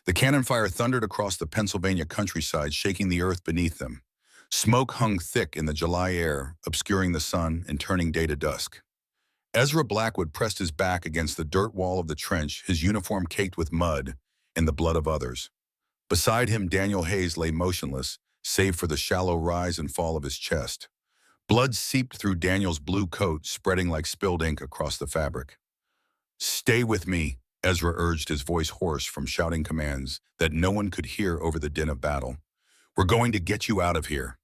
The cannon fire thundered across the Pennsylvania countryside, shaking the earth beneath them. Smoke hung thick in the July air, obscuring the sun and turning day to dusk. Ezra Blackwood pressed his back against the dirt wall of the trench, his uniform caked with mud and the blood of others. Beside him, Daniel Hayes lay motionless, save for the shallow rise and fall of his chest. Blood seeped through Daniel's blue coat, spreading like spilled ink across the fabric. "Stay with me," Ezra urged, his voice hoarse from shouting commands that no one could hear over the din of battle. "We're going to get you out of here."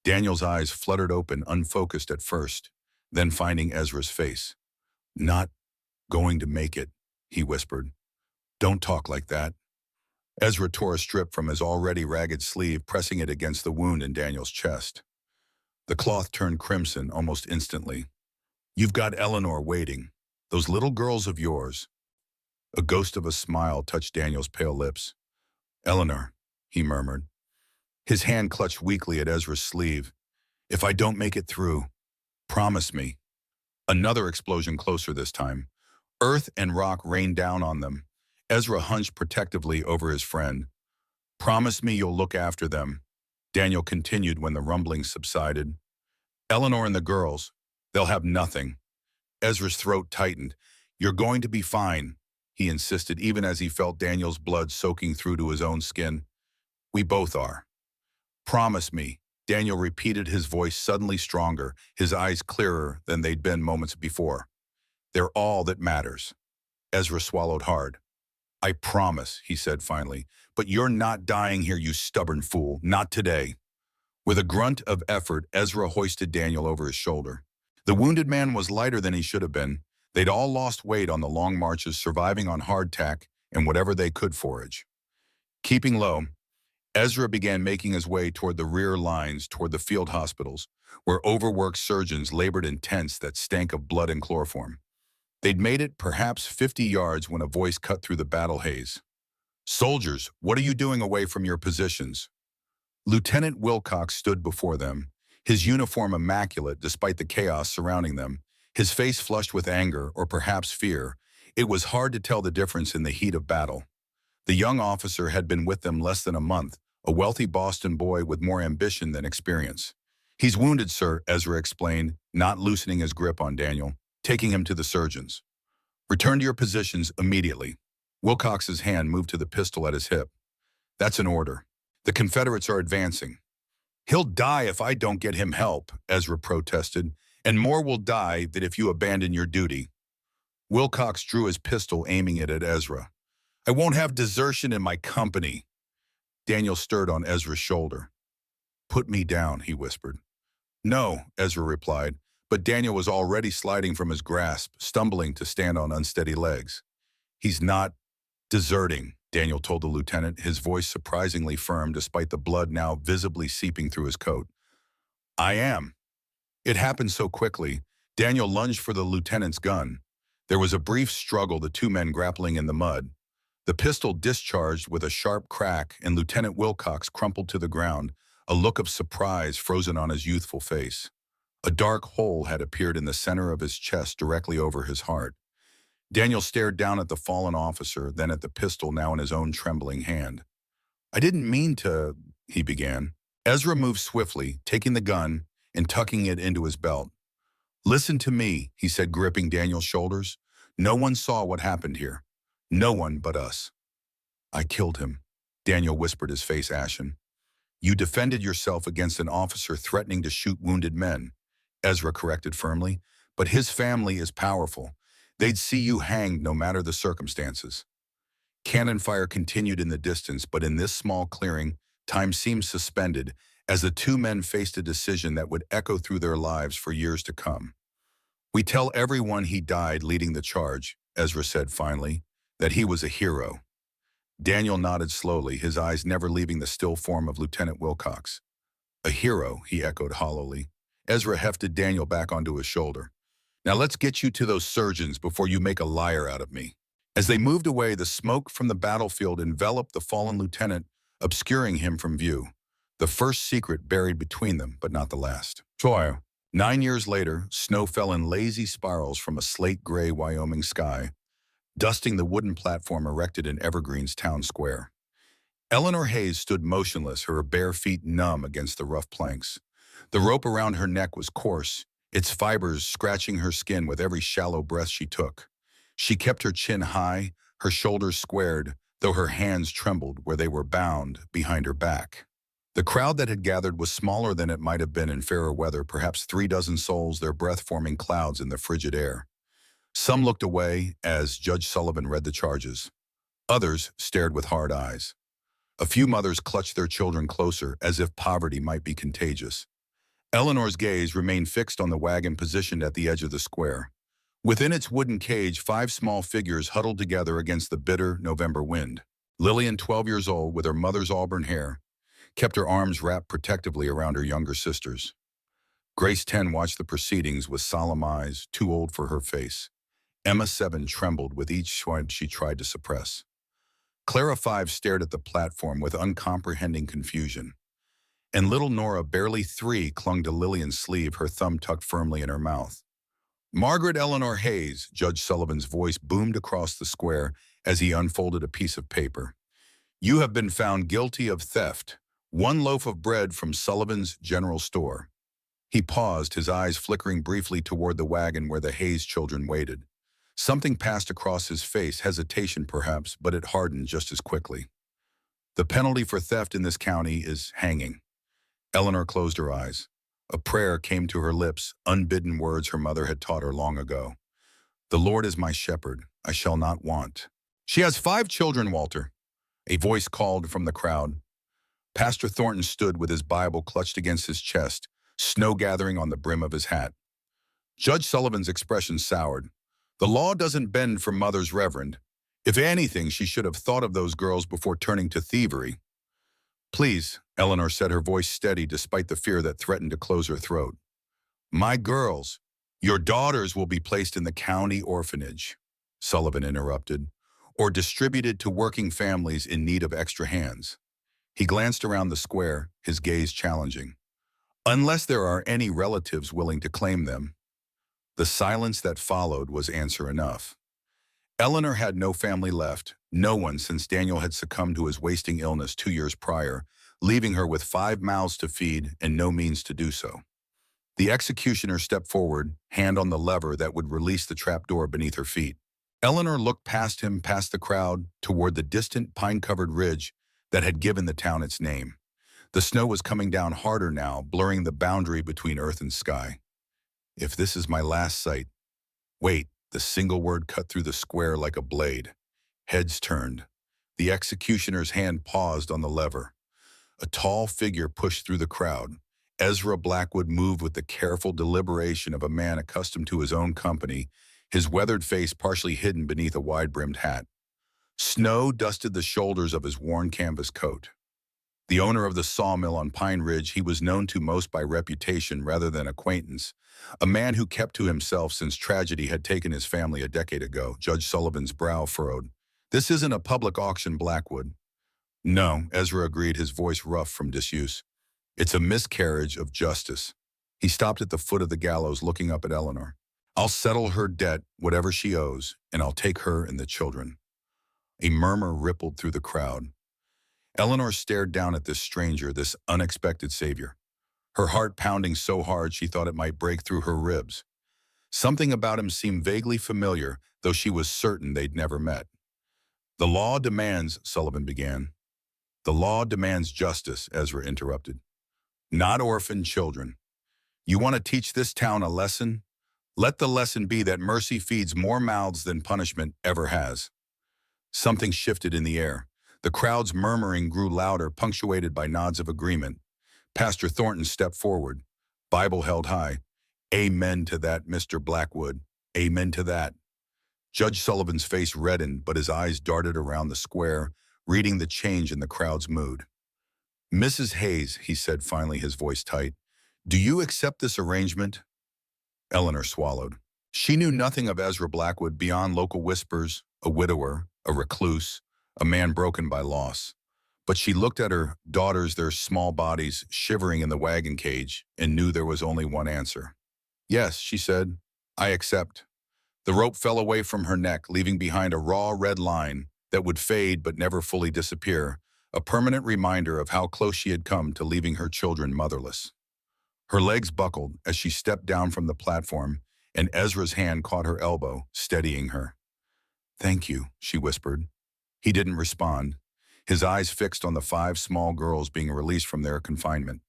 Daniel's eyes fluttered open, unfocused at first, then finding Ezra's face. "Not going to make it," he whispered. "Don't talk like that." Ezra tore a strip from his already ragged sleeve, pressing it against the wound in Daniel's chest. The cloth turned crimson almost instantly. "You've got Eleanor waiting. Those little girls of yours." A ghost of a smile touched Daniel's pale lips. "Eleanor," he murmured. His hand clutched weakly at Ezra's sleeve. "If I don't make it through, promise me." Another explosion, closer this time. Earth and rock rained down on them. Ezra hunched protectively over his friend. "Promise me you'll look after them," Daniel continued when the rumbling subsided. "Eleanor and the girls, they'll have nothing." Ezra's throat tightened. "You're going to be fine," he insisted, even as he felt Daniel's blood soaking through to his own skin. "We both are." "Promise me," Daniel repeated, his voice suddenly stronger, his eyes clearer than they'd been moments before. "They're all that matters." Ezra swallowed hard. "I promise," he said finally, "but you're not dying here, you stubborn fool. Not today." With a grunt of effort, Ezra hoisted Daniel over his shoulder. The wounded man was lighter than he should have been. They'd all lost weight on the long marches, surviving on hardtack and whatever they could forage. Keeping low, Ezra began making his way toward the rear lines, toward the field hospitals, where overworked surgeons labored in tents that stank of blood and chloroform. They'd made it perhaps 50 yards when a voice cut through the battle haze. "Soldiers, what are you doing away from your positions?" Lieutenant Wilcox stood before them, his uniform immaculate despite the chaos surrounding them, his face flushed with anger or perhaps fear. It was hard to tell the difference in the heat of battle. The young officer had been with them less than a month, a wealthy Boston boy with more ambition than experience. "He's wounded, sir," Ezra explained, not loosening his grip on Daniel, taking him to the surgeons. "Return to your positions immediately." Wilcox's hand moved to the pistol at his hip. "That's an order. The Confederates are advancing." "He'll die if I don't get him help," Ezra protested, "and more will die than if you abandon your duty." Wilcox drew his pistol, aiming it at Ezra. "I won't have desertion in my company." Daniel stirred on Ezra's shoulder. "Put me down," he whispered. "No," Ezra replied, but Daniel was already sliding from his grasp, stumbling to stand on unsteady legs. "He's not deserting," Daniel told the lieutenant, his voice surprisingly firm despite the blood now visibly seeping through his coat. "I am." It happened so quickly. Daniel lunged for the lieutenant's gun. There was a brief struggle, the two men grappling in the mud. The pistol discharged with a sharp crack, and Lieutenant Wilcox crumpled to the ground, a look of surprise frozen on his youthful face. A dark hole had appeared in the center of his chest, directly over his heart. Daniel stared down at the fallen officer, then at the pistol now in his own trembling hand. "I didn't mean to," he began. Ezra moved swiftly, taking the gun and tucking it into his belt. "Listen to me," he said, gripping Daniel's shoulders. "No one saw what happened here. No one but us." "I killed him," Daniel whispered, his face ashen. "You defended yourself against an officer threatening to shoot wounded men," Ezra corrected firmly, "but his family is powerful. They'd see you hanged no matter the circumstances." Cannon fire continued in the distance, but in this small clearing, time seemed suspended as the two men faced a decision that would echo through their lives for years to come. "We tell everyone he died leading the charge," Ezra said finally, "that he was a hero." Daniel nodded slowly, his eyes never leaving the still form of Lieutenant Wilcox. "A hero," he echoed hollowly. Ezra hefted Daniel back onto his shoulder. "Now let's get you to those surgeons before you make a liar out of me." As they moved away, the smoke from the battlefield enveloped the fallen lieutenant, obscuring him from view. The first secret buried between them, but not the last. 9 years later, snow fell in lazy spirals from a slate-gray Wyoming sky, dusting the wooden platform erected in Evergreen's town square. Eleanor Hayes stood motionless, her bare feet numb against the rough planks. The rope around her neck was coarse, its fibers scratching her skin with every shallow breath she took. She kept her chin high, her shoulders squared, though her hands trembled where they were bound behind her back. The crowd that had gathered was smaller than it might have been in fairer weather, perhaps 3 dozen souls, their breath forming clouds in the frigid air. Some looked away as Judge Sullivan read the charges. Others stared with hard eyes. A few mothers clutched their children closer, as if poverty might be contagious. Eleanor's gaze remained fixed on the wagon positioned at the edge of the square. Within its wooden cage, 5 small figures huddled together against the bitter November wind. Lillian, 12 years old, with her mother's auburn hair, kept her arms wrapped protectively around her younger sisters. Grace, 10, watched the proceedings with solemn eyes, too old for her face. Emma, 7, trembled with each sob she tried to suppress. Clara, 5, stared at the platform with uncomprehending confusion. And little Nora, barely 3, clung to Lillian's sleeve, her thumb tucked firmly in her mouth. Margaret Eleanor Hayes, Judge Sullivan's voice boomed across the square as he unfolded a piece of paper. You have been found guilty of theft. 1 loaf of bread from Sullivan's General Store. He paused, his eyes flickering briefly toward the wagon where the Hayes children waited. Something passed across his face, hesitation perhaps, but it hardened just as quickly. The penalty for theft in this county is hanging. Eleanor closed her eyes. A prayer came to her lips, unbidden words her mother had taught her long ago. The Lord is my shepherd, I shall not want. She has 5 children, Walter. A voice called from the crowd. Pastor Thornton stood with his Bible clutched against his chest, snow gathering on the brim of his hat. Judge Sullivan's expression soured. The law doesn't bend for mothers, Reverend. If anything, she should have thought of those girls before turning to thievery. Please, Eleanor said, her voice steady despite the fear that threatened to close her throat. My girls, your daughters will be placed in the county orphanage, Sullivan interrupted, or distributed to working families in need of extra hands. He glanced around the square, his gaze challenging. Unless there are any relatives willing to claim them. The silence that followed was answer enough. Eleanor had no family left, no one since Daniel had succumbed to his wasting illness 2 years prior, leaving her with 5 mouths to feed and no means to do so. The executioner stepped forward, hand on the lever that would release the trapdoor beneath her feet. Eleanor looked past him, past the crowd, toward the distant pine-covered ridge that had given the town its name. The snow was coming down harder now, blurring the boundary between earth and sky. If this is my last sight. Wait, the single word cut through the square like a blade. Heads turned. The executioner's hand paused on the lever. A tall figure pushed through the crowd. Ezra Blackwood moved with the careful deliberation of a man accustomed to his own company, his weathered face partially hidden beneath a wide-brimmed hat. Snow dusted the shoulders of his worn canvas coat. The owner of the sawmill on Pine Ridge, he was known to most by reputation rather than acquaintance, a man who kept to himself since tragedy had taken his family a decade ago. Judge Sullivan's brow furrowed. This isn't a public auction, Blackwood. No, Ezra agreed, his voice rough from disuse. It's a miscarriage of justice. He stopped at the foot of the gallows, looking up at Eleanor. I'll settle her debt, whatever she owes, and I'll take her and the children. A murmur rippled through the crowd. Eleanor stared down at this stranger, this unexpected savior. Her heart pounding so hard she thought it might break through her ribs. Something about him seemed vaguely familiar, though she was certain they'd never met. The law demands, Sullivan began. The law demands justice, Ezra interrupted. Not orphan children. You want to teach this town a lesson? Let the lesson be that mercy feeds more mouths than punishment ever has. Something shifted in the air. The crowd's murmuring grew louder, punctuated by nods of agreement. Pastor Thornton stepped forward, Bible held high. Amen to that, Mr. Blackwood. Amen to that. Judge Sullivan's face reddened, but his eyes darted around the square, reading the change in the crowd's mood. Mrs. Hayes, he said finally, his voice tight, do you accept this arrangement? Eleanor swallowed. She knew nothing of Ezra Blackwood beyond local whispers, a widower, a recluse, a man broken by loss. But she looked at her daughters, their small bodies shivering in the wagon cage, and knew there was only one answer. Yes, she said, I accept. The rope fell away from her neck, leaving behind a raw red line that would fade but never fully disappear, a permanent reminder of how close she had come to leaving her children motherless. Her legs buckled as she stepped down from the platform, and Ezra's hand caught her elbow, steadying her. "Thank you," she whispered. He didn't respond, his eyes fixed on the 5 small girls being released from their confinement.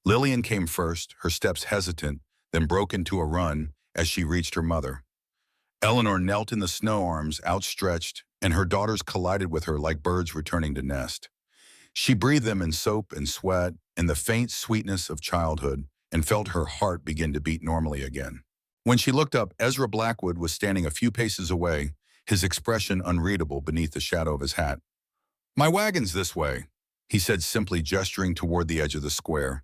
Lillian came first, her steps hesitant, then broke into a run as she reached her mother. Eleanor knelt in the snow, arms outstretched, and her daughters collided with her like birds returning to nest. She breathed them in soap and sweat and the faint sweetness of childhood, and felt her heart begin to beat normally again. When she looked up, Ezra Blackwood was standing a few paces away, his expression unreadable beneath the shadow of his hat. "My wagon's this way," he said, simply gesturing toward the edge of the square.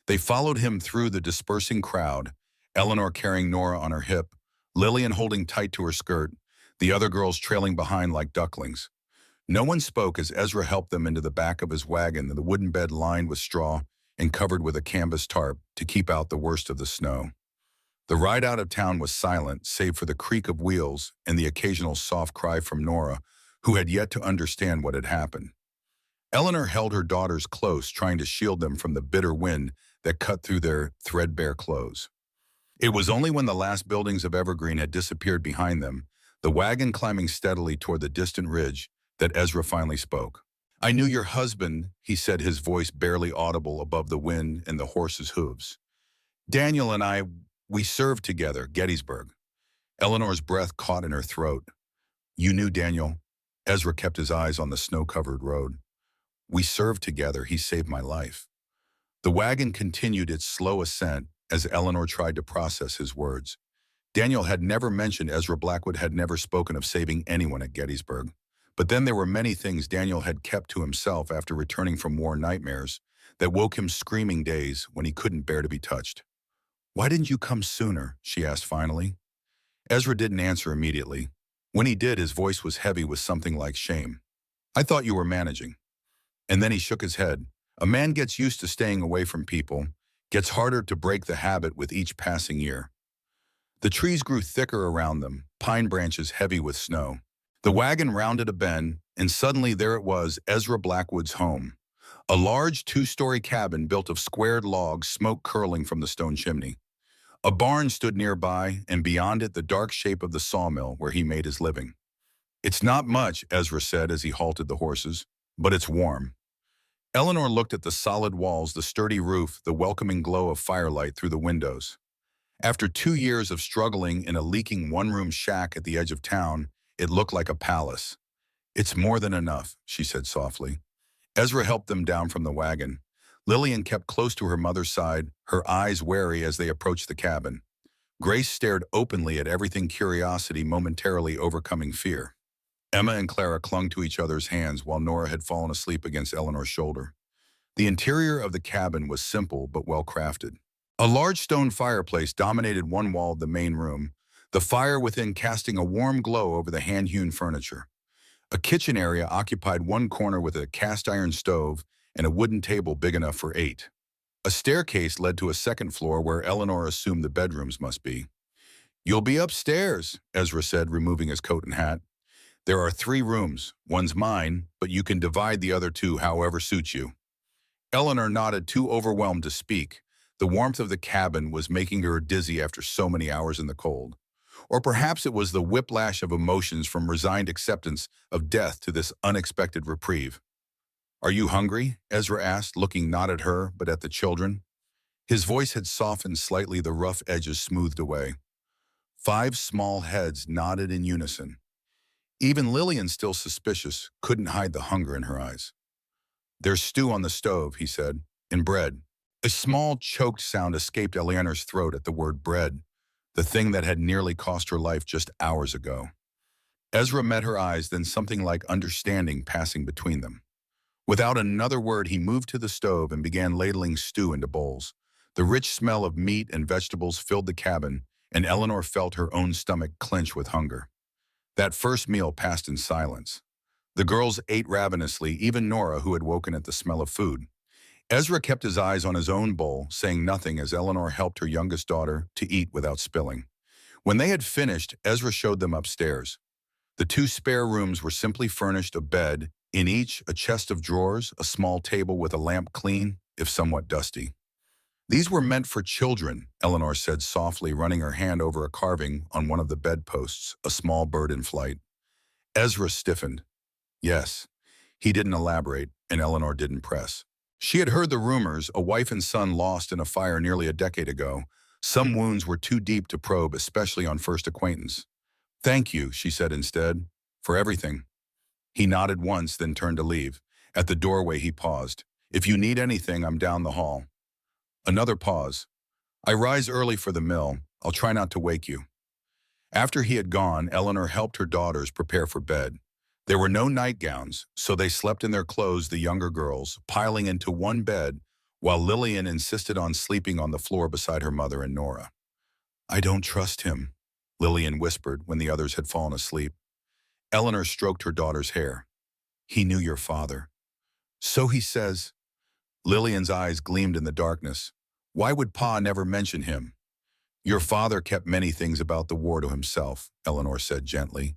They followed him through the dispersing crowd, Eleanor carrying Nora on her hip, Lillian holding tight to her skirt, the other girls trailing behind like ducklings. No one spoke as Ezra helped them into the back of his wagon, the wooden bed lined with straw and covered with a canvas tarp to keep out the worst of the snow. The ride out of town was silent, save for the creak of wheels and the occasional soft cry from Nora, who had yet to understand what had happened. Eleanor held her daughters close, trying to shield them from the bitter wind that cut through their threadbare clothes. It was only when the last buildings of Evergreen had disappeared behind them, the wagon climbing steadily toward the distant ridge, that Ezra finally spoke. "I knew your husband," he said, his voice barely audible above the wind and the horses' hooves. "Daniel and I, we served together, Gettysburg." Eleanor's breath caught in her throat. "You knew Daniel?" Ezra kept his eyes on the snow-covered road. "We served together. He saved my life." The wagon continued its slow ascent as Eleanor tried to process his words. Daniel had never mentioned Ezra Blackwood had never spoken of saving anyone at Gettysburg. But then there were many things Daniel had kept to himself after returning from war nightmares that woke him screaming days when he couldn't bear to be touched. "Why didn't you come sooner?" she asked finally. Ezra didn't answer immediately. When he did, his voice was heavy with something like shame. "I thought you were managing." And then he shook his head. "A man gets used to staying away from people, gets harder to break the habit with each passing year." The trees grew thicker around them, pine branches heavy with snow. The wagon rounded a bend, and suddenly there it was, Ezra Blackwood's home. A large 2-story cabin built of squared logs, smoke curling from the stone chimney. A barn stood nearby, and beyond it the dark shape of the sawmill where he made his living. "It's not much," Ezra said as he halted the horses, "but it's warm." Eleanor looked at the solid walls, the sturdy roof, the welcoming glow of firelight through the windows. After 2 years of struggling in a leaking one-room shack at the edge of town, it looked like a palace. "It's more than enough," she said softly. Ezra helped them down from the wagon. Lillian kept close to her mother's side, her eyes wary as they approached the cabin. Grace stared openly at everything, curiosity momentarily overcoming fear. Emma and Clara clung to each other's hands while Nora had fallen asleep against Eleanor's shoulder. The interior of the cabin was simple but well crafted. A large stone fireplace dominated one wall of the main room, the fire within casting a warm glow over the hand-hewn furniture. A kitchen area occupied one corner with a cast-iron stove and a wooden table big enough for 8. A staircase led to a second floor where Eleanor assumed the bedrooms must be. "You'll be upstairs," Ezra said, removing his coat and hat. "There are 3 rooms. One's mine, but you can divide the other 2 however suits you." Eleanor nodded, too overwhelmed to speak. The warmth of the cabin was making her dizzy after so many hours in the cold. Or perhaps it was the whiplash of emotions from resigned acceptance of death to this unexpected reprieve. "Are you hungry?" Ezra asked, looking not at her, but at the children. His voice had softened slightly, the rough edges smoothed away. 5 small heads nodded in unison. Even Lillian, still suspicious, couldn't hide the hunger in her eyes. "There's stew on the stove," he said, "and bread." A small, choked sound escaped Eleanor's throat at the word bread, the thing that had nearly cost her life just hours ago. Ezra met her eyes, then something like understanding passing between them. Without another word, he moved to the stove and began ladling stew into bowls. The rich smell of meat and vegetables filled the cabin, and Eleanor felt her own stomach clench with hunger. That first meal passed in silence. The girls ate ravenously, even Nora, who had woken at the smell of food. Ezra kept his eyes on his own bowl, saying nothing as Eleanor helped her youngest daughter to eat without spilling. When they had finished, Ezra showed them upstairs. The 2 spare rooms were simply furnished, a bed, In each, a chest of drawers, a small table with a lamp clean, if somewhat dusty. These were meant for children, Eleanor said softly, running her hand over a carving on one of the bedposts, a small bird in flight. Ezra stiffened. Yes. He didn't elaborate, and Eleanor didn't press. She had heard the rumors, a wife and son lost in a fire nearly a decade ago. Some wounds were too deep to probe, especially on first acquaintance. Thank you, she said instead, for everything. He nodded once, then turned to leave. At the doorway, he paused. If you need anything, I'm down the hall. Another pause. I rise early for the mill. I'll try not to wake you. After he had gone, Eleanor helped her daughters prepare for bed. There were no nightgowns, so they slept in their clothes, the younger girls, piling into one bed, while Lillian insisted on sleeping on the floor beside her mother and Nora. I don't trust him, Lillian whispered when the others had fallen asleep. Eleanor stroked her daughter's hair. He knew your father. So he says. Lillian's eyes gleamed in the darkness. Why would Pa never mention him? Your father kept many things about the war to himself, Eleanor said gently.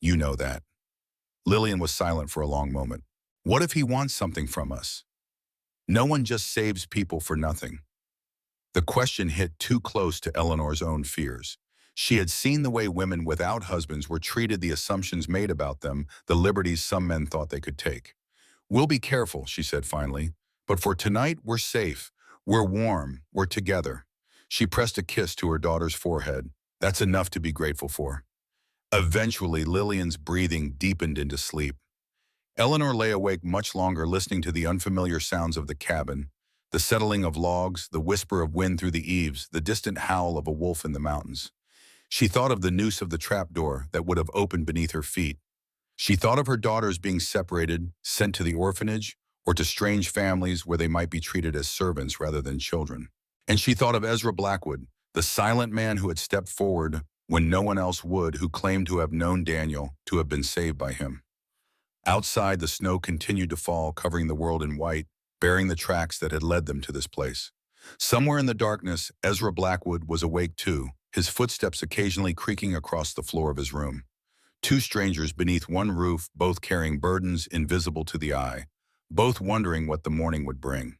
You know that. Lillian was silent for a long moment. What if he wants something from us? No one just saves people for nothing. The question hit too close to Eleanor's own fears. She had seen the way women without husbands were treated, the assumptions made about them, the liberties some men thought they could take. We'll be careful, she said finally. But for tonight, we're safe. We're warm. We're together. She pressed a kiss to her daughter's forehead. That's enough to be grateful for. Eventually, Lillian's breathing deepened into sleep. Eleanor lay awake much longer, listening to the unfamiliar sounds of the cabin, the settling of logs, the whisper of wind through the eaves, the distant howl of a wolf in the mountains. She thought of the noose of the trapdoor that would have opened beneath her feet. She thought of her daughters being separated, sent to the orphanage, or to strange families where they might be treated as servants rather than children. And she thought of Ezra Blackwood, the silent man who had stepped forward when no one else would, who claimed to have known Daniel, to have been saved by him. Outside, the snow continued to fall, covering the world in white, bearing the tracks that had led them to this place. Somewhere in the darkness, Ezra Blackwood was awake too, his footsteps occasionally creaking across the floor of his room. Two strangers beneath one roof, both carrying burdens invisible to the eye, both wondering what the morning would bring.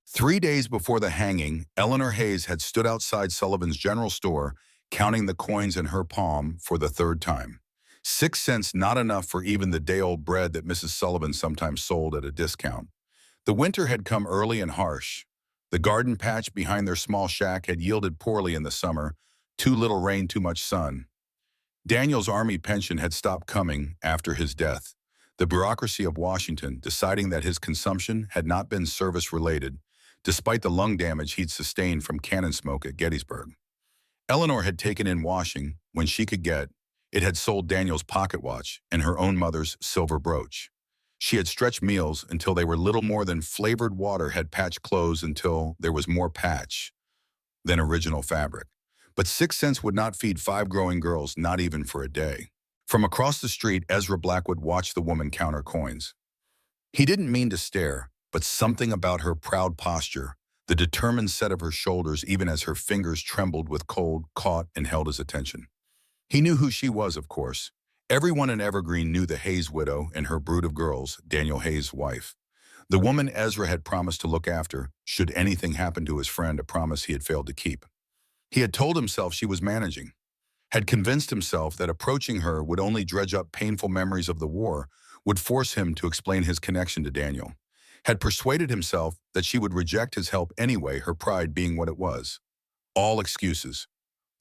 3 days before the hanging, Eleanor Hayes had stood outside Sullivan's general store, counting the coins in her palm for the third time. 6 cents not enough for even the day-old bread that Mrs. Sullivan sometimes sold at a discount. The winter had come early and harsh. The garden patch behind their small shack had yielded poorly in the summer, too little rain, too much sun. Daniel's army pension had stopped coming after his death, the bureaucracy of Washington deciding that his consumption had not been service-related, despite the lung damage he'd sustained from cannon smoke at Gettysburg. Eleanor had taken in washing when she could get. It had sold Daniel's pocket watch and her own mother's silver brooch. She had stretched meals until they were little more than flavored water, had patched clothes until there was more patch than original fabric. But 6 cents would not feed 5 growing girls, not even for a day. From across the street, Ezra Blackwood watched the woman count her coins. He didn't mean to stare, but something about her proud posture, the determined set of her shoulders even as her fingers trembled with cold, caught and held his attention. He knew who she was, of course. Everyone in Evergreen knew the Hayes widow and her brood of girls, Daniel Hayes' wife. The woman Ezra had promised to look after, should anything happen to his friend, a promise he had failed to keep. He had told himself she was managing, had convinced himself that approaching her would only dredge up painful memories of the war, would force him to explain his connection to Daniel, had persuaded himself that she would reject his help anyway, her pride being what it was. All excuses.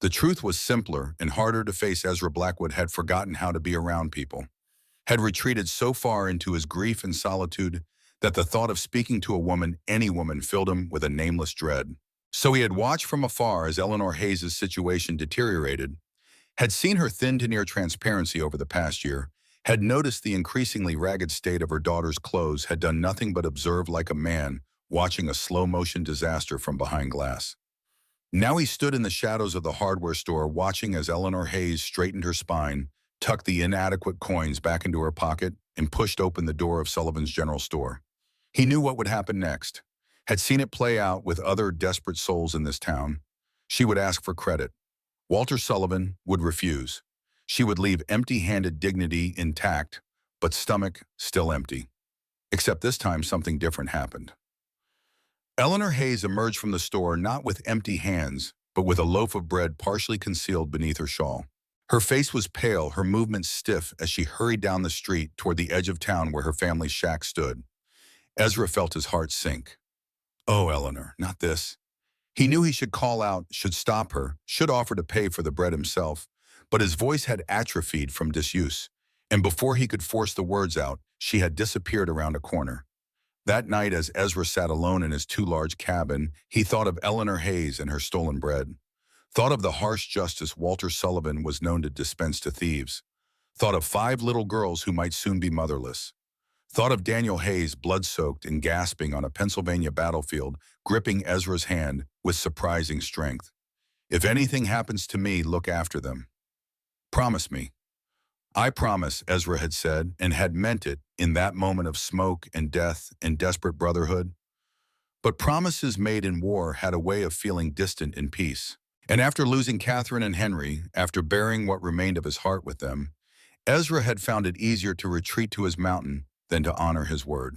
The truth was simpler and harder to face. Ezra Blackwood had forgotten how to be around people, had retreated so far into his grief and solitude that the thought of speaking to a woman, any woman, filled him with a nameless dread. So he had watched from afar as Eleanor Hayes' situation deteriorated, had seen her thin to near transparency over the past year, had noticed the increasingly ragged state of her daughter's clothes, had done nothing but observe like a man watching a slow-motion disaster from behind glass. Now he stood in the shadows of the hardware store, watching as Eleanor Hayes straightened her spine, tucked the inadequate coins back into her pocket, and pushed open the door of Sullivan's general store. He knew what would happen next, had seen it play out with other desperate souls in this town. She would ask for credit. Walter Sullivan would refuse. She would leave empty-handed, dignity intact, but stomach still empty. Except this time something different happened. Eleanor Hayes emerged from the store not with empty hands, but with a loaf of bread partially concealed beneath her shawl. Her face was pale, her movements stiff as she hurried down the street toward the edge of town where her family's shack stood. Ezra felt his heart sink. Oh, Eleanor, not this. He knew he should call out, should stop her, should offer to pay for the bread himself, but his voice had atrophied from disuse, and before he could force the words out, she had disappeared around a corner. That night, as Ezra sat alone in his too large cabin, he thought of Eleanor Hayes and her stolen bread, thought of the harsh justice Walter Sullivan was known to dispense to thieves, thought of 5 little girls who might soon be motherless, thought of Daniel Hayes blood-soaked and gasping on a Pennsylvania battlefield, gripping Ezra's hand with surprising strength. If anything happens to me, look after them. Promise me. I promise, Ezra had said, and had meant it in that moment of smoke and death and desperate brotherhood. But promises made in war had a way of feeling distant in peace. And after losing Catherine and Henry, after burying what remained of his heart with them, Ezra had found it easier to retreat to his mountain than to honor his word.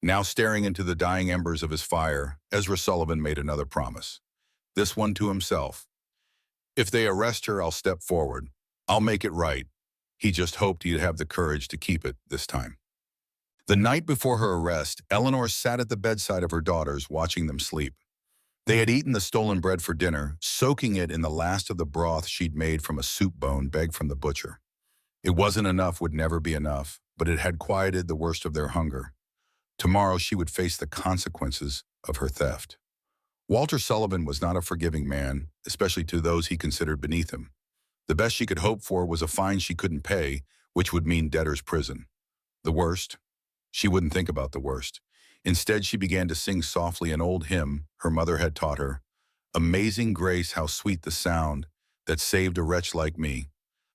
Now staring into the dying embers of his fire, Ezra Sullivan made another promise. This one to himself. If they arrest her, I'll step forward. I'll make it right. He just hoped he'd have the courage to keep it this time. The night before her arrest, Eleanor sat at the bedside of her daughters, watching them sleep. They had eaten the stolen bread for dinner, soaking it in the last of the broth she'd made from a soup bone begged from the butcher. It wasn't enough, would never be enough, but it had quieted the worst of their hunger. Tomorrow she would face the consequences of her theft. Walter Sullivan was not a forgiving man, especially to those he considered beneath him. The best she could hope for was a fine she couldn't pay, which would mean debtor's prison. The worst? She wouldn't think about the worst. Instead, she began to sing softly an old hymn her mother had taught her. Amazing grace, how sweet the sound that saved a wretch like me.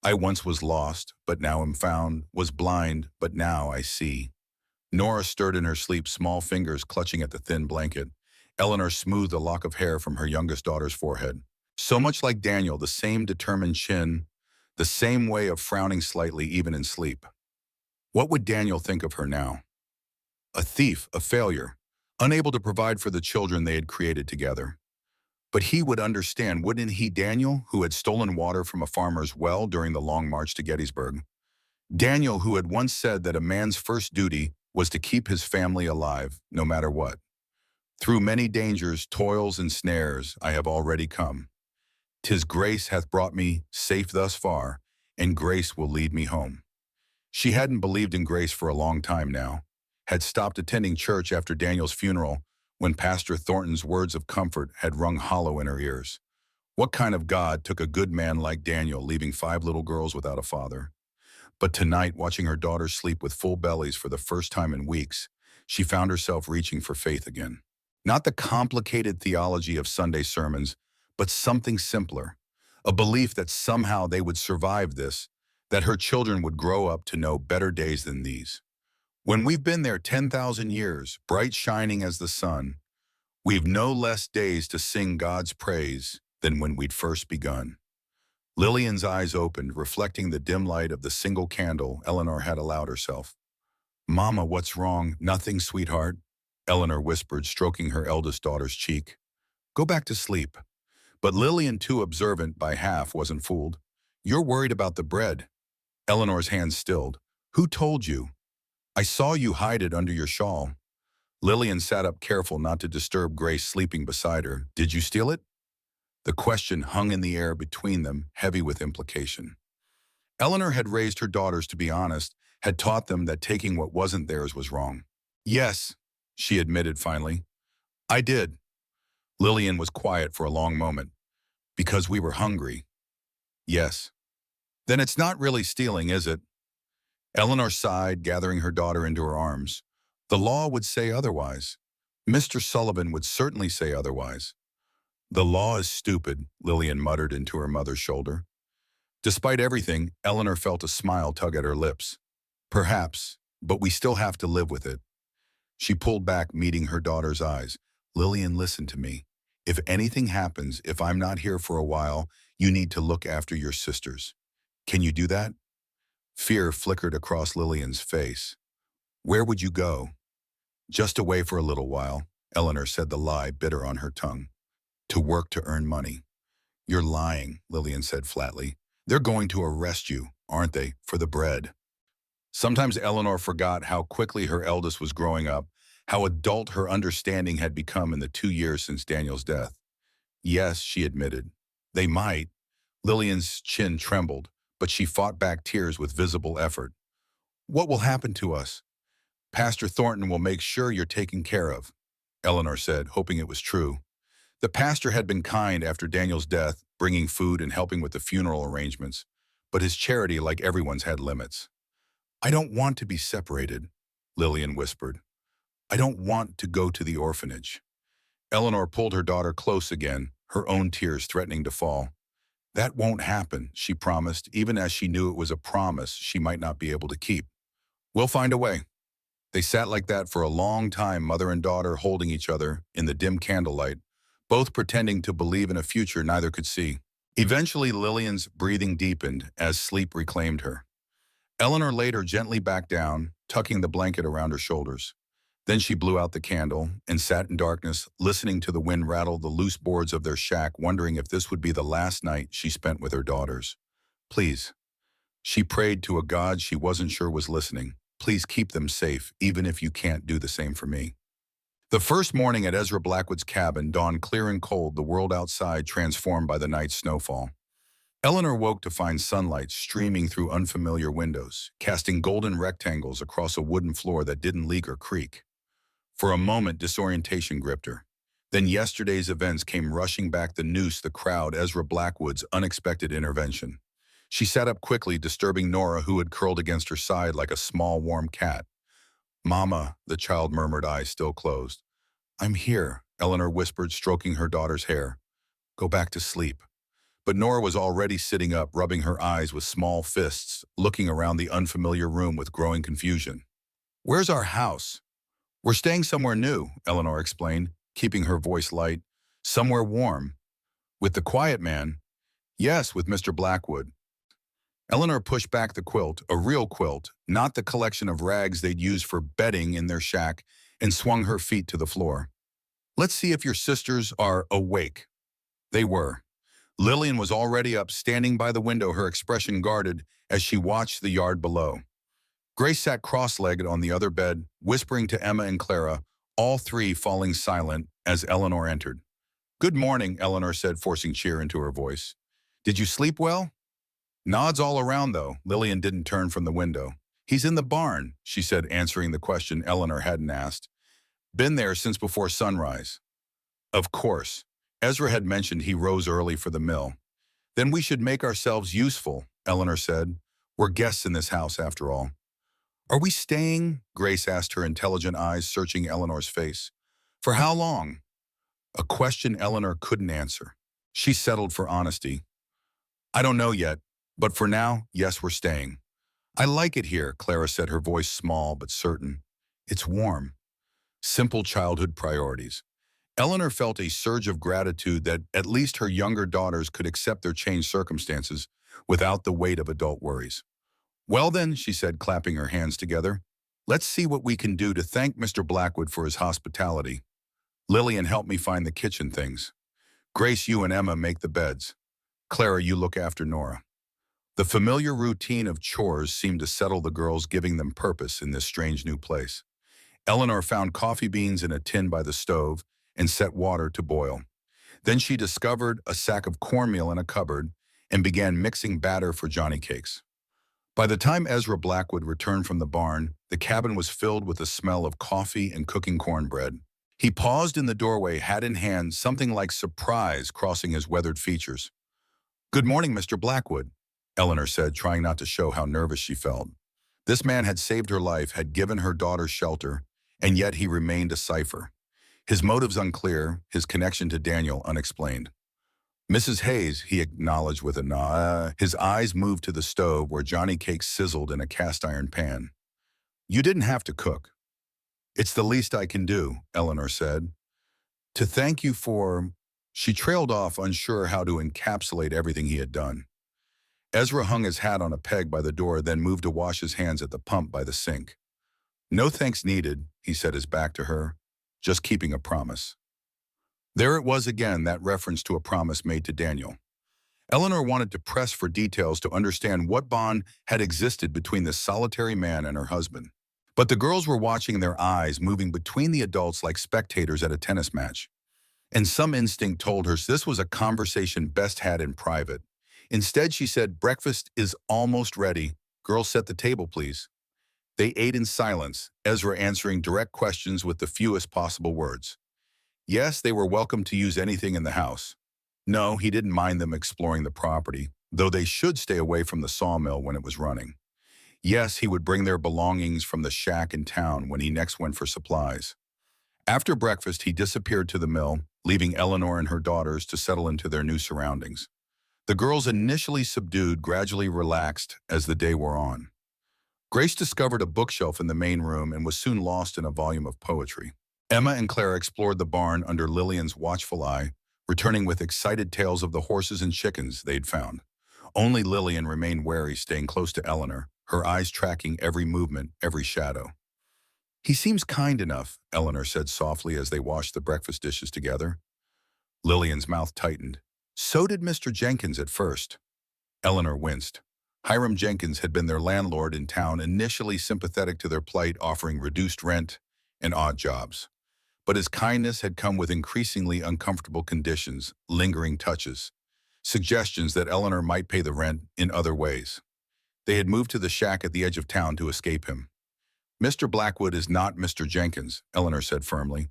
I once was lost, but now am found, was blind, but now I see. Nora stirred in her sleep, small fingers clutching at the thin blanket. Eleanor smoothed a lock of hair from her youngest daughter's forehead. So much like Daniel, the same determined chin, the same way of frowning slightly even in sleep. What would Daniel think of her now? A thief, a failure, unable to provide for the children they had created together. But he would understand, wouldn't he, Daniel, who had stolen water from a farmer's well during the long march to Gettysburg? Daniel, who had once said that a man's first duty was to keep his family alive, no matter what. Through many dangers, toils, and snares I have already come. 'Tis grace hath brought me safe thus far, and grace will lead me home. She hadn't believed in grace for a long time now, had stopped attending church after Daniel's funeral when Pastor Thornton's words of comfort had rung hollow in her ears. What kind of God took a good man like Daniel, leaving 5 little girls without a father? But tonight, watching her daughters sleep with full bellies for the first time in weeks, she found herself reaching for faith again. Not the complicated theology of Sunday sermons, but something simpler, a belief that somehow they would survive this, that her children would grow up to know better days than these. When we've been there 10,000 years, bright shining as the sun, we've no less days to sing God's praise than when we'd first begun. Lillian's eyes opened, reflecting the dim light of the single candle Eleanor had allowed herself. "Mama, what's wrong?" "Nothing, sweetheart," Eleanor whispered, stroking her eldest daughter's cheek. "Go back to sleep." But Lillian, too observant by half, wasn't fooled. "You're worried about the bread." Eleanor's hands stilled. "Who told you?" "I saw you hide it under your shawl." Lillian sat up, careful not to disturb Grace sleeping beside her. "Did you steal it?" The question hung in the air between them, heavy with implication. Eleanor had raised her daughters to be honest, had taught them that taking what wasn't theirs was wrong. "Yes," she admitted finally. "I did." Lillian was quiet for a long moment. "Because we were hungry." "Yes." "Then it's not really stealing, is it?" Eleanor sighed, gathering her daughter into her arms. "The law would say otherwise. Mr. Sullivan would certainly say otherwise." "The law is stupid," Lillian muttered into her mother's shoulder. Despite everything, Eleanor felt a smile tug at her lips. "Perhaps, but we still have to live with it." She pulled back, meeting her daughter's eyes. "Lillian, listen to me. If anything happens, if I'm not here for a while, you need to look after your sisters. Can you do that?" Fear flickered across Lillian's face. Where would you go? Just away for a little while, Eleanor said, the lie bitter on her tongue. To work to earn money. You're lying, Lillian said flatly. They're going to arrest you, aren't they, for the bread? Sometimes Eleanor forgot how quickly her eldest was growing up, how adult her understanding had become in the 2 years since Daniel's death. Yes, she admitted. They might. Lillian's chin trembled, but she fought back tears with visible effort. What will happen to us? Pastor Thornton will make sure you're taken care of, Eleanor said, hoping it was true. The pastor had been kind after Daniel's death, bringing food and helping with the funeral arrangements, but his charity, like everyone's, had limits. I don't want to be separated, Lillian whispered. I don't want to go to the orphanage. Eleanor pulled her daughter close again, her own tears threatening to fall. That won't happen, she promised, even as she knew it was a promise she might not be able to keep. We'll find a way. They sat like that for a long time, mother and daughter holding each other in the dim candlelight, both pretending to believe in a future neither could see. Eventually, Lillian's breathing deepened as sleep reclaimed her. Eleanor laid her gently back down, tucking the blanket around her shoulders. Then she blew out the candle and sat in darkness, listening to the wind rattle the loose boards of their shack, wondering if this would be the last night she spent with her daughters. Please. She prayed to a God she wasn't sure was listening. Please keep them safe, even if you can't do the same for me. The first morning at Ezra Blackwood's cabin dawned clear and cold, the world outside transformed by the night's snowfall. Eleanor woke to find sunlight streaming through unfamiliar windows, casting golden rectangles across a wooden floor that didn't leak or creak. For a moment, disorientation gripped her. Then yesterday's events came rushing back, the noose, the crowd, Ezra Blackwood's unexpected intervention. She sat up quickly, disturbing Nora, who had curled against her side like a small, warm cat. Mama, the child murmured, eyes still closed. I'm here, Eleanor whispered, stroking her daughter's hair. Go back to sleep. But Nora was already sitting up, rubbing her eyes with small fists, looking around the unfamiliar room with growing confusion. Where's our house? We're staying somewhere new, Eleanor explained, keeping her voice light. Somewhere warm. With the quiet man? Yes, with Mr. Blackwood. Eleanor pushed back the quilt, a real quilt, not the collection of rags they'd used for bedding in their shack, and swung her feet to the floor. Let's see if your sisters are awake. They were. Lillian was already up, standing by the window, her expression guarded as she watched the yard below. Grace sat cross-legged on the other bed, whispering to Emma and Clara, all three falling silent as Eleanor entered. Good morning, Eleanor said, forcing cheer into her voice. Did you sleep well? Nods all around, though. Lillian didn't turn from the window. He's in the barn, she said, answering the question Eleanor hadn't asked. Been there since before sunrise. Of course. Ezra had mentioned he rose early for the mill. Then we should make ourselves useful, Eleanor said. We're guests in this house, after all. Are we staying? Grace asked, her intelligent eyes searching Eleanor's face. For how long? A question Eleanor couldn't answer. She settled for honesty. I don't know yet, but for now, yes, we're staying. I like it here, Clara said, her voice small but certain. It's warm. Simple childhood priorities. Eleanor felt a surge of gratitude that at least her younger daughters could accept their changed circumstances without the weight of adult worries. Well then, she said, clapping her hands together, let's see what we can do to thank Mr. Blackwood for his hospitality. Lillian helped me find the kitchen things. Grace, you and Emma make the beds. Clara, you look after Nora. The familiar routine of chores seemed to settle the girls, giving them purpose in this strange new place. Eleanor found coffee beans in a tin by the stove and set water to boil. Then she discovered a sack of cornmeal in a cupboard and began mixing batter for Johnny cakes. By the time Ezra Blackwood returned from the barn, the cabin was filled with the smell of coffee and cooking cornbread. He paused in the doorway, hat in hand, something like surprise crossing his weathered features. Good morning, Mr. Blackwood, Eleanor said, trying not to show how nervous she felt. This man had saved her life, had given her daughter shelter, and yet he remained a cipher. His motives unclear, his connection to Daniel unexplained. Mrs. Hayes, he acknowledged with a nod. His eyes moved to the stove where Johnny cakes sizzled in a cast-iron pan. You didn't have to cook. It's the least I can do, Eleanor said. To thank you for... She trailed off, unsure how to encapsulate everything he had done. Ezra hung his hat on a peg by the door, then moved to wash his hands at the pump by the sink. "No thanks needed," he said, his back to her. "Just keeping a promise." There it was again, that reference to a promise made to Daniel. Eleanor wanted to press for details to understand what bond had existed between this solitary man and her husband. But the girls were watching, their eyes moving between the adults like spectators at a tennis match. And some instinct told her this was a conversation best had in private. Instead, she said, "Breakfast is almost ready. Girls, set the table, please." They ate in silence, Ezra answering direct questions with the fewest possible words. Yes, they were welcome to use anything in the house. No, he didn't mind them exploring the property, though they should stay away from the sawmill when it was running. Yes, he would bring their belongings from the shack in town when he next went for supplies. After breakfast, he disappeared to the mill, leaving Eleanor and her daughters to settle into their new surroundings. The girls, initially subdued, gradually relaxed as the day wore on. Grace discovered a bookshelf in the main room and was soon lost in a volume of poetry. Emma and Clara explored the barn under Lillian's watchful eye, returning with excited tales of the horses and chickens they'd found. Only Lillian remained wary, staying close to Eleanor, her eyes tracking every movement, every shadow. "He seems kind enough," Eleanor said softly as they washed the breakfast dishes together. Lillian's mouth tightened. "So did Mr. Jenkins at first." Eleanor winced. Hiram Jenkins had been their landlord in town, initially sympathetic to their plight, offering reduced rent and odd jobs. But his kindness had come with increasingly uncomfortable conditions, lingering touches, suggestions that Eleanor might pay the rent in other ways. They had moved to the shack at the edge of town to escape him. "Mr. Blackwood is not Mr. Jenkins," Eleanor said firmly.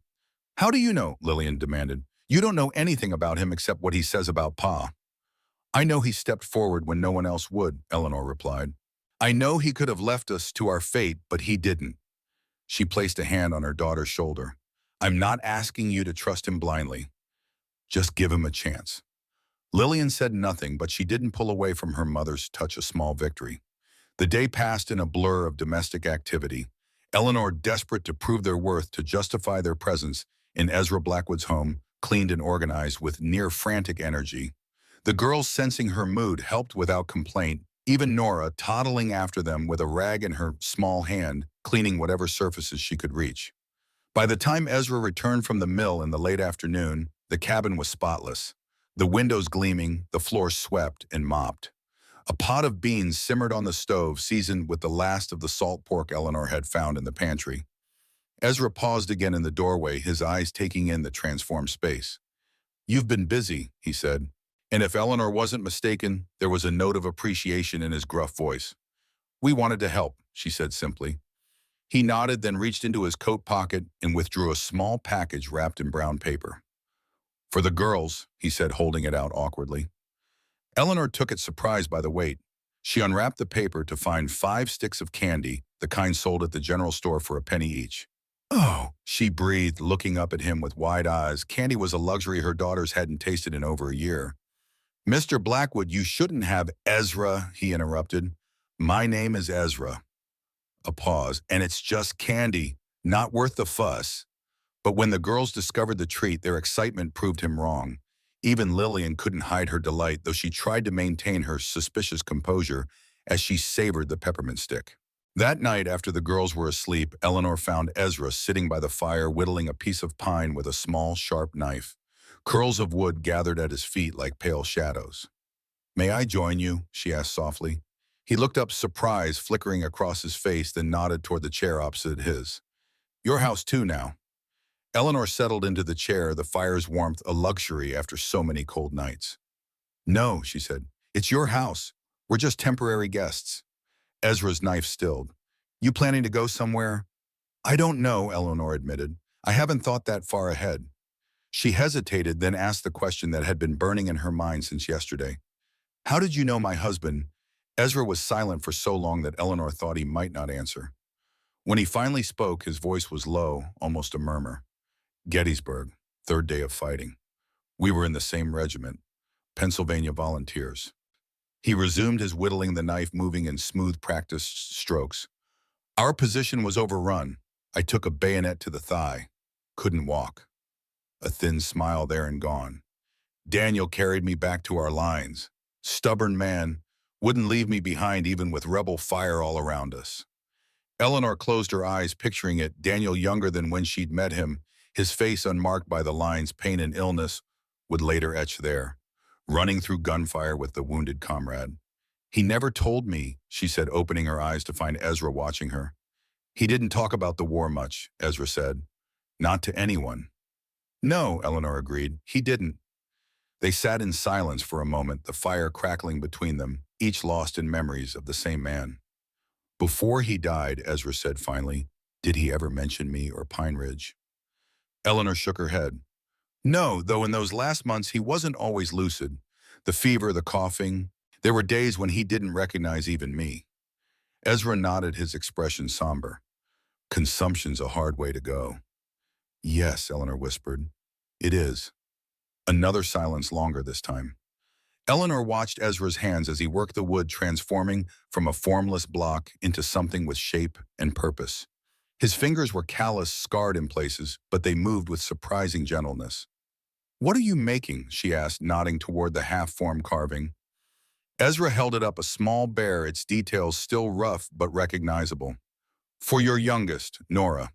"How do you know?" Lillian demanded. "You don't know anything about him except what he says about Pa." "I know he stepped forward when no one else would," Eleanor replied. "I know he could have left us to our fate, but he didn't." She placed a hand on her daughter's shoulder. "I'm not asking you to trust him blindly. Just give him a chance." Lillian said nothing, but she didn't pull away from her mother's touch, a small victory. The day passed in a blur of domestic activity, Eleanor desperate to prove their worth, to justify their presence in Ezra Blackwood's home, cleaned and organized with near-frantic energy. The girls, sensing her mood, helped without complaint, even Nora toddling after them with a rag in her small hand, cleaning whatever surfaces she could reach. By the time Ezra returned from the mill in the late afternoon, the cabin was spotless. The windows gleaming, the floor swept and mopped. A pot of beans simmered on the stove, seasoned with the last of the salt pork Eleanor had found in the pantry. Ezra paused again in the doorway, his eyes taking in the transformed space. "You've been busy," he said. And if Eleanor wasn't mistaken, there was a note of appreciation in his gruff voice. "We wanted to help," she said simply. He nodded, then reached into his coat pocket and withdrew a small package wrapped in brown paper. "For the girls," he said, holding it out awkwardly. Eleanor took it, surprised by the weight. She unwrapped the paper to find 5 sticks of candy, the kind sold at the general store for a penny each. "Oh," she breathed, looking up at him with wide eyes. Candy was a luxury her daughters hadn't tasted in over a year. "Mr. Blackwood, you shouldn't have—" "Ezra," he interrupted. "My name is Ezra." A pause. "And it's just candy, not worth the fuss." But when the girls discovered the treat, their excitement proved him wrong. Even Lillian couldn't hide her delight, though she tried to maintain her suspicious composure as she savored the peppermint stick. That night, after the girls were asleep, Eleanor found Ezra sitting by the fire, whittling a piece of pine with a small, sharp knife. Curls of wood gathered at his feet like pale shadows. "May I join you?" she asked softly. He looked up, surprise flickering across his face, then nodded toward the chair opposite his. "Your house too now." Eleanor settled into the chair, the fire's warmth a luxury after so many cold nights. "No," she said. "It's your house. We're just temporary guests." Ezra's knife stilled. "You planning to go somewhere?" "I don't know," Eleanor admitted. "I haven't thought that far ahead." She hesitated, then asked the question that had been burning in her mind since yesterday. "How did you know my husband?" Ezra was silent for so long that Eleanor thought he might not answer. When he finally spoke, his voice was low, almost a murmur. "Gettysburg, 3rd day of fighting. We were in the same regiment, Pennsylvania Volunteers." He resumed his whittling, the knife moving in smooth, practiced strokes. "Our position was overrun. I took a bayonet to the thigh. Couldn't walk." A thin smile there and gone. "Daniel carried me back to our lines. Stubborn man, Wouldn't leave me behind even with rebel fire all around us. Eleanor closed her eyes, picturing it, Daniel younger than when she'd met him, his face unmarked by the lines pain and illness would later etch there, running through gunfire with the wounded comrade. He never told me, she said, opening her eyes to find Ezra watching her. He didn't talk about the war much, Ezra said. Not to anyone. No, Eleanor agreed, he didn't. They sat in silence for a moment, the fire crackling between them, each lost in memories of the same man. Before he died, Ezra said finally, did he ever mention me or Pine Ridge? Eleanor shook her head. No, though in those last months he wasn't always lucid. The fever, the coughing. There were days when he didn't recognize even me. Ezra nodded, his expression somber. Consumption's a hard way to go. Yes, Eleanor whispered. It is. Another silence, longer this time. Eleanor watched Ezra's hands as he worked the wood, transforming from a formless block into something with shape and purpose. His fingers were callous, scarred in places, but they moved with surprising gentleness. What are you making? She asked, nodding toward the half-formed carving. Ezra held it up, a small bear, its details still rough but recognizable. For your youngest, Nora.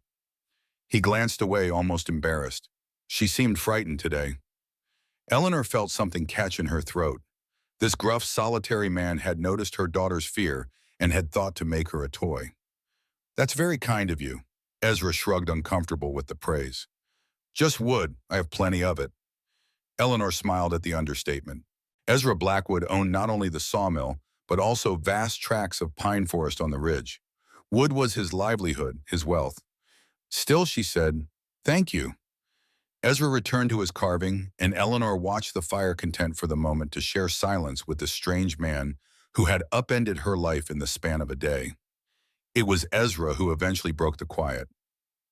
He glanced away, almost embarrassed. She seemed frightened today. Eleanor felt something catch in her throat. This gruff, solitary man had noticed her daughter's fear and had thought to make her a toy. That's very kind of you. Ezra shrugged, uncomfortable with the praise. Just wood, I have plenty of it. Eleanor smiled at the understatement. Ezra Blackwood owned not only the sawmill, but also vast tracts of pine forest on the ridge. Wood was his livelihood, his wealth. Still, she said, thank you. Ezra returned to his carving, and Eleanor watched the fire, content for the moment to share silence with this strange man who had upended her life in the span of a day. It was Ezra who eventually broke the quiet.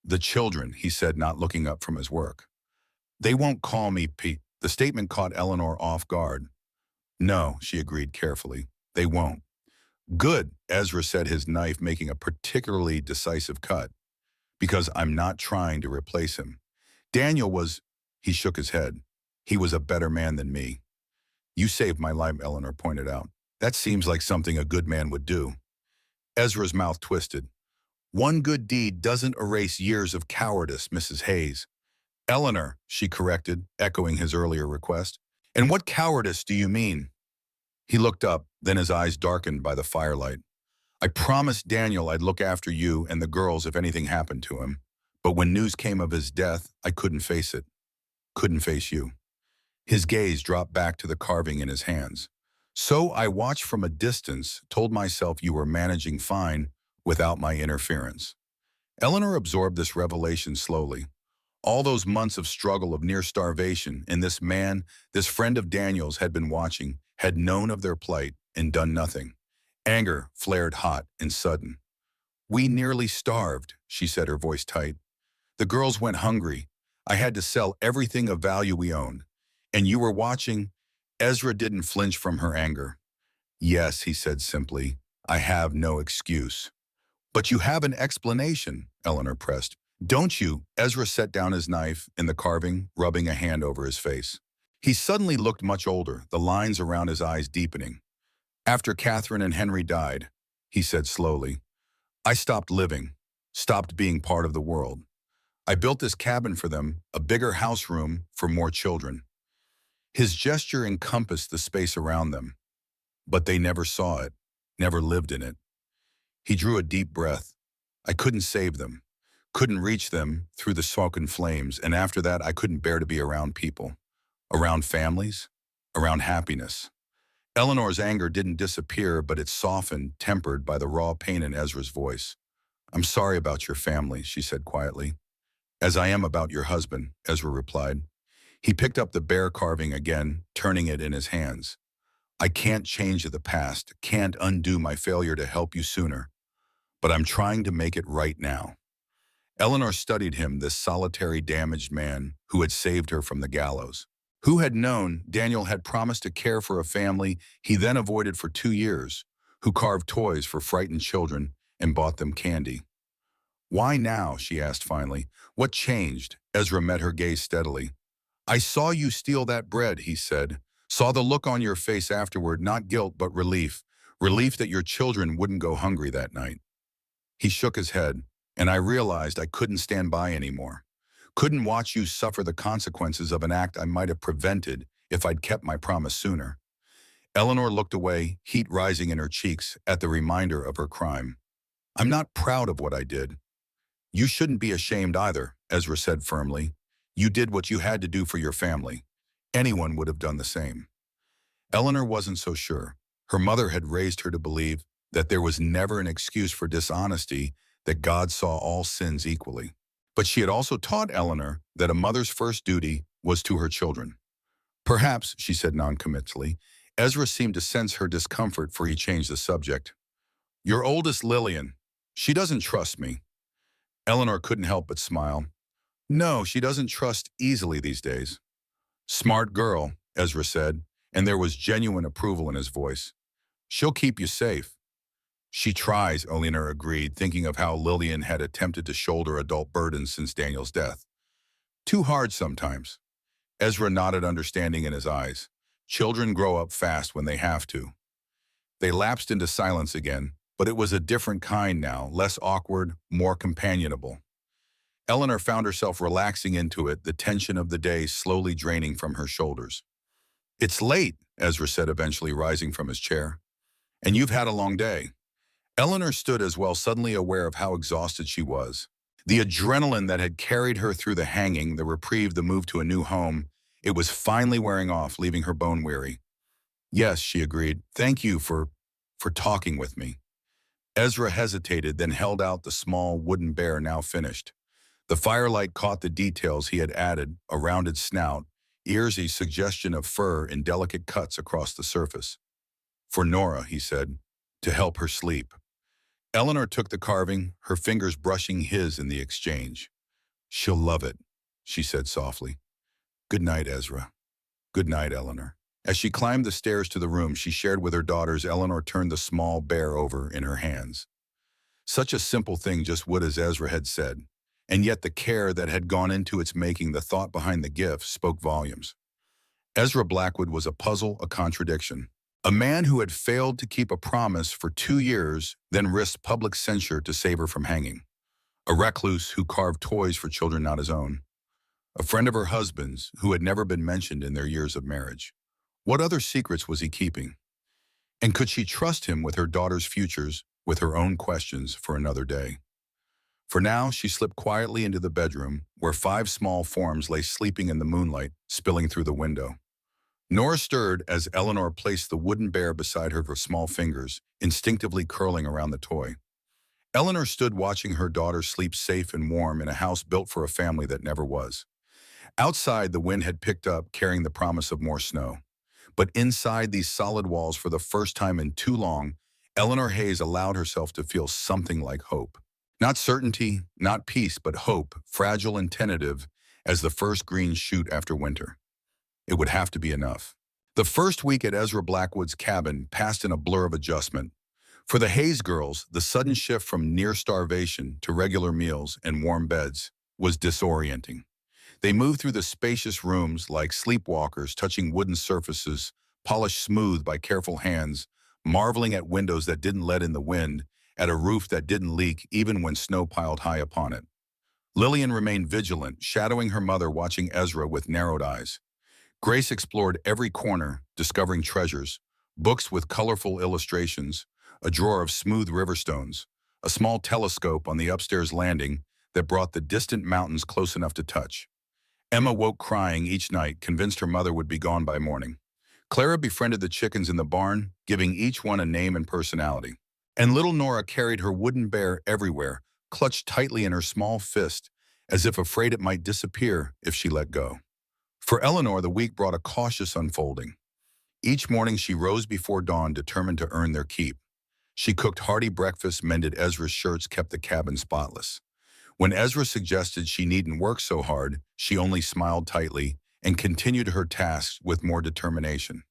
The children, he said, not looking up from his work. They won't call me Pete. The statement caught Eleanor off guard. No, she agreed carefully. They won't. Good, Ezra said, his knife making a particularly decisive cut. Because I'm not trying to replace him. Daniel was, he shook his head. He was a better man than me. You saved my life, Eleanor pointed out. That seems like something a good man would do. Ezra's mouth twisted. One good deed doesn't erase years of cowardice, Mrs. Hayes. Eleanor, she corrected, echoing his earlier request. And what cowardice do you mean? He looked up, then his eyes darkened by the firelight. I promised Daniel I'd look after you and the girls if anything happened to him. But when news came of his death, I couldn't face it. Couldn't face you. His gaze dropped back to the carving in his hands. So I watched from a distance, told myself you were managing fine without my interference. Eleanor absorbed this revelation slowly. All those months of struggle, of near starvation, and this man, this friend of Daniel's, had been watching, had known of their plight, and done nothing. Anger flared hot and sudden. We nearly starved, she said, her voice tight. The girls went hungry. I had to sell everything of value we owned. And you were watching. Ezra didn't flinch from her anger. Yes, he said simply, I have no excuse. But you have an explanation, Eleanor pressed. Don't you? Ezra set down his knife in the carving, rubbing a hand over his face. He suddenly looked much older, the lines around his eyes deepening. After Catherine and Henry died, he said slowly, I stopped living, stopped being part of the world. I built this cabin for them, a bigger house room for more children. His gesture encompassed the space around them, but they never saw it, never lived in it. He drew a deep breath. I couldn't save them, couldn't reach them through the smoke and flames, and after that I couldn't bear to be around people, around families, around happiness. Eleanor's anger didn't disappear, but it softened, tempered by the raw pain in Ezra's voice. I'm sorry about your family, she said quietly. As I am about your husband, Ezra replied. He picked up the bear carving again, turning it in his hands. I can't change the past, can't undo my failure to help you sooner, but I'm trying to make it right now. Eleanor studied him, this solitary, damaged man who had saved her from the gallows. Who had known Daniel had promised to care for a family he then avoided for 2 years, who carved toys for frightened children and bought them candy. Why now, she asked finally. What changed? Ezra met her gaze steadily. I saw you steal that bread, he said. Saw the look on your face afterward, not guilt but relief. Relief that your children wouldn't go hungry that night. He shook his head, and I realized I couldn't stand by anymore. Couldn't watch you suffer the consequences of an act I might have prevented if I'd kept my promise sooner. Eleanor looked away, heat rising in her cheeks at the reminder of her crime. I'm not proud of what I did. You shouldn't be ashamed either, Ezra said firmly. You did what you had to do for your family. Anyone would have done the same. Eleanor wasn't so sure. Her mother had raised her to believe that there was never an excuse for dishonesty, that God saw all sins equally. But she had also taught Eleanor that a mother's first duty was to her children. Perhaps, she said noncommittally. Ezra seemed to sense her discomfort, for he changed the subject. Your oldest, Lillian. She doesn't trust me. Eleanor couldn't help but smile. No, she doesn't trust easily these days. Smart girl, Ezra said, and there was genuine approval in his voice. She'll keep you safe. She tries, Eleanor agreed, thinking of how Lillian had attempted to shoulder adult burdens since Daniel's death. Too hard sometimes. Ezra nodded, understanding in his eyes. Children grow up fast when they have to. They lapsed into silence again, but it was a different kind now, less awkward, more companionable. Eleanor found herself relaxing into it, the tension of the day slowly draining from her shoulders. It's late, Ezra said, eventually rising from his chair. And you've had a long day. Eleanor stood as well, suddenly aware of how exhausted she was. The adrenaline that had carried her through the hanging, the reprieve, the move to a new home, it was finally wearing off, leaving her bone weary. Yes, she agreed. Thank you for talking with me. Ezra hesitated, then held out the small wooden bear, now finished. The firelight caught the details he had added, a rounded snout, ears, a suggestion of fur in delicate cuts across the surface. For Nora, he said, to help her sleep. Eleanor took the carving, her fingers brushing his in the exchange. She'll love it, she said softly. Good night, Ezra. Good night, Eleanor. As she climbed the stairs to the room she shared with her daughters, Eleanor turned the small bear over in her hands. Such a simple thing, just wood as Ezra had said, and yet the care that had gone into its making, the thought behind the gift, spoke volumes. Ezra Blackwood was a puzzle, a contradiction. A man who had failed to keep a promise for 2 years, then risked public censure to save her from hanging. A recluse who carved toys for children not his own. A friend of her husband's who had never been mentioned in their years of marriage. What other secrets was he keeping? And could she trust him with her daughter's futures, with her own questions for another day? For now, she slipped quietly into the bedroom, where 5 small forms lay sleeping in the moonlight, spilling through the window. Nora stirred as Eleanor placed the wooden bear beside her, small fingers instinctively curling around the toy. Eleanor stood watching her daughter sleep safe and warm in a house built for a family that never was. Outside, the wind had picked up, carrying the promise of more snow. But inside these solid walls, for the first time in too long, Eleanor Hayes allowed herself to feel something like hope. Not certainty, not peace, but hope, fragile and tentative as the first green shoot after winter. It would have to be enough. The first week at Ezra Blackwood's cabin passed in a blur of adjustment. For the Hayes girls, the sudden shift from near starvation to regular meals and warm beds was disorienting. They moved through the spacious rooms like sleepwalkers, touching wooden surfaces, polished smooth by careful hands, marveling at windows that didn't let in the wind, at a roof that didn't leak even when snow piled high upon it. Lillian remained vigilant, shadowing her mother, watching Ezra with narrowed eyes. Grace explored every corner, discovering treasures, books with colorful illustrations, a drawer of smooth river stones, a small telescope on the upstairs landing that brought the distant mountains close enough to touch. Emma woke crying each night, convinced her mother would be gone by morning. Clara befriended the chickens in the barn, giving each one a name and personality. And little Nora carried her wooden bear everywhere, clutched tightly in her small fist, as if afraid it might disappear if she let go. For Eleanor, the week brought a cautious unfolding. Each morning she rose before dawn, determined to earn their keep. She cooked hearty breakfast, mended Ezra's shirts, kept the cabin spotless. When Ezra suggested she needn't work so hard, she only smiled tightly and continued her tasks with more determination.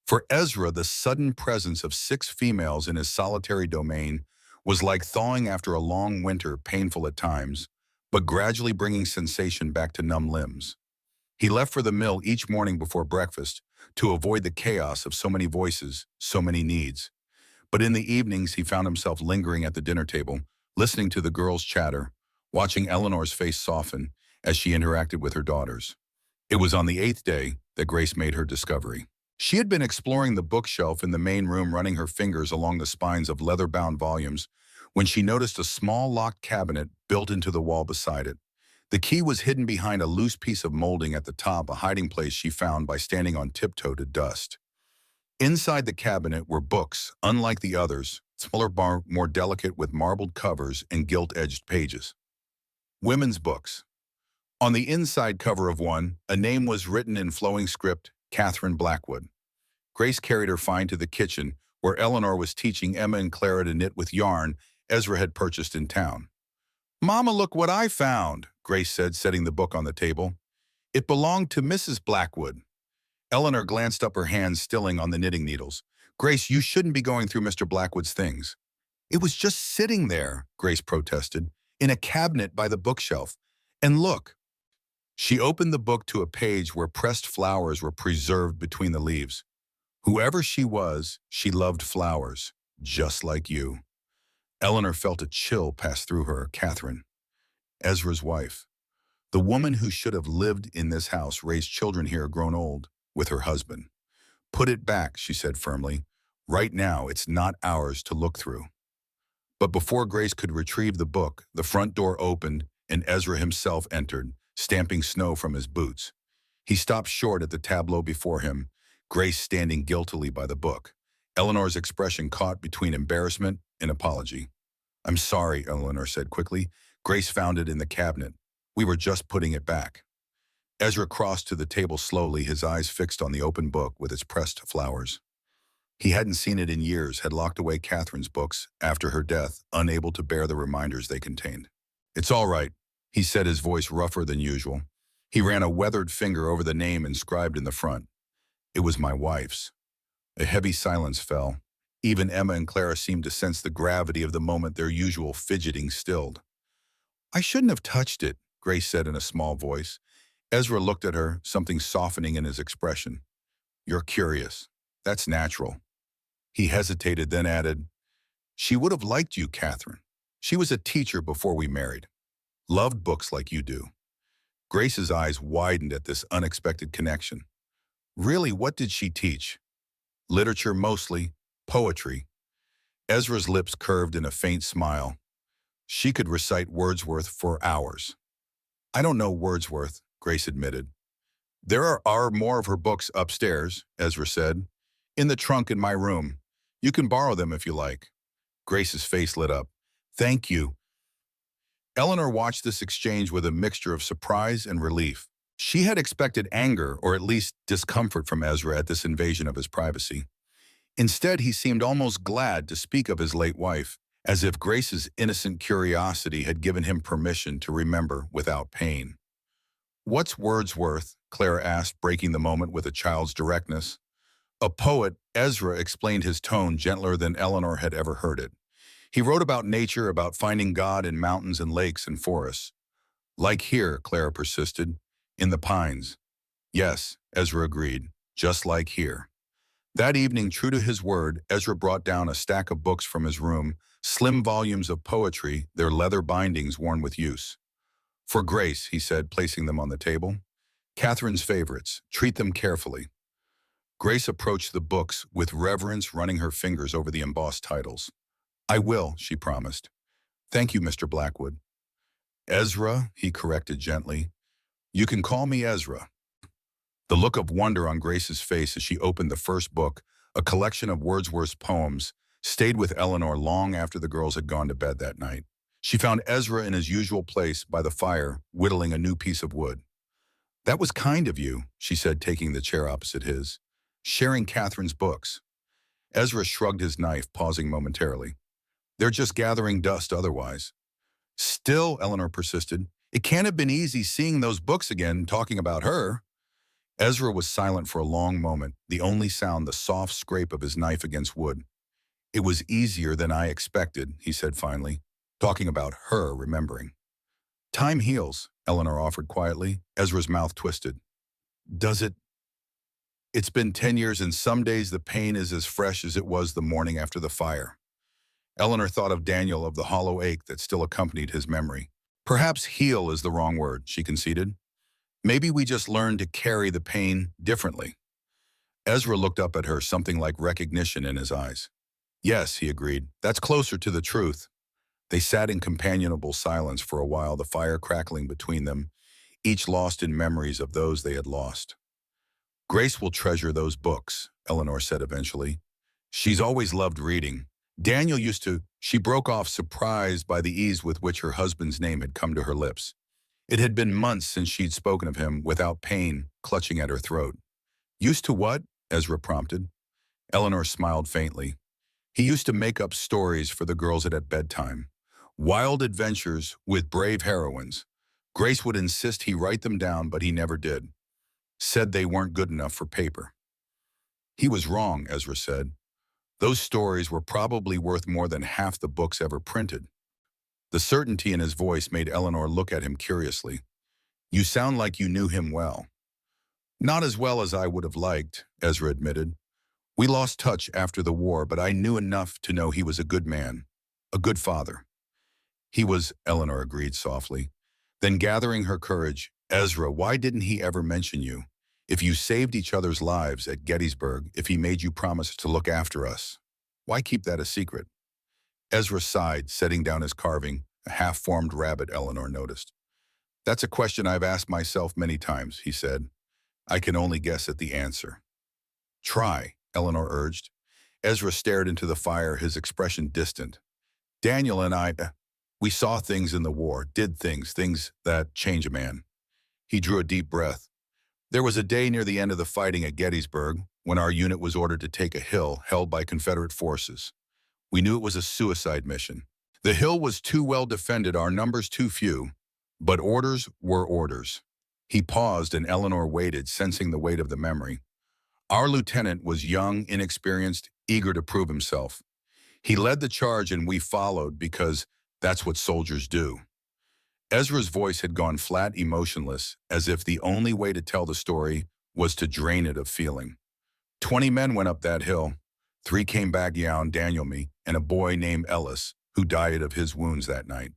For Ezra, the sudden presence of 6 females in his solitary domain was like thawing after a long winter, painful at times, but gradually bringing sensation back to numb limbs. He left for the mill each morning before breakfast to avoid the chaos of so many voices, so many needs. But in the evenings, he found himself lingering at the dinner table, listening to the girls' chatter, watching Eleanor's face soften as she interacted with her daughters. It was on the 8th day that Grace made her discovery. She had been exploring the bookshelf in the main room, running her fingers along the spines of leather-bound volumes, when she noticed a small locked cabinet built into the wall beside it. The key was hidden behind a loose piece of molding at the top, a hiding place she found by standing on tiptoe to dust. Inside the cabinet were books, unlike the others, smaller, more delicate, with marbled covers and gilt-edged pages. Women's books. On the inside cover of one, a name was written in flowing script, Gavin Blackwood. Grace carried her find to the kitchen, where Eleanor was teaching Emma and Clara to knit with yarn Ezra had purchased in town. "Mama, look what I found," Grace said, setting the book on the table. "It belonged to Mrs. Blackwood." Eleanor glanced up, her hands stilling on the knitting needles. "Grace, you shouldn't be going through Mr. Blackwood's things." "It was just sitting there," Grace protested, "in a cabinet by the bookshelf. And look." She opened the book to a page where pressed flowers were preserved between the leaves. "Whoever she was, she loved flowers, just like you." Eleanor felt a chill pass through her. Catherine, Ezra's wife. The woman who should have lived in this house, raised children here, grown old, with her husband. "Put it back," she said firmly. "Right now, it's not ours to look through." But before Grace could retrieve the book, the front door opened and Ezra himself entered, stamping snow from his boots. He stopped short at the tableau before him, Grace standing guiltily by the book. Eleanor's expression caught between embarrassment and apology. "I'm sorry," Eleanor said quickly. "Grace found it in the cabinet. We were just putting it back." Ezra crossed to the table slowly, his eyes fixed on the open book with its pressed flowers. He hadn't seen it in years, had locked away Catherine's books after her death, unable to bear the reminders they contained. "It's all right," he said, his voice rougher than usual. He ran a weathered finger over the name inscribed in the front. "It was my wife's." A heavy silence fell. Even Emma and Clara seemed to sense the gravity of the moment, their usual fidgeting stilled. "I shouldn't have touched it," Grace said in a small voice. Ezra looked at her, something softening in his expression. "You're curious. That's natural." He hesitated, then added, "She would have liked you, Catherine. She was a teacher before we married. Loved books like you do." Grace's eyes widened at this unexpected connection. "Really, what did she teach?" "Literature mostly, poetry." Ezra's lips curved in a faint smile. "She could recite Wordsworth for hours." "I don't know Wordsworth," Grace admitted. "There are more of her books upstairs," Ezra said. "In the trunk in my room. You can borrow them if you like." Grace's face lit up. "Thank you." Eleanor watched this exchange with a mixture of surprise and relief. She had expected anger, or at least discomfort, from Ezra at this invasion of his privacy. Instead, he seemed almost glad to speak of his late wife, as if Grace's innocent curiosity had given him permission to remember without pain. "What's Wordsworth?" Clara asked, breaking the moment with a child's directness. "A poet," Ezra explained, his tone gentler than Eleanor had ever heard it. "He wrote about nature, about finding God in mountains and lakes and forests." "Like here," Clara persisted, "in the pines." "Yes," Ezra agreed, "just like here." That evening, true to his word, Ezra brought down a stack of books from his room, slim volumes of poetry, their leather bindings worn with use. "For Grace," he said, placing them on the table. "Catherine's favorites. Treat them carefully." Grace approached the books with reverence, running her fingers over the embossed titles. "I will," she promised. "Thank you, Mr. Blackwood." "Ezra," he corrected gently. "You can call me Ezra." The look of wonder on Grace's face as she opened the first book, a collection of Wordsworth's poems, stayed with Eleanor long after the girls had gone to bed that night. She found Ezra in his usual place by the fire, whittling a new piece of wood. "That was kind of you," she said, taking the chair opposite his. "Sharing Catherine's books." Ezra shrugged his knife, pausing momentarily. "They're just gathering dust otherwise." "Still," Eleanor persisted, "it can't have been easy seeing those books again, talking about her." Ezra was silent for a long moment, the only sound the soft scrape of his knife against wood. "It was easier than I expected," he said finally, "talking about her, remembering." "Time heals," Eleanor offered quietly. Ezra's mouth twisted. "Does it?" It's been 10 years and some days the pain is as fresh as it was the morning after the fire. Eleanor thought of Daniel, of the hollow ache that still accompanied his memory. Perhaps heal is the wrong word, she conceded. Maybe we just learn to carry the pain differently. Ezra looked up at her, something like recognition in his eyes. Yes, he agreed. That's closer to the truth. They sat in companionable silence for a while, the fire crackling between them, each lost in memories of those they had lost. Grace will treasure those books, Eleanor said eventually. She's always loved reading. Daniel used to. She broke off, surprised by the ease with which her husband's name had come to her lips. It had been months since she'd spoken of him without pain clutching at her throat. Used to what? Ezra prompted. Eleanor smiled faintly. He used to make up stories for the girls at bedtime. Wild adventures with brave heroines. Grace would insist he write them down, but he never did. Said they weren't good enough for paper. He was wrong, Ezra said. Those stories were probably worth more than half the books ever printed. The certainty in his voice made Eleanor look at him curiously. You sound like you knew him well. Not as well as I would have liked, Ezra admitted. We lost touch after the war, but I knew enough to know he was a good man, a good father. He was, Eleanor agreed softly. Then gathering her courage, Ezra, why didn't he ever mention you? If you saved each other's lives at Gettysburg, if he made you promise to look after us, why keep that a secret? Ezra sighed, setting down his carving, a half-formed rabbit, Eleanor noticed. That's a question I've asked myself many times, he said. I can only guess at the answer. Try, Eleanor urged. Ezra stared into the fire, his expression distant. Daniel and we saw things in the war, did things that change a man. He drew a deep breath. There was a day near the end of the fighting at Gettysburg when our unit was ordered to take a hill held by Confederate forces. We knew it was a suicide mission. The hill was too well defended, our numbers too few, but orders were orders. He paused and Eleanor waited, sensing the weight of the memory. Our lieutenant was young, inexperienced, eager to prove himself. He led the charge and we followed because that's what soldiers do. Ezra's voice had gone flat, emotionless, as if the only way to tell the story was to drain it of feeling. 20 men went up that hill. 3 came back, Daniel, me, and a boy named Ellis, who died of his wounds that night.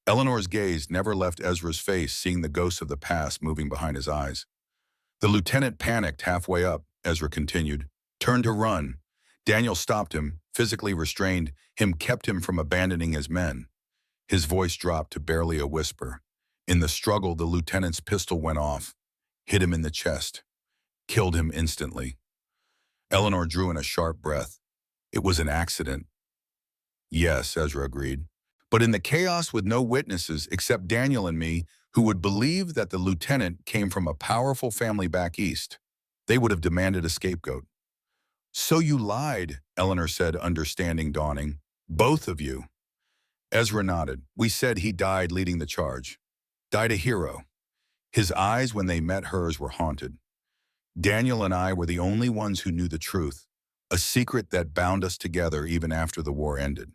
Eleanor's gaze never left Ezra's face, seeing the ghosts of the past moving behind his eyes. The lieutenant panicked halfway up, Ezra continued, turned to run. Daniel stopped him, physically restrained him, kept him from abandoning his men. His voice dropped to barely a whisper. In the struggle, the lieutenant's pistol went off, hit him in the chest, killed him instantly. Eleanor drew in a sharp breath. It was an accident. Yes, Ezra agreed. But in the chaos with no witnesses except Daniel and me, who would believe that the lieutenant came from a powerful family back east, they would have demanded a scapegoat. So you lied, Eleanor said, understanding dawning. Both of you. Ezra nodded. We said he died leading the charge. Died a hero. His eyes, when they met hers, were haunted. Daniel and I were the only ones who knew the truth, a secret that bound us together even after the war ended.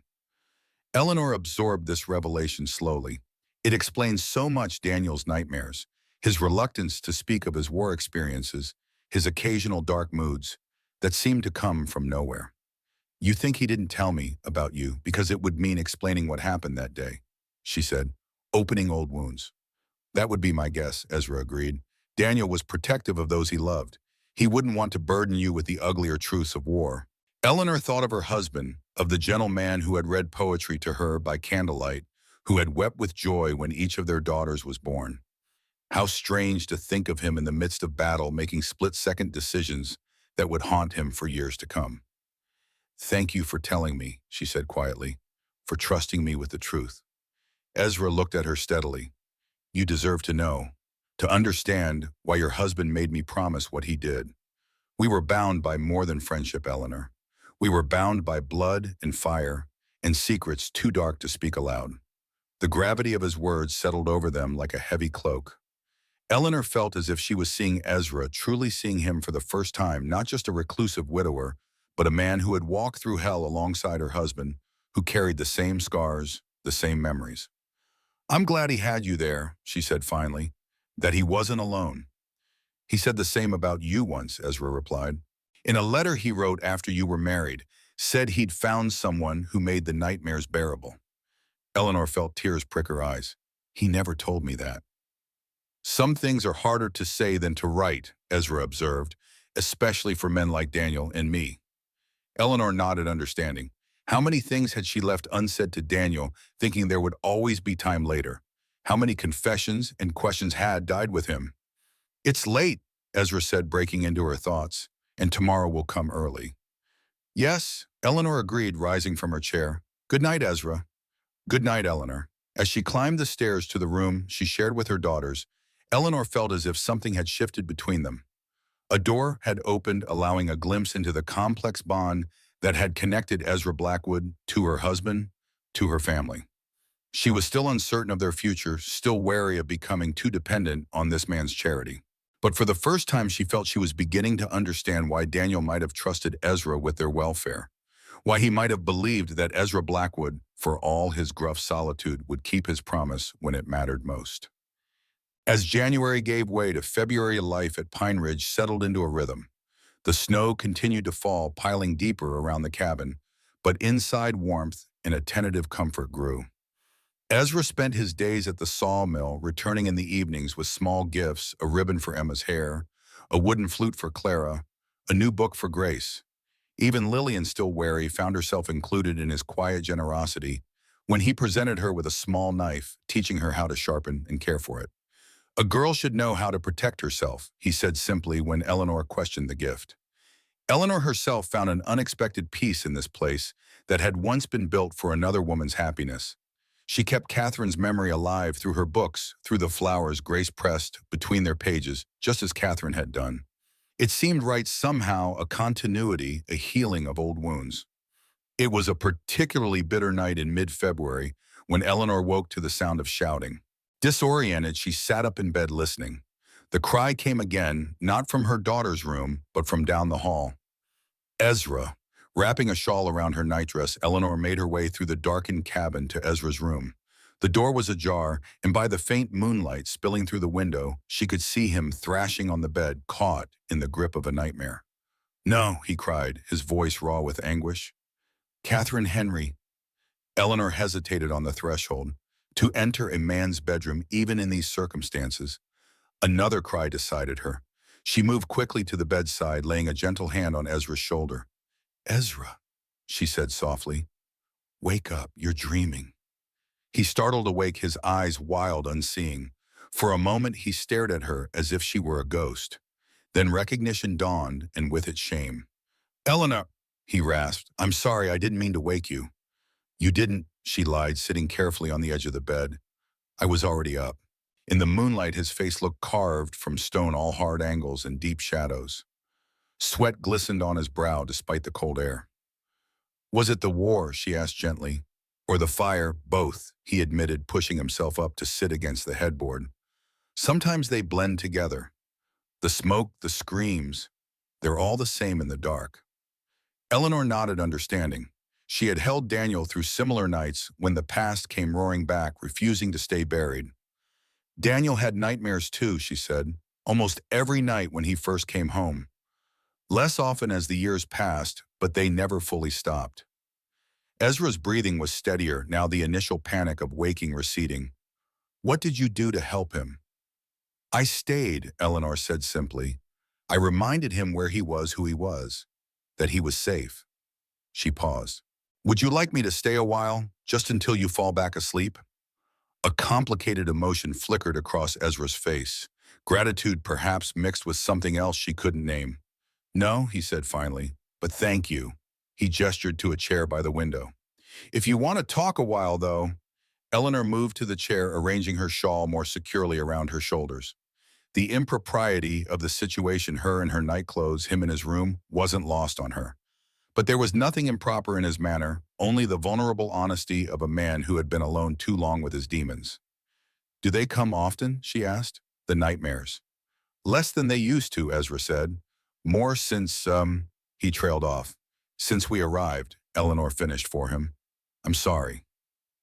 Eleanor absorbed this revelation slowly. It explained so much: Daniel's nightmares, his reluctance to speak of his war experiences, his occasional dark moods that seemed to come from nowhere. You think he didn't tell me about you because it would mean explaining what happened that day, she said, opening old wounds. That would be my guess, Ezra agreed. Daniel was protective of those he loved. He wouldn't want to burden you with the uglier truths of war. Eleanor thought of her husband, of the gentle man who had read poetry to her by candlelight, who had wept with joy when each of their daughters was born. How strange to think of him in the midst of battle, making split-second decisions that would haunt him for years to come. Thank you for telling me, she said quietly, for trusting me with the truth. Ezra looked at her steadily. You deserve to know, to understand why your husband made me promise what he did. We were bound by more than friendship, Eleanor. We were bound by blood and fire and secrets too dark to speak aloud. The gravity of his words settled over them like a heavy cloak. Eleanor felt as if she was seeing Ezra, truly seeing him for the first time, not just a reclusive widower, but a man who had walked through hell alongside her husband, who carried the same scars, the same memories. I'm glad he had you there, she said finally, that he wasn't alone. He said the same about you once, Ezra replied. In a letter he wrote after you were married, said he'd found someone who made the nightmares bearable. Eleanor felt tears prick her eyes. He never told me that. Some things are harder to say than to write, Ezra observed, especially for men like Daniel and me. Eleanor nodded understanding. How many things had she left unsaid to Daniel, thinking there would always be time later? How many confessions and questions had died with him? It's late, Ezra said, breaking into her thoughts, and tomorrow will come early. Yes, Eleanor agreed, rising from her chair. Good night, Ezra. Good night, Eleanor. As she climbed the stairs to the room she shared with her daughters, Eleanor felt as if something had shifted between them. A door had opened, allowing a glimpse into the complex bond that had connected Ezra Blackwood to her husband, to her family. She was still uncertain of their future, still wary of becoming too dependent on this man's charity. But for the first time, she felt she was beginning to understand why Daniel might have trusted Ezra with their welfare, why he might have believed that Ezra Blackwood, for all his gruff solitude, would keep his promise when it mattered most. As January gave way to February, life at Pine Ridge settled into a rhythm. The snow continued to fall, piling deeper around the cabin, but inside warmth and a tentative comfort grew. Ezra spent his days at the sawmill, returning in the evenings with small gifts, a ribbon for Emma's hair, a wooden flute for Clara, a new book for Grace. Even Lillian, still wary, found herself included in his quiet generosity when he presented her with a small knife, teaching her how to sharpen and care for it. A girl should know how to protect herself, he said simply when Eleanor questioned the gift. Eleanor herself found an unexpected peace in this place that had once been built for another woman's happiness. She kept Catherine's memory alive through her books, through the flowers Grace pressed between their pages, just as Catherine had done. It seemed right somehow, a continuity, a healing of old wounds. It was a particularly bitter night in mid-February when Eleanor woke to the sound of shouting. Disoriented, she sat up in bed listening. The cry came again, not from her daughter's room, but from down the hall. Ezra. Wrapping a shawl around her nightdress, Eleanor made her way through the darkened cabin to Ezra's room. The door was ajar, and by the faint moonlight spilling through the window, she could see him thrashing on the bed, caught in the grip of a nightmare. No, he cried, his voice raw with anguish. Catherine Henry. Eleanor hesitated on the threshold. To enter a man's bedroom, even in these circumstances. Another cry decided her. She moved quickly to the bedside, laying a gentle hand on Ezra's shoulder. Ezra, she said softly. Wake up, you're dreaming. He startled awake, his eyes wild, unseeing. For a moment he stared at her as if she were a ghost. Then recognition dawned, and with it shame. Eleanor, he rasped, I'm sorry, I didn't mean to wake you. You didn't, she lied, sitting carefully on the edge of the bed. I was already up. In the moonlight, his face looked carved from stone, all hard angles and deep shadows. Sweat glistened on his brow despite the cold air. Was it the war, she asked gently, or the fire? Both, he admitted, pushing himself up to sit against the headboard. Sometimes they blend together. The smoke, the screams, they're all the same in the dark. Eleanor nodded understanding. She had held Daniel through similar nights when the past came roaring back, refusing to stay buried. Daniel had nightmares too, she said, almost every night when he first came home. Less often as the years passed, but they never fully stopped. Ezra's breathing was steadier, now the initial panic of waking receding. What did you do to help him? I stayed, Eleanor said simply. I reminded him where he was, who he was, that he was safe. She paused. Would you like me to stay a while, just until you fall back asleep? A complicated emotion flickered across Ezra's face, gratitude perhaps mixed with something else she couldn't name. No, he said finally, but thank you. He gestured to a chair by the window. If you want to talk a while, though. Eleanor moved to the chair, arranging her shawl more securely around her shoulders. The impropriety of the situation, her in her nightclothes, him in his room, wasn't lost on her. But there was nothing improper in his manner, only the vulnerable honesty of a man who had been alone too long with his demons. Do they come often, she asked. The nightmares. Less than they used to, Ezra said. More since, he trailed off. Since we arrived, Eleanor finished for him. I'm sorry.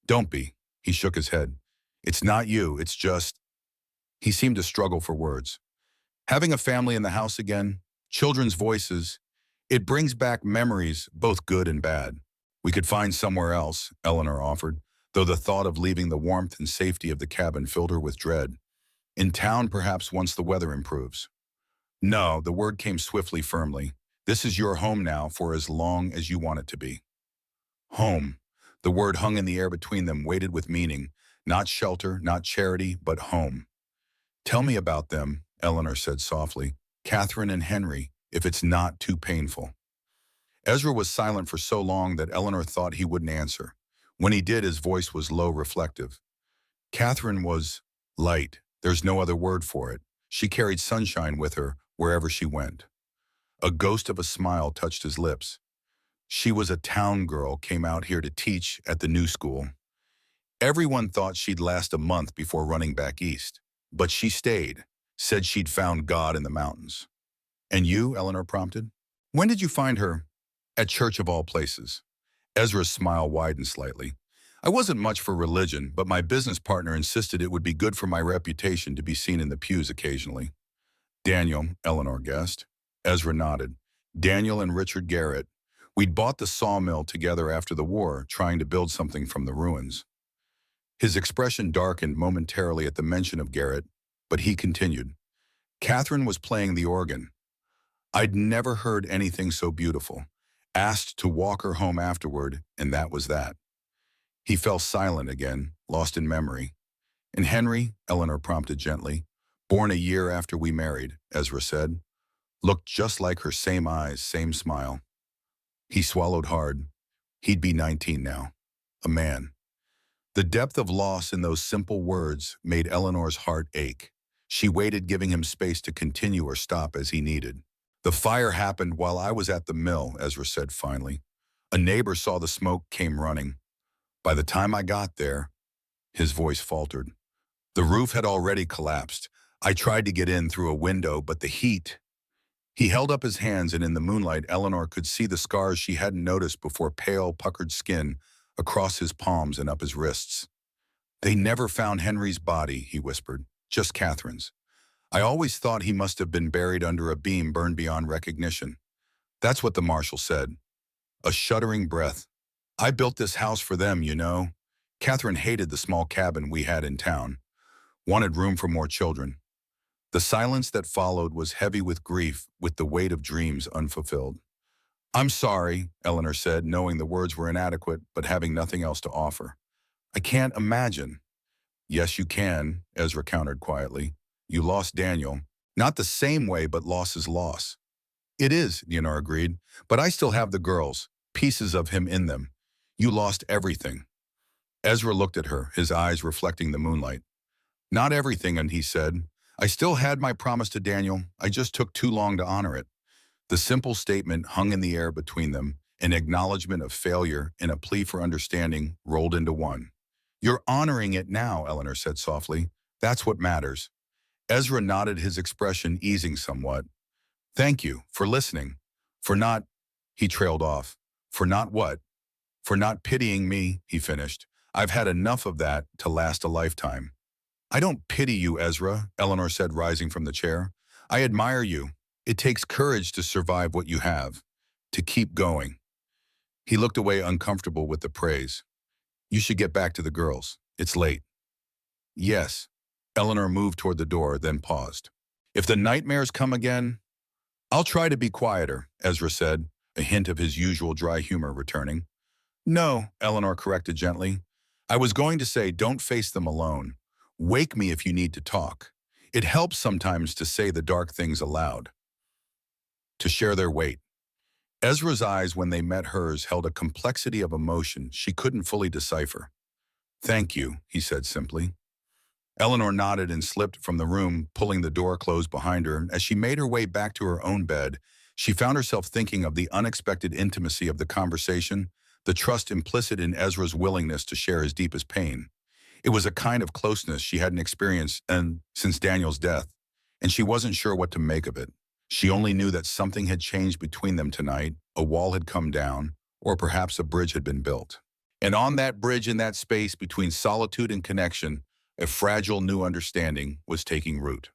Don't be, he shook his head. It's not you, it's just. He seemed to struggle for words. Having a family in the house again, children's voices, it brings back memories, both good and bad. We could find somewhere else, Eleanor offered, though the thought of leaving the warmth and safety of the cabin filled her with dread. In town, perhaps once the weather improves. No, the word came swiftly, firmly. This is your home now for as long as you want it to be. Home. The word hung in the air between them, weighted with meaning. Not shelter, not charity, but home. Tell me about them, Eleanor said softly. Catherine and Henry, if it's not too painful. Ezra was silent for so long that Eleanor thought he wouldn't answer. When he did, his voice was low, reflective. Catherine was light. There's no other word for it. She carried sunshine with her wherever she went. A ghost of a smile touched his lips. She was a town girl, came out here to teach at the new school. Everyone thought she'd last a month before running back east. But she stayed, said she'd found God in the mountains. And you, Eleanor prompted? When did you find her? At church of all places. Ezra's smile widened slightly. I wasn't much for religion, but my business partner insisted it would be good for my reputation to be seen in the pews occasionally. Daniel, Eleanor guessed. Ezra nodded. Daniel and Richard Garrett. We'd bought the sawmill together after the war, trying to build something from the ruins. His expression darkened momentarily at the mention of Garrett, but he continued. Catherine was playing the organ. I'd never heard anything so beautiful. Asked to walk her home afterward, and that was that. He fell silent again, lost in memory. And Henry, Eleanor prompted gently, born a year after we married, Ezra said, looked just like her, same eyes, same smile. He swallowed hard. He'd be 19 now. A man. The depth of loss in those simple words made Eleanor's heart ache. She waited, giving him space to continue or stop as he needed. The fire happened while I was at the mill, Ezra said finally. A neighbor saw the smoke, came running. By the time I got there, his voice faltered. The roof had already collapsed. I tried to get in through a window, but the heat. He held up his hands, and in the moonlight, Eleanor could see the scars she hadn't noticed before, pale, puckered skin across his palms and up his wrists. They never found Henry's body, he whispered, just Catherine's. I always thought he must have been buried under a beam burned beyond recognition. That's what the marshal said. A shuddering breath. I built this house for them, you know. Catherine hated the small cabin we had in town, wanted room for more children. The silence that followed was heavy with grief, with the weight of dreams unfulfilled. I'm sorry, Eleanor said, knowing the words were inadequate, but having nothing else to offer. I can't imagine. Yes, you can, Ezra countered quietly. You lost Daniel. Not the same way, but loss is loss. It is, Leonor agreed, but I still have the girls, pieces of him in them. You lost everything. Ezra looked at her, his eyes reflecting the moonlight. Not everything, and he said, I still had my promise to Daniel. I just took too long to honor it. The simple statement hung in the air between them, an acknowledgement of failure and a plea for understanding rolled into one. You're honoring it now, Eleanor said softly. That's what matters. Ezra nodded, his expression easing somewhat. Thank you for listening. For not, he trailed off. For not what? For not pitying me, he finished. I've had enough of that to last a lifetime. I don't pity you, Ezra, Eleanor said, rising from the chair. I admire you. It takes courage to survive what you have, to keep going. He looked away, uncomfortable with the praise. You should get back to the girls. It's late. Yes. Eleanor moved toward the door, then paused. If the nightmares come again, I'll try to be quieter, Ezra said, a hint of his usual dry humor returning. No, Eleanor corrected gently. I was going to say don't face them alone. Wake me if you need to talk. It helps sometimes to say the dark things aloud. To share their weight. Ezra's eyes, when they met hers, held a complexity of emotion she couldn't fully decipher. Thank you, he said simply. Eleanor nodded and slipped from the room, pulling the door closed behind her. As she made her way back to her own bed, she found herself thinking of the unexpected intimacy of the conversation, the trust implicit in Ezra's willingness to share his deepest pain. It was a kind of closeness she hadn't experienced since Daniel's death, and she wasn't sure what to make of it. She only knew that something had changed between them tonight, a wall had come down, or perhaps a bridge had been built. And on that bridge, in that space between solitude and connection, a fragile new understanding was taking root.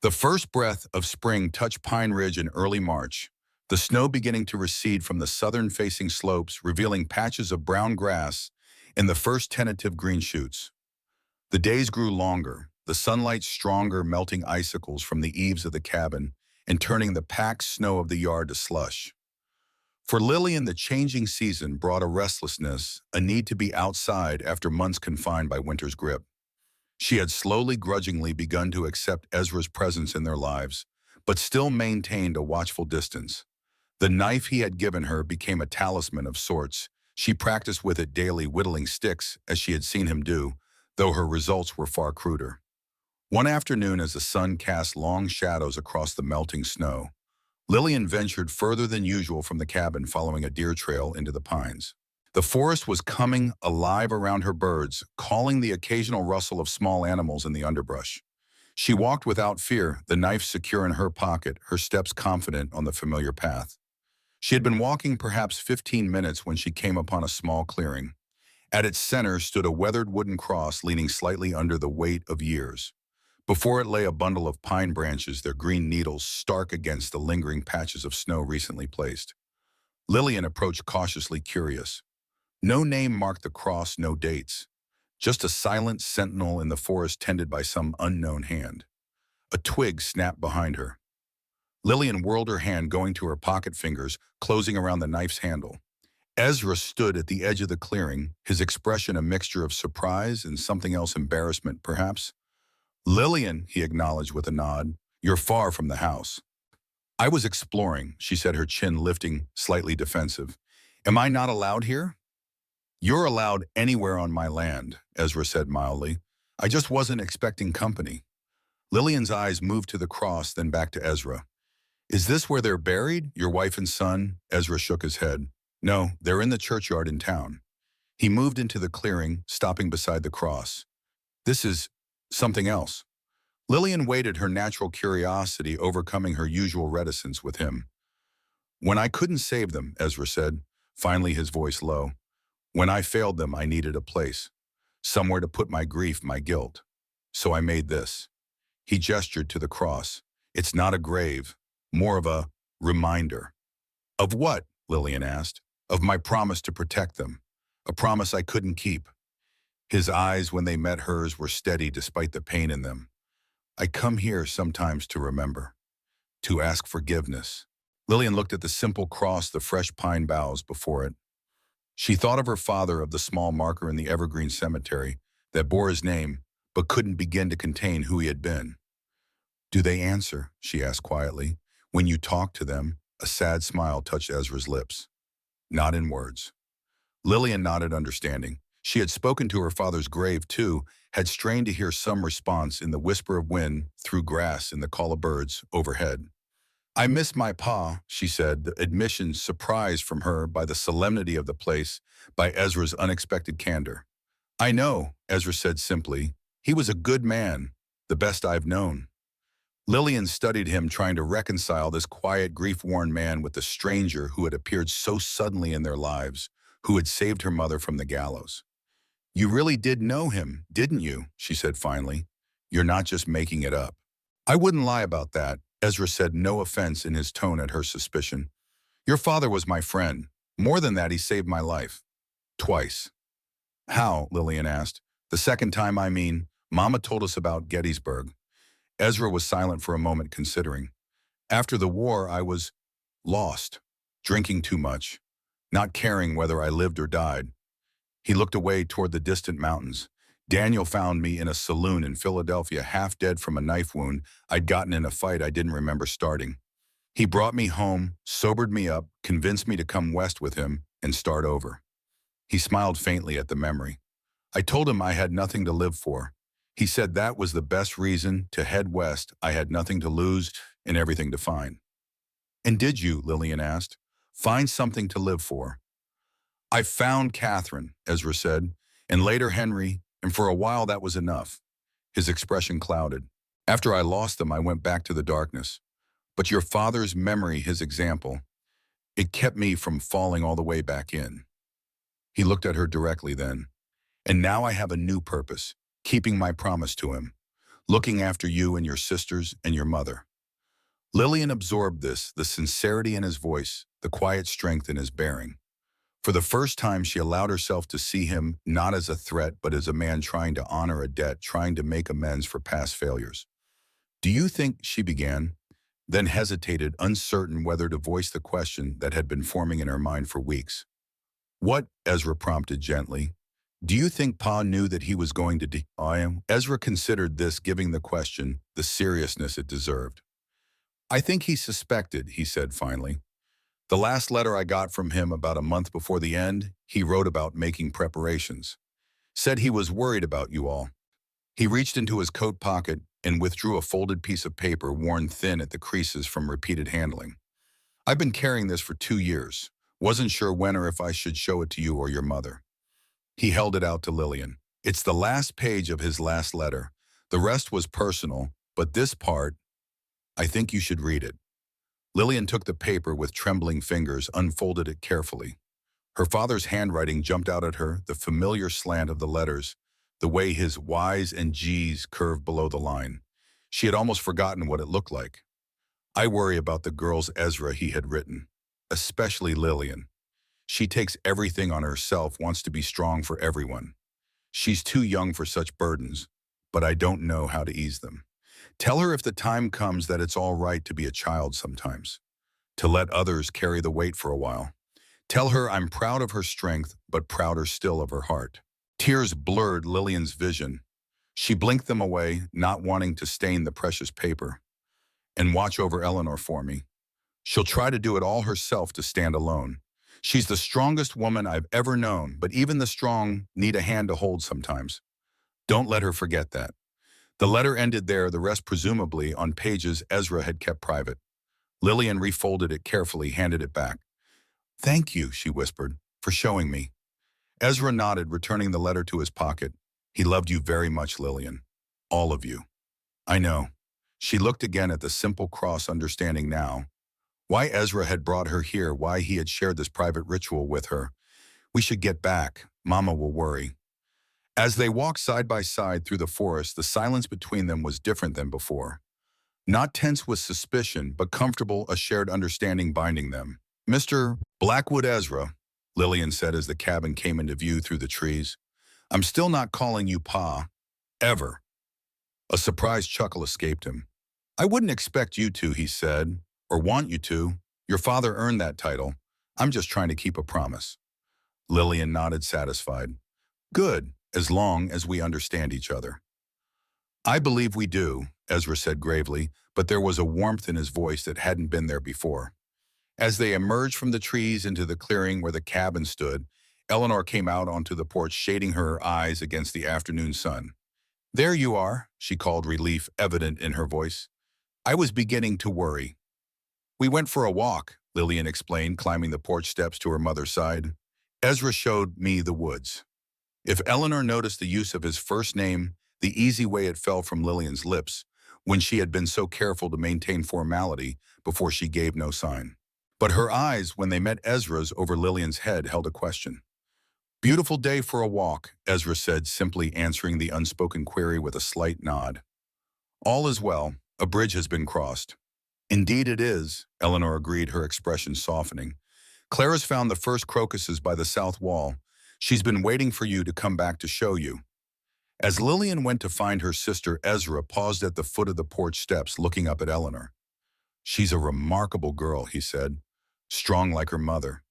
The first breath of spring touched Pine Ridge in early March, the snow beginning to recede from the southern-facing slopes, revealing patches of brown grass and the first tentative green shoots. The days grew longer, the sunlight stronger, melting icicles from the eaves of the cabin and turning the packed snow of the yard to slush. For Lillian, the changing season brought a restlessness, a need to be outside after months confined by winter's grip. She had slowly, grudgingly begun to accept Ezra's presence in their lives, but still maintained a watchful distance. The knife he had given her became a talisman of sorts. She practiced with it daily, whittling sticks, as she had seen him do, though her results were far cruder. One afternoon, as the sun cast long shadows across the melting snow, Lillian ventured further than usual from the cabin, following a deer trail into the pines. The forest was coming alive around her birds, calling the occasional rustle of small animals in the underbrush. She walked without fear, the knife secure in her pocket, her steps confident on the familiar path. She had been walking perhaps 15 minutes when she came upon a small clearing. At its center stood a weathered wooden cross leaning slightly under the weight of years. Before it lay a bundle of pine branches, their green needles stark against the lingering patches of snow recently placed. Lillian approached cautiously, curious. No name marked the cross, no dates. Just a silent sentinel in the forest tended by some unknown hand. A twig snapped behind her. Lillian whirled her hand, going to her pocket fingers, closing around the knife's handle. Ezra stood at the edge of the clearing, his expression a mixture of surprise and something else, embarrassment, perhaps. "Lillian," he acknowledged with a nod, "you're far from the house." "I was exploring," she said, her chin lifting, slightly defensive. "Am I not allowed here?" "You're allowed anywhere on my land," Ezra said mildly. "I just wasn't expecting company." Lillian's eyes moved to the cross, then back to Ezra. "Is this where they're buried, your wife and son?" Ezra shook his head. "No, they're in the churchyard in town." He moved into the clearing, stopping beside the cross. "This is something else." Lillian waited, her natural curiosity overcoming her usual reticence with him. "When I couldn't save them," Ezra said, finally, his voice low. "When I failed them, I needed a place. Somewhere to put my grief, my guilt. So I made this." He gestured to the cross. "It's not a grave, more of a reminder." "Of what?" Lillian asked. "Of my promise to protect them. A promise I couldn't keep." His eyes, when they met hers, were steady despite the pain in them. "I come here sometimes to remember, to ask forgiveness." Lillian looked at the simple cross, the fresh pine boughs before it. She thought of her father, of the small marker in the evergreen cemetery that bore his name, but couldn't begin to contain who he had been. "Do they answer?" she asked quietly. "When you talk to them?" A sad smile touched Ezra's lips. "Not in words." Lillian nodded, understanding. She had spoken to her father's grave, too, had strained to hear some response in the whisper of wind through grass and the call of birds overhead. "I miss my pa," she said, the admission surprised from her by the solemnity of the place, by Ezra's unexpected candor. "I know," Ezra said simply. "He was a good man, the best I've known." Lillian studied him, trying to reconcile this quiet, grief-worn man with the stranger who had appeared so suddenly in their lives, who had saved her mother from the gallows. "You really did know him, didn't you?" she said finally. "You're not just making it up." "I wouldn't lie about that," Ezra said, no offense in his tone at her suspicion. "Your father was my friend. More than that, he saved my life. Twice." "How?" Lillian asked. "The second time, I mean. Mama told us about Gettysburg." Ezra was silent for a moment, considering. "After the war, I was lost, drinking too much, not caring whether I lived or died." He looked away toward the distant mountains. "Daniel found me in a saloon in Philadelphia, half dead from a knife wound I'd gotten in a fight I didn't remember starting. He brought me home, sobered me up, convinced me to come west with him and start over." He smiled faintly at the memory. "I told him I had nothing to live for. He said that was the best reason to head west. I had nothing to lose and everything to find." "And did you," Lillian asked, "find something to live for?" "I found Catherine," Ezra said, "and later Henry, and for a while that was enough." His expression clouded. "After I lost them, I went back to the darkness. But your father's memory, his example, it kept me from falling all the way back in." He looked at her directly then. "And now I have a new purpose, keeping my promise to him. looking after you and your sisters and your mother. Lillian absorbed this, the sincerity in his voice, the quiet strength in his bearing. For the first time, she allowed herself to see him not as a threat, but as a man trying to honor a debt, trying to make amends for past failures. "Do you think," she began, then hesitated, uncertain whether to voice the question that had been forming in her mind for weeks. "What?" Ezra prompted gently. "Do you think Pa knew that he was going to I am?" Ezra considered this, giving the question the seriousness it deserved. "I think he suspected," he said finally. "The last letter I got from him about a month before the end, he wrote about making preparations. Said he was worried about you all." He reached into his coat pocket and withdrew a folded piece of paper worn thin at the creases from repeated handling. "I've been carrying this for 2 years. Wasn't sure when or if I should show it to you or your mother." He held it out to Lillian. "It's the last page of his last letter. The rest was personal, but this part, I think you should read it." Lillian took the paper with trembling fingers, unfolded it carefully. Her father's handwriting jumped out at her, the familiar slant of the letters, the way his Y's and G's curved below the line. She had almost forgotten what it looked like. "I worry about the girls," Ezra, he had written. "Especially Lillian. She takes everything on herself, wants to be strong for everyone. She's too young for such burdens, but I don't know how to ease them. Tell her if the time comes that it's all right to be a child sometimes, to let others carry the weight for a while. Tell her I'm proud of her strength, but prouder still of her heart." Tears blurred Lillian's vision. She blinked them away, not wanting to stain the precious paper. "And watch over Eleanor for me. She'll try to do it all herself to stand alone. She's the strongest woman I've ever known, but even the strong need a hand to hold sometimes. Don't let her forget that." The letter ended there, the rest presumably on pages Ezra had kept private. Lillian refolded it carefully, handed it back. "Thank you," she whispered, "for showing me." Ezra nodded, returning the letter to his pocket. "He loved you very much, Lillian. All of you." "I know." She looked again at the simple cross, understanding now why Ezra had brought her here, why he had shared this private ritual with her. "We should get back. Mama will worry." As they walked side by side through the forest, the silence between them was different than before. Not tense with suspicion, but comfortable, a shared understanding binding them. "Mr. Blackwood, Ezra," Lillian said as the cabin came into view through the trees. "I'm still not calling you Pa. Ever." A surprised chuckle escaped him. "I wouldn't expect you to," he said, "or want you to. Your father earned that title. I'm just trying to keep a promise." Lillian nodded, satisfied. "Good, as long as we understand each other." "I believe we do," Ezra said gravely, but there was a warmth in his voice that hadn't been there before. As they emerged from the trees into the clearing where the cabin stood, Eleanor came out onto the porch, shading her eyes against the afternoon sun. "There you are," she called, relief evident in her voice. "I was beginning to worry." "We went for a walk," Lillian explained, climbing the porch steps to her mother's side. "Ezra showed me the woods." If Eleanor noticed the use of his first name, the easy way it fell from Lillian's lips, when she had been so careful to maintain formality before she gave no sign. But her eyes, when they met Ezra's over Lillian's head, held a question. "Beautiful day for a walk," Ezra said, simply answering the unspoken query with a slight nod. "All is well. A bridge has been crossed." "Indeed it is," Eleanor agreed, her expression softening. "Clara's found the first crocuses by the south wall. She's been waiting for you to come back to show you." As Lillian went to find her sister, Ezra paused at the foot of the porch steps, looking up at Eleanor. "She's a remarkable girl," he said. "Strong like her mother."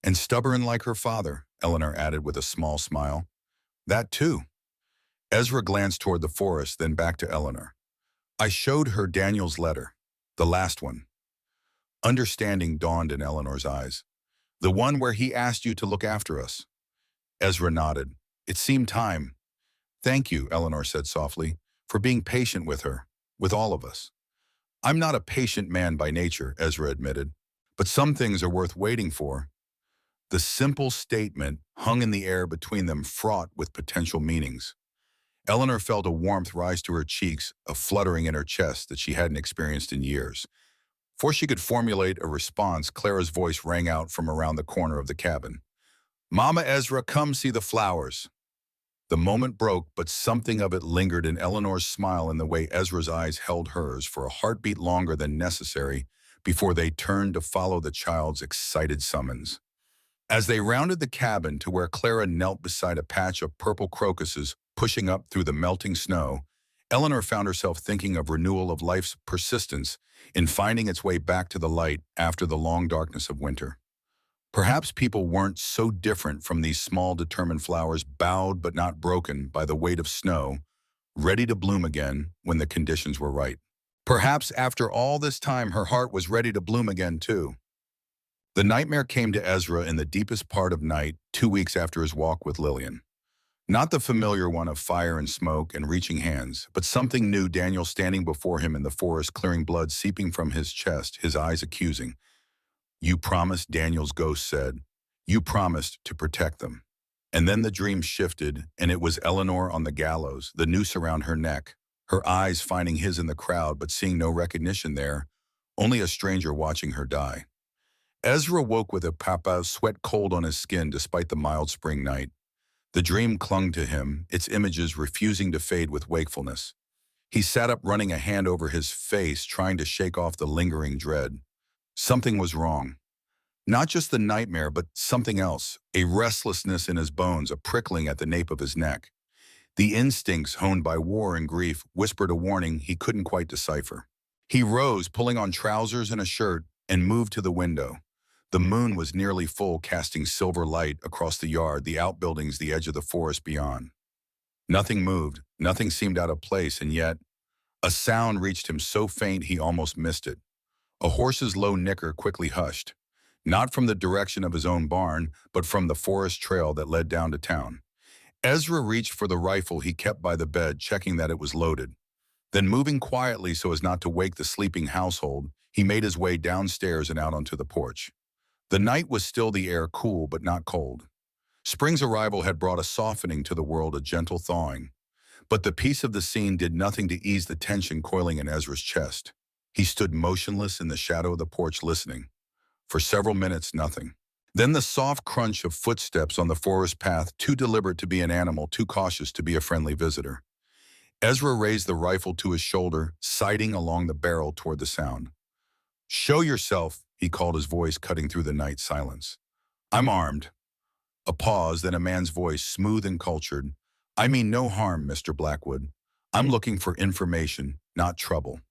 "And stubborn like her father," Eleanor added with a small smile. "That too." Ezra glanced toward the forest, then back to Eleanor. "I showed her Daniel's letter, the last one." Understanding dawned in Eleanor's eyes. "The one where he asked you to look after us." Ezra nodded. "It seemed time." "Thank you," Eleanor said softly, "for being patient with her, with all of us." "I'm not a patient man by nature," Ezra admitted, "but some things are worth waiting for." The simple statement hung in the air between them, fraught with potential meanings. Eleanor felt a warmth rise to her cheeks, a fluttering in her chest that she hadn't experienced in years. Before she could formulate a response, Clara's voice rang out from around the corner of the cabin. "Mama, Ezra, come see the flowers." The moment broke, but something of it lingered in Eleanor's smile and the way Ezra's eyes held hers for a heartbeat longer than necessary before they turned to follow the child's excited summons. As they rounded the cabin to where Clara knelt beside a patch of purple crocuses pushing up through the melting snow, Eleanor found herself thinking of renewal of life's persistence in finding its way back to the light after the long darkness of winter. Perhaps people weren't so different from these small determined flowers bowed but not broken by the weight of snow, ready to bloom again when the conditions were right. Perhaps after all this time her heart was ready to bloom again too. The nightmare came to Ezra in the deepest part of night, 2 weeks after his walk with Lillian. Not the familiar one of fire and smoke and reaching hands, but something new. Daniel standing before him in the forest, clearing blood seeping from his chest, his eyes accusing. "You promised," Daniel's ghost said. "You promised to protect them." And then the dream shifted, and it was Eleanor on the gallows, the noose around her neck, her eyes finding his in the crowd but seeing no recognition there, only a stranger watching her die. Ezra woke with a papa, sweat cold on his skin despite the mild spring night. The dream clung to him, its images refusing to fade with wakefulness. He sat up, running a hand over his face, trying to shake off the lingering dread. Something was wrong. Not just the nightmare, but something else, a restlessness in his bones, a prickling at the nape of his neck. The instincts honed by war and grief whispered a warning he couldn't quite decipher. He rose, pulling on trousers and a shirt, and moved to the window. The moon was nearly full, casting silver light across the yard, the outbuildings, the edge of the forest beyond. Nothing moved, nothing seemed out of place, and yet a sound reached him so faint he almost missed it. A horse's low nicker quickly hushed, not from the direction of his own barn, but from the forest trail that led down to town. Ezra reached for the rifle he kept by the bed, checking that it was loaded. Then, moving quietly so as not to wake the sleeping household, he made his way downstairs and out onto the porch. The night was still, the air cool but not cold. Spring's arrival had brought a softening to the world, a gentle thawing. But the peace of the scene did nothing to ease the tension coiling in Ezra's chest. He stood motionless in the shadow of the porch, listening. For several minutes, nothing. Then the soft crunch of footsteps on the forest path, too deliberate to be an animal, too cautious to be a friendly visitor. Ezra raised the rifle to his shoulder, sighting along the barrel toward the sound. "Show yourself," he called, his voice cutting through the night silence. "I'm armed." A pause, then a man's voice, smooth and cultured. "I mean no harm, Mr. Blackwood. I'm looking for information, not trouble."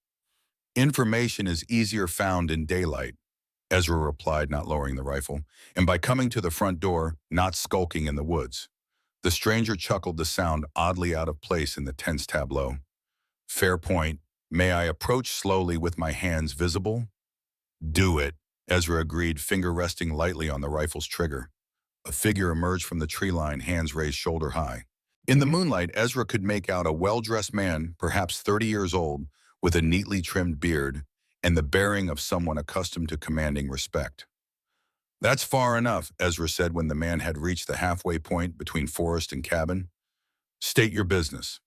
"Information is easier found in daylight," Ezra replied, not lowering the rifle, "and by coming to the front door, not skulking in the woods." The stranger chuckled, the sound oddly out of place in the tense tableau. "Fair point. May I approach slowly with my hands visible?" "Do it," Ezra agreed, finger resting lightly on the rifle's trigger. A figure emerged from the tree line, hands raised shoulder high. In the moonlight, Ezra could make out a well-dressed man, perhaps 30 years old, with a neatly trimmed beard, and the bearing of someone accustomed to commanding respect. "That's far enough," Ezra said when the man had reached the halfway point between forest and cabin. "State your business."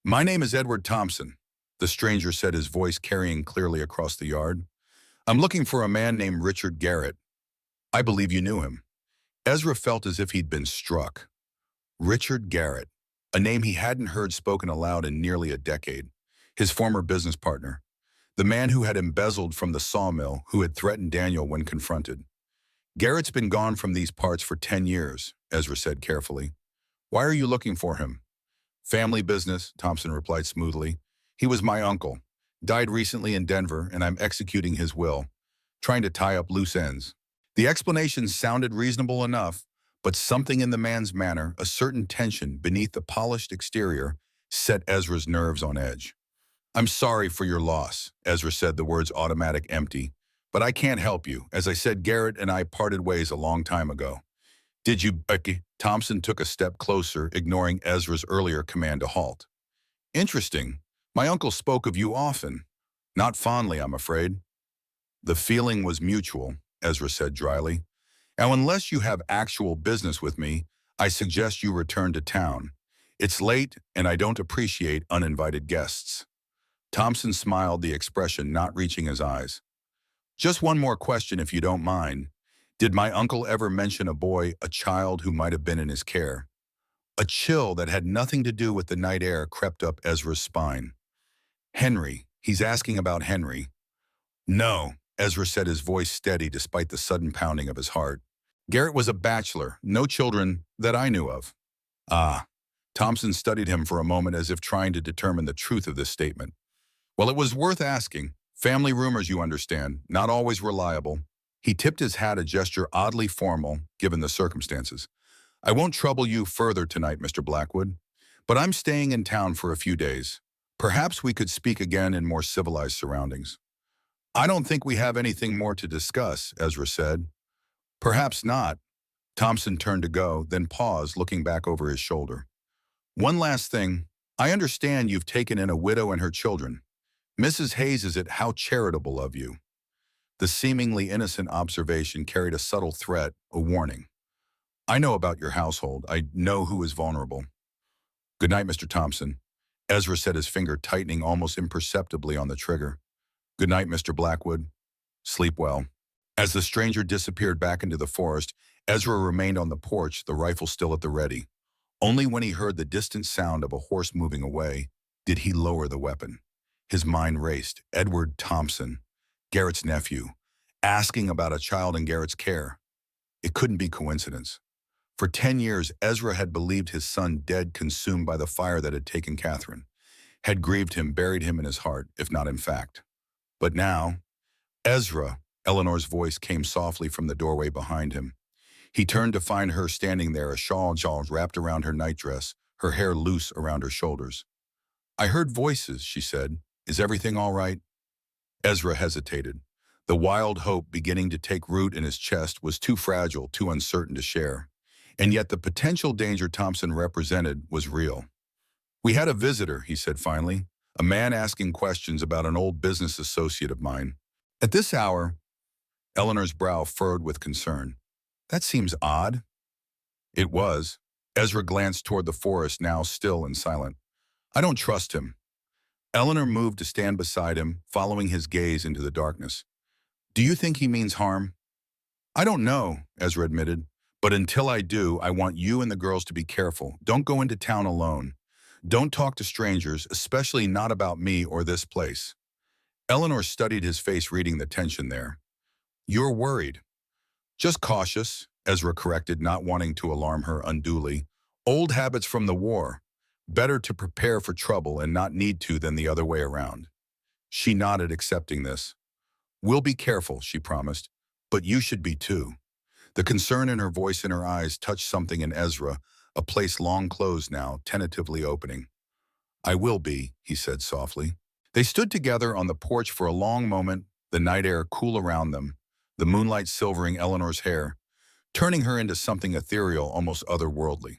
"My name is Edward Thompson," the stranger said, his voice carrying clearly across the yard. "I'm looking for a man named Richard Garrett. I believe you knew him." Ezra felt as if he'd been struck. Richard Garrett, a name he hadn't heard spoken aloud in nearly a decade. His former business partner. The man who had embezzled from the sawmill, who had threatened Daniel when confronted. "Garrett's been gone from these parts for 10 years, Ezra said carefully. "Why are you looking for him?" "Family business," Thompson replied smoothly. "He was my uncle. Died recently in Denver, and I'm executing his will. Trying to tie up loose ends." The explanation sounded reasonable enough, but something in the man's manner, a certain tension beneath the polished exterior, set Ezra's nerves on edge. "I'm sorry for your loss," Ezra said, the words automatic, empty. "But I can't help you. As I said, Garrett and I parted ways a long time ago." "Did you—" Thompson took a step closer, ignoring Ezra's earlier command to halt. "Interesting. My uncle spoke of you often. Not fondly, I'm afraid." "The feeling was mutual," Ezra said dryly. "Now, unless you have actual business with me, I suggest you return to town. It's late, and I don't appreciate uninvited guests." Thompson smiled, the expression not reaching his eyes. "Just one more question, if you don't mind. Did my uncle ever mention a boy, a child who might have been in his care?" A chill that had nothing to do with the night air crept up Ezra's spine. Henry. He's asking about Henry. No, Ezra said, his voice steady despite the sudden pounding of his heart. Garrett was a bachelor, no children that I knew of. Ah. Thompson studied him for a moment as if trying to determine the truth of this statement. Well, it was worth asking. Family rumors, you understand, not always reliable. He tipped his hat, a gesture oddly formal, given the circumstances. I won't trouble you further tonight, Mr. Blackwood, but I'm staying in town for a few days. Perhaps we could speak again in more civilized surroundings. I don't think we have anything more to discuss, Ezra said. Perhaps not. Thompson turned to go, then paused, looking back over his shoulder. One last thing. I understand you've taken in a widow and her children. Mrs. Hayes, is it how charitable of you? The seemingly innocent observation carried a subtle threat, a warning. I know about your household. I know who is vulnerable. Good night, Mr. Thompson. Ezra said, his finger tightening almost imperceptibly on the trigger. Good night, Mr. Blackwood. Sleep well. As the stranger disappeared back into the forest, Ezra remained on the porch, the rifle still at the ready. Only when he heard the distant sound of a horse moving away did he lower the weapon. His mind raced. Edward Thompson, Garrett's nephew, asking about a child in Garrett's care. It couldn't be coincidence. For 10 years, Ezra had believed his son dead, consumed by the fire that had taken Catherine, had grieved him, buried him in his heart, if not in fact. But now, Ezra, Eleanor's voice came softly from the doorway behind him. He turned to find her standing there, a shawl wrapped around her nightdress, her hair loose around her shoulders. I heard voices, she said. Is everything all right? Ezra hesitated. The wild hope beginning to take root in his chest was too fragile, too uncertain to share. And yet the potential danger Thompson represented was real. We had a visitor, he said finally, a man asking questions about an old business associate of mine. At this hour, Eleanor's brow furrowed with concern. That seems odd. It was. Ezra glanced toward the forest, now still and silent. I don't trust him. Eleanor moved to stand beside him, following his gaze into the darkness. Do you think he means harm? I don't know, Ezra admitted. But until I do, I want you and the girls to be careful. Don't go into town alone. Don't talk to strangers, especially not about me or this place. Eleanor studied his face, reading the tension there. You're worried. Just cautious, Ezra corrected, not wanting to alarm her unduly. Old habits from the war. Better to prepare for trouble and not need to than the other way around. She nodded, accepting this. We'll be careful, she promised, but you should be too. The concern in her voice and her eyes touched something in Ezra, a place long closed now, tentatively opening. I will be, he said softly. They stood together on the porch for a long moment, the night air cool around them, the moonlight silvering Eleanor's hair, turning her into something ethereal, almost otherworldly.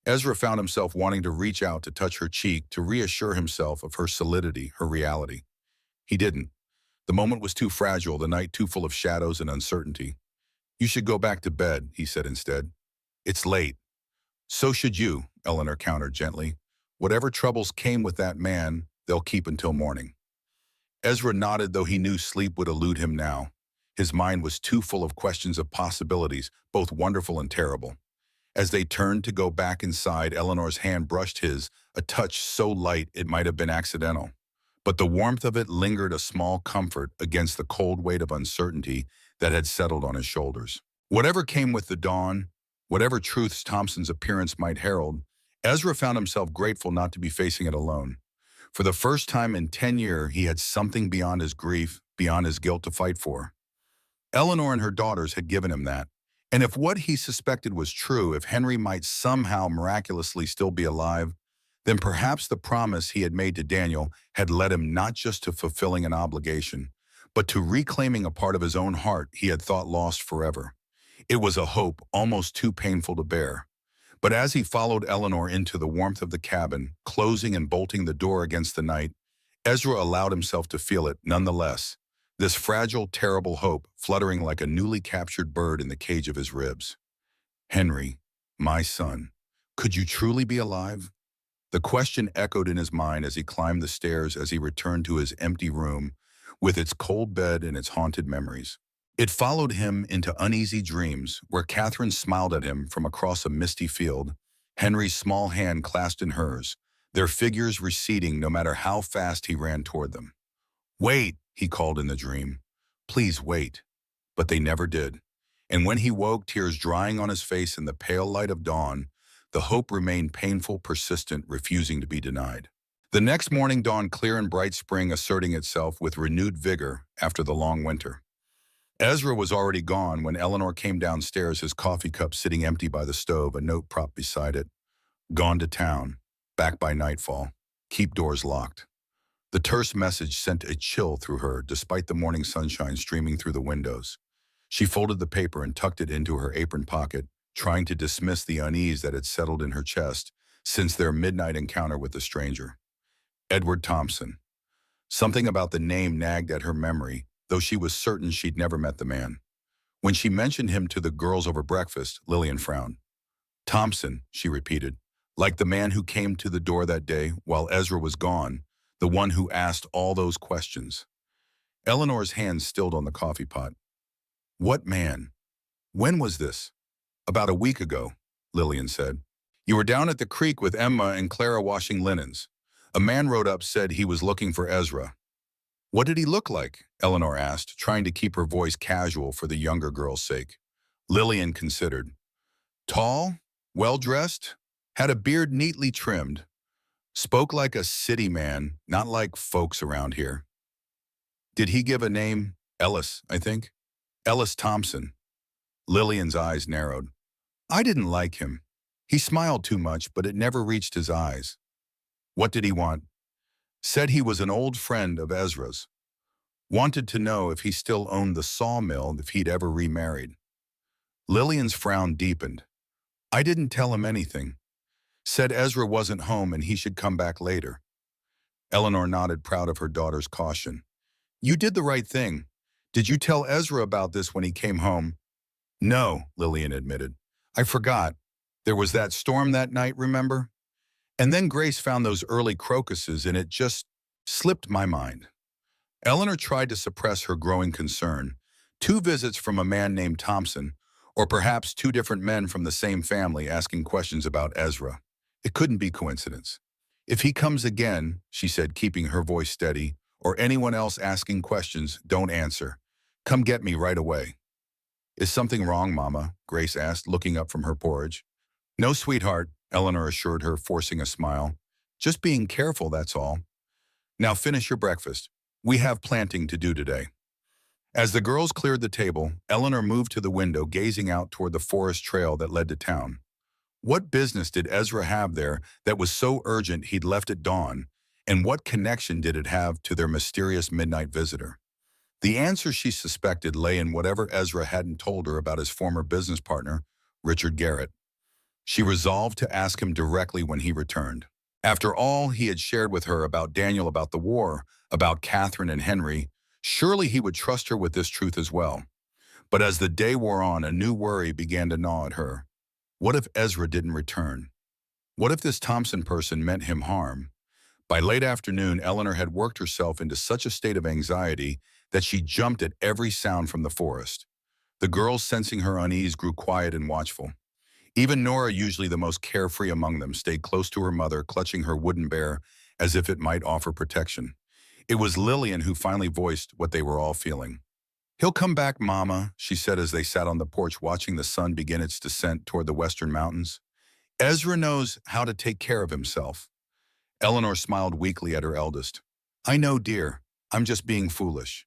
Ezra found himself wanting to reach out to touch her cheek, to reassure himself of her solidity, her reality. He didn't. The moment was too fragile, the night too full of shadows and uncertainty. You should go back to bed, he said instead. It's late. So should you, Eleanor countered gently. Whatever troubles came with that man, they'll keep until morning. Ezra nodded, though he knew sleep would elude him now. His mind was too full of questions of possibilities, both wonderful and terrible. As they turned to go back inside, Eleanor's hand brushed his, a touch so light it might have been accidental. But the warmth of it lingered, a small comfort against the cold weight of uncertainty that had settled on his shoulders. Whatever came with the dawn, whatever truths Thompson's appearance might herald, Ezra found himself grateful not to be facing it alone. For the first time in 10 years, he had something beyond his grief, beyond his guilt to fight for. Eleanor and her daughters had given him that. And if what he suspected was true, if Henry might somehow miraculously still be alive, then perhaps the promise he had made to Daniel had led him not just to fulfilling an obligation, but to reclaiming a part of his own heart he had thought lost forever. It was a hope almost too painful to bear. But as he followed Eleanor into the warmth of the cabin, closing and bolting the door against the night, Ezra allowed himself to feel it nonetheless, this fragile, terrible hope fluttering like a newly captured bird in the cage of his ribs. Henry, my son, could you truly be alive? The question echoed in his mind as he climbed the stairs, as he returned to his empty room with its cold bed and its haunted memories. It followed him into uneasy dreams where Catherine smiled at him from across a misty field, Henry's small hand clasped in hers, their figures receding no matter how fast he ran toward them. "Wait," he called in the dream. "Please wait." But they never did. And when he woke, tears drying on his face in the pale light of dawn, the hope remained painful, persistent, refusing to be denied. The next morning dawned clear and bright, spring asserting itself with renewed vigor after the long winter. Ezra was already gone when Eleanor came downstairs, his coffee cup sitting empty by the stove, a note propped beside it. "Gone to town. Back by nightfall. Keep doors locked." The terse message sent a chill through her, despite the morning sunshine streaming through the windows. She folded the paper and tucked it into her apron pocket, trying to dismiss the unease that had settled in her chest since their midnight encounter with the stranger. Edward Thompson. Something about the name nagged at her memory, though she was certain she'd never met the man. When she mentioned him to the girls over breakfast, Lillian frowned. "Thompson," she repeated, "like the man who came to the door that day while Ezra was gone, the one who asked all those questions." Eleanor's hand stilled on the coffee pot. "What man? When was this?" "About a week ago," Lillian said. "You were down at the creek with Emma and Clara washing linens. A man rode up, said he was looking for Ezra." "What did he look like?" Eleanor asked, trying to keep her voice casual for the younger girl's sake. Lillian considered. "Tall, well-dressed, had a beard neatly trimmed. Spoke like a city man, not like folks around here." "Did he give a name?" "Ellis, I think." "Ellis Thompson." Lillian's eyes narrowed. "I didn't like him. He smiled too much, but it never reached his eyes." "What did he want?" "Said he was an old friend of Ezra's. Wanted to know if he still owned the sawmill, if he'd ever remarried." Lillian's frown deepened. "I didn't tell him anything. Said Ezra wasn't home and he should come back later." Eleanor nodded, proud of her daughter's caution. "You did the right thing. Did you tell Ezra about this when he came home?" "No," Lillian admitted. "I forgot. There was that storm that night, remember? And then Grace found those early crocuses and it just slipped my mind." Eleanor tried to suppress her growing concern. Two visits from a man named Thompson, or perhaps two different men from the same family asking questions about Ezra. It couldn't be coincidence. "If he comes again," she said, keeping her voice steady, "or anyone else asking questions, don't answer. Come get me right away." "Is something wrong, Mama?" Grace asked, looking up from her porridge. "No, sweetheart," Eleanor assured her, forcing a smile. "Just being careful, that's all. Now finish your breakfast. We have planting to do today." As the girls cleared the table, Eleanor moved to the window, gazing out toward the forest trail that led to town. What business did Ezra have there that was so urgent he'd left at dawn, and what connection did it have to their mysterious midnight visitor? The answer, she suspected, lay in whatever Ezra hadn't told her about his former business partner, Richard Garrett. She resolved to ask him directly when he returned. After all he had shared with her about Daniel, about the war, about Catherine and Henry, surely he would trust her with this truth as well. But as the day wore on, a new worry began to gnaw at her. What if Ezra didn't return? What if this Thompson person meant him harm? By late afternoon, Eleanor had worked herself into such a state of anxiety that she jumped at every sound from the forest. The girls, sensing her unease, grew quiet and watchful. Even Nora, usually the most carefree among them, stayed close to her mother, clutching her wooden bear as if it might offer protection. It was Lillian who finally voiced what they were all feeling. "He'll come back, Mama," she said as they sat on the porch watching the sun begin its descent toward the western mountains. "Ezra knows how to take care of himself." Eleanor smiled weakly at her eldest. "I know, dear. I'm just being foolish."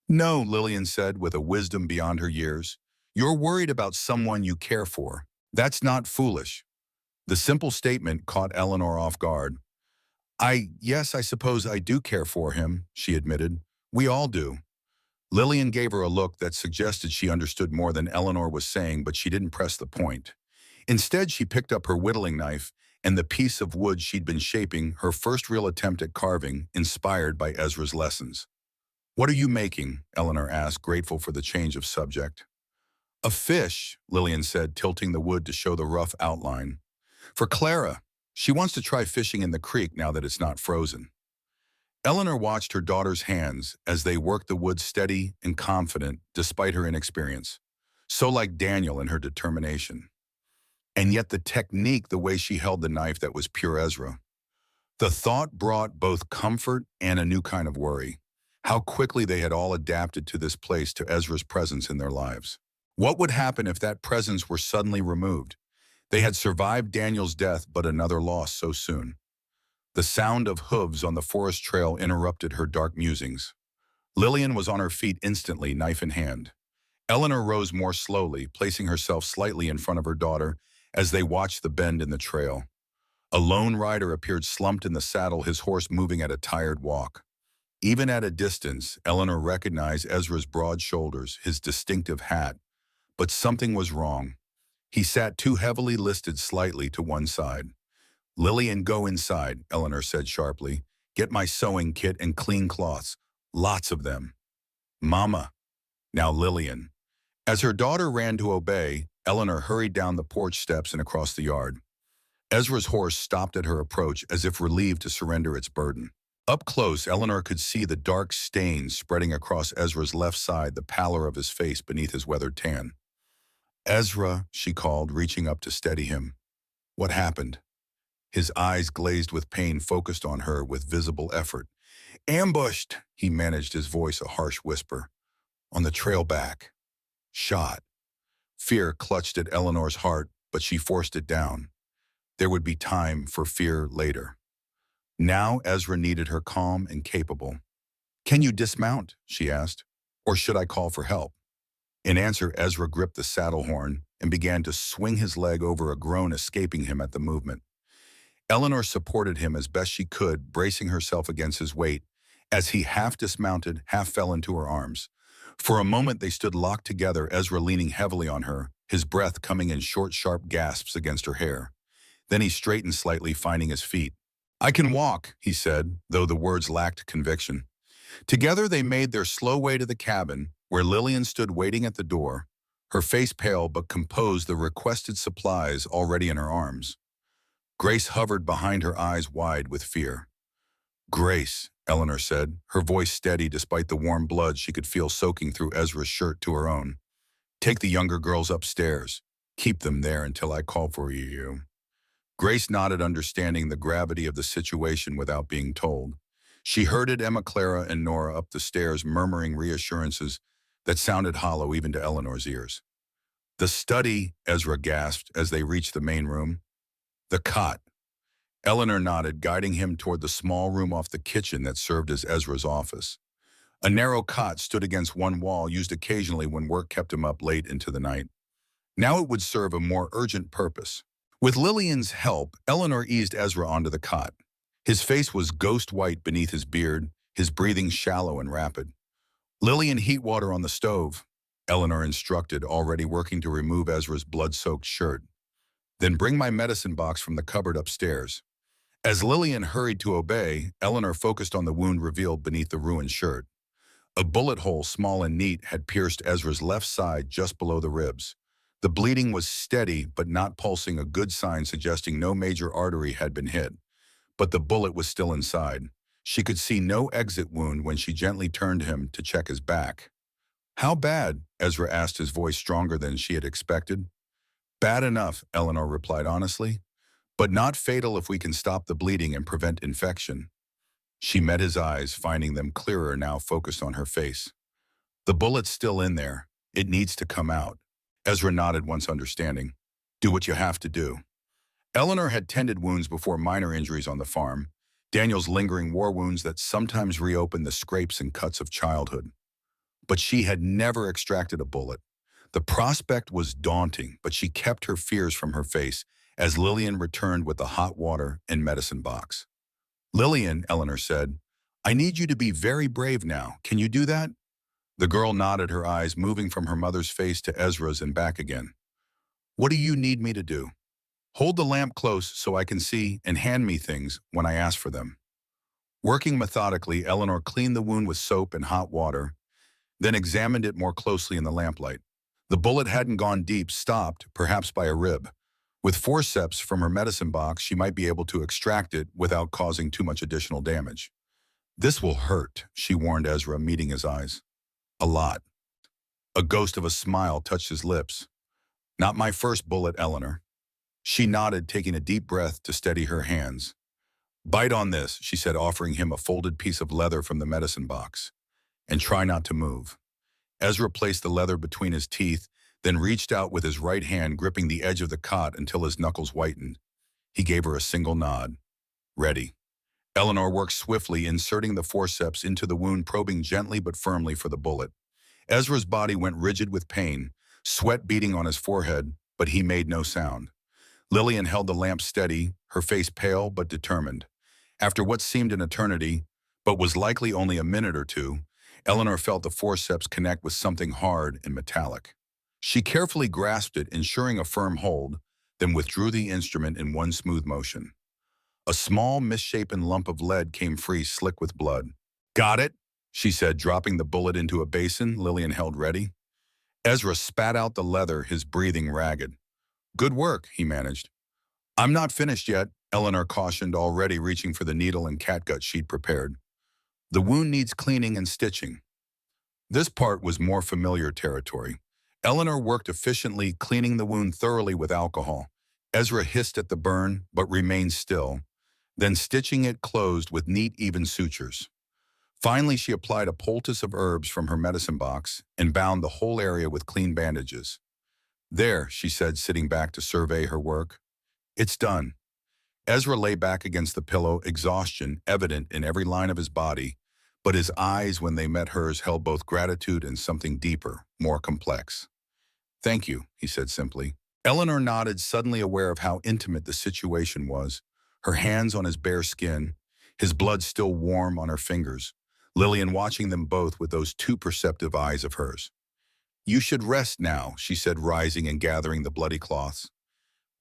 "No," Lillian said with a wisdom beyond her years. "You're worried about someone you care for. That's not foolish." The simple statement caught Eleanor off guard. Yes, I suppose I do care for him," she admitted. "We all do." Lillian gave her a look that suggested she understood more than Eleanor was saying, but she didn't press the point. Instead, she picked up her whittling knife and the piece of wood she'd been shaping, her first real attempt at carving, inspired by Ezra's lessons. "What are you making?" Eleanor asked, grateful for the change of subject. "A fish," Lillian said, tilting the wood to show the rough outline. "For Clara. She wants to try fishing in the creek now that it's not frozen." Eleanor watched her daughter's hands as they worked the wood, steady and confident despite her inexperience. So like Daniel in her determination. And yet the technique, the way she held the knife, that was pure Ezra. The thought brought both comfort and a new kind of worry. How quickly they had all adapted to this place, to Ezra's presence in their lives. What would happen if that presence were suddenly removed? They had survived Daniel's death, but another loss so soon. The sound of hooves on the forest trail interrupted her dark musings. Lillian was on her feet instantly, knife in hand. Eleanor rose more slowly, placing herself slightly in front of her daughter as they watched the bend in the trail. A lone rider appeared slumped in the saddle, his horse moving at a tired walk. Even at a distance, Eleanor recognized Ezra's broad shoulders, his distinctive hat. But something was wrong. He sat too heavily, listed slightly to one side. "Lillian, go inside," Eleanor said sharply. "Get my sewing kit and clean cloths. Lots of them." "Mama." Now Lillian. As her daughter ran to obey, Eleanor hurried down the porch steps and across the yard. Ezra's horse stopped at her approach, as if relieved to surrender its burden. Up close, Eleanor could see the dark stains spreading across Ezra's left side, the pallor of his face beneath his weathered tan. "Ezra," she called, reaching up to steady him. "What happened?" His eyes, glazed with pain, focused on her with visible effort. "Ambushed," he managed, his voice a harsh whisper. "On the trail back. Shot." Fear clutched at Eleanor's heart, but she forced it down. There would be time for fear later. Now Ezra needed her calm and capable. "Can you dismount?" she asked. "Or should I call for help?" In answer, Ezra gripped the saddle horn and began to swing his leg over, a groan escaping him at the movement. Eleanor supported him as best she could, bracing herself against his weight. As he half dismounted, half fell into her arms. For a moment they stood locked together, Ezra leaning heavily on her, his breath coming in short, sharp gasps against her hair. Then he straightened slightly, finding his feet. "I can walk," he said, though the words lacked conviction. Together they made their slow way to the cabin, where Lillian stood waiting at the door, her face pale but composed, the requested supplies already in her arms. Grace hovered behind her, eyes wide with fear. "Grace," Eleanor said, her voice steady despite the warm blood she could feel soaking through Ezra's shirt to her own. "Take the younger girls upstairs. Keep them there until I call for you." Grace nodded, understanding the gravity of the situation without being told. She herded Emma, Clara, and Nora up the stairs, murmuring reassurances that sounded hollow even to Eleanor's ears. "The study," Ezra gasped as they reached the main room. "The cot." Eleanor nodded, guiding him toward the small room off the kitchen that served as Ezra's office. A narrow cot stood against one wall, used occasionally when work kept him up late into the night. Now it would serve a more urgent purpose. With Lillian's help, Eleanor eased Ezra onto the cot. His face was ghost white beneath his beard, his breathing shallow and rapid. "Lillian, heat water on the stove," Eleanor instructed, already working to remove Ezra's blood-soaked shirt. "Then bring my medicine box from the cupboard upstairs." As Lillian hurried to obey, Eleanor focused on the wound revealed beneath the ruined shirt. A bullet hole, small and neat, had pierced Ezra's left side just below the ribs. The bleeding was steady but not pulsing, a good sign suggesting no major artery had been hit. But the bullet was still inside. She could see no exit wound when she gently turned him to check his back. "How bad?" Ezra asked, his voice stronger than she had expected. "Bad enough," Eleanor replied honestly. "But not fatal if we can stop the bleeding and prevent infection." She met his eyes, finding them clearer now, focused on her face. "The bullet's still in there. It needs to come out." Ezra nodded, once understanding. "Do what you have to do." Eleanor had tended wounds before, minor injuries on the farm, Daniel's lingering war wounds that sometimes reopened the scrapes and cuts of childhood. But she had never extracted a bullet. The prospect was daunting, but she kept her fears from her face as Lillian returned with the hot water and medicine box. "Lillian," Eleanor said, "I need you to be very brave now. Can you do that?" The girl nodded, her eyes moving from her mother's face to Ezra's and back again. "What do you need me to do?" "Hold the lamp close so I can see and hand me things when I ask for them." Working methodically, Eleanor cleaned the wound with soap and hot water, then examined it more closely in the lamplight. The bullet hadn't gone deep, stopped, perhaps by a rib. With forceps from her medicine box, she might be able to extract it without causing too much additional damage. "This will hurt," she warned Ezra, meeting his eyes. "A lot." A ghost of a smile touched his lips. "Not my first bullet, Eleanor." She nodded, taking a deep breath to steady her hands. "Bite on this," she said, offering him a folded piece of leather from the medicine box. "And try not to move." Ezra placed the leather between his teeth, then reached out with his right hand, gripping the edge of the cot until his knuckles whitened. He gave her a single nod. "Ready." Eleanor worked swiftly, inserting the forceps into the wound, probing gently but firmly for the bullet. Ezra's body went rigid with pain, sweat beading on his forehead, but he made no sound. Lillian held the lamp steady, her face pale but determined. After what seemed an eternity, but was likely only a minute or two, Eleanor felt the forceps connect with something hard and metallic. She carefully grasped it, ensuring a firm hold, then withdrew the instrument in one smooth motion. A small, misshapen lump of lead came free, slick with blood. "Got it," she said, dropping the bullet into a basin Lillian held ready. Ezra spat out the leather, his breathing ragged. "Good work," he managed. "I'm not finished yet," Eleanor cautioned, already reaching for the needle and catgut she'd prepared. "The wound needs cleaning and stitching." This part was more familiar territory. Eleanor worked efficiently, cleaning the wound thoroughly with alcohol. Ezra hissed at the burn, but remained still, then stitching it closed with neat, even sutures. Finally, she applied a poultice of herbs from her medicine box and bound the whole area with clean bandages. "There," she said, sitting back to survey her work. "It's done." Ezra lay back against the pillow, exhaustion evident in every line of his body, but his eyes, when they met hers, held both gratitude and something deeper, more complex. "Thank you," he said simply. Eleanor nodded, suddenly aware of how intimate the situation was, her hands on his bare skin, his blood still warm on her fingers, Lillian watching them both with those too perceptive eyes of hers. "You should rest now," she said, rising and gathering the bloody cloths.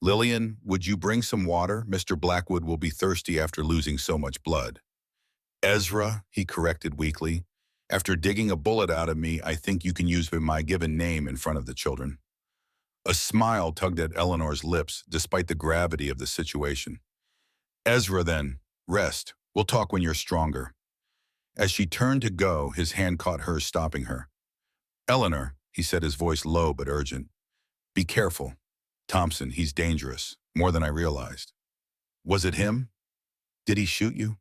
"Lillian, would you bring some water? Mr. Blackwood will be thirsty after losing so much blood." "Ezra," he corrected weakly. "After digging a bullet out of me, I think you can use my given name in front of the children." A smile tugged at Eleanor's lips, despite the gravity of the situation. "Ezra, then. Rest. We'll talk when you're stronger." As she turned to go, his hand caught hers, stopping her. "Eleanor," he said, his voice low but urgent. "Be careful. Thompson, he's dangerous, more than I realized." "Was it him? Did he shoot you?"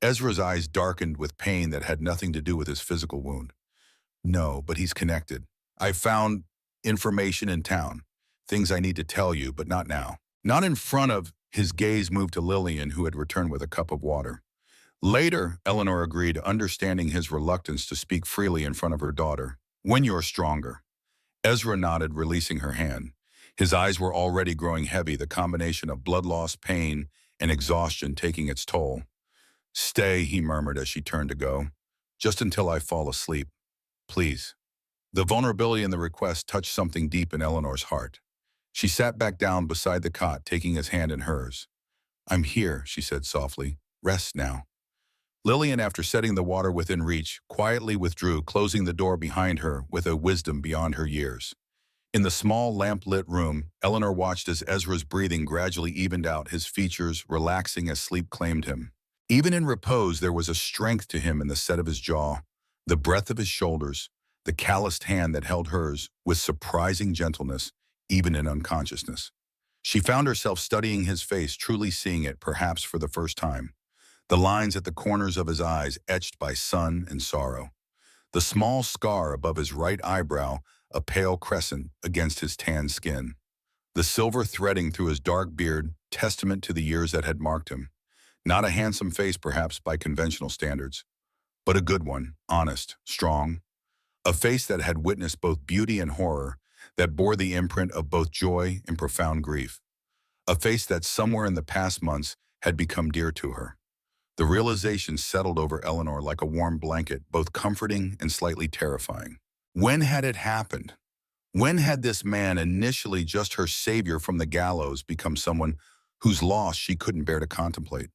Ezra's eyes darkened with pain that had nothing to do with his physical wound. "No, but he's connected. I found information in town. Things I need to tell you, but not now. Not in front of—" His gaze moved to Lillian, who had returned with a cup of water. "Later," Eleanor agreed, understanding his reluctance to speak freely in front of her daughter. "When you're stronger." Ezra nodded, releasing her hand. His eyes were already growing heavy, the combination of blood loss, pain, and exhaustion taking its toll. "Stay," he murmured as she turned to go. "Just until I fall asleep. Please." The vulnerability in the request touched something deep in Eleanor's heart. She sat back down beside the cot, taking his hand in hers. "I'm here," she said softly. "Rest now." Lillian, after setting the water within reach, quietly withdrew, closing the door behind her with a wisdom beyond her years. In the small, lamp-lit room, Eleanor watched as Ezra's breathing gradually evened out, his features relaxing as sleep claimed him. Even in repose, there was a strength to him in the set of his jaw, the breadth of his shoulders, the calloused hand that held hers with surprising gentleness, even in unconsciousness. She found herself studying his face, truly seeing it, perhaps for the first time. The lines at the corners of his eyes etched by sun and sorrow. The small scar above his right eyebrow, a pale crescent against his tan skin. The silver threading through his dark beard, testament to the years that had marked him. Not a handsome face, perhaps, by conventional standards, but a good one, honest, strong. A face that had witnessed both beauty and horror, that bore the imprint of both joy and profound grief. A face that somewhere in the past months had become dear to her. The realization settled over Eleanor like a warm blanket, both comforting and slightly terrifying. When had it happened? When had this man, initially just her savior from the gallows, become someone whose loss she couldn't bear to contemplate?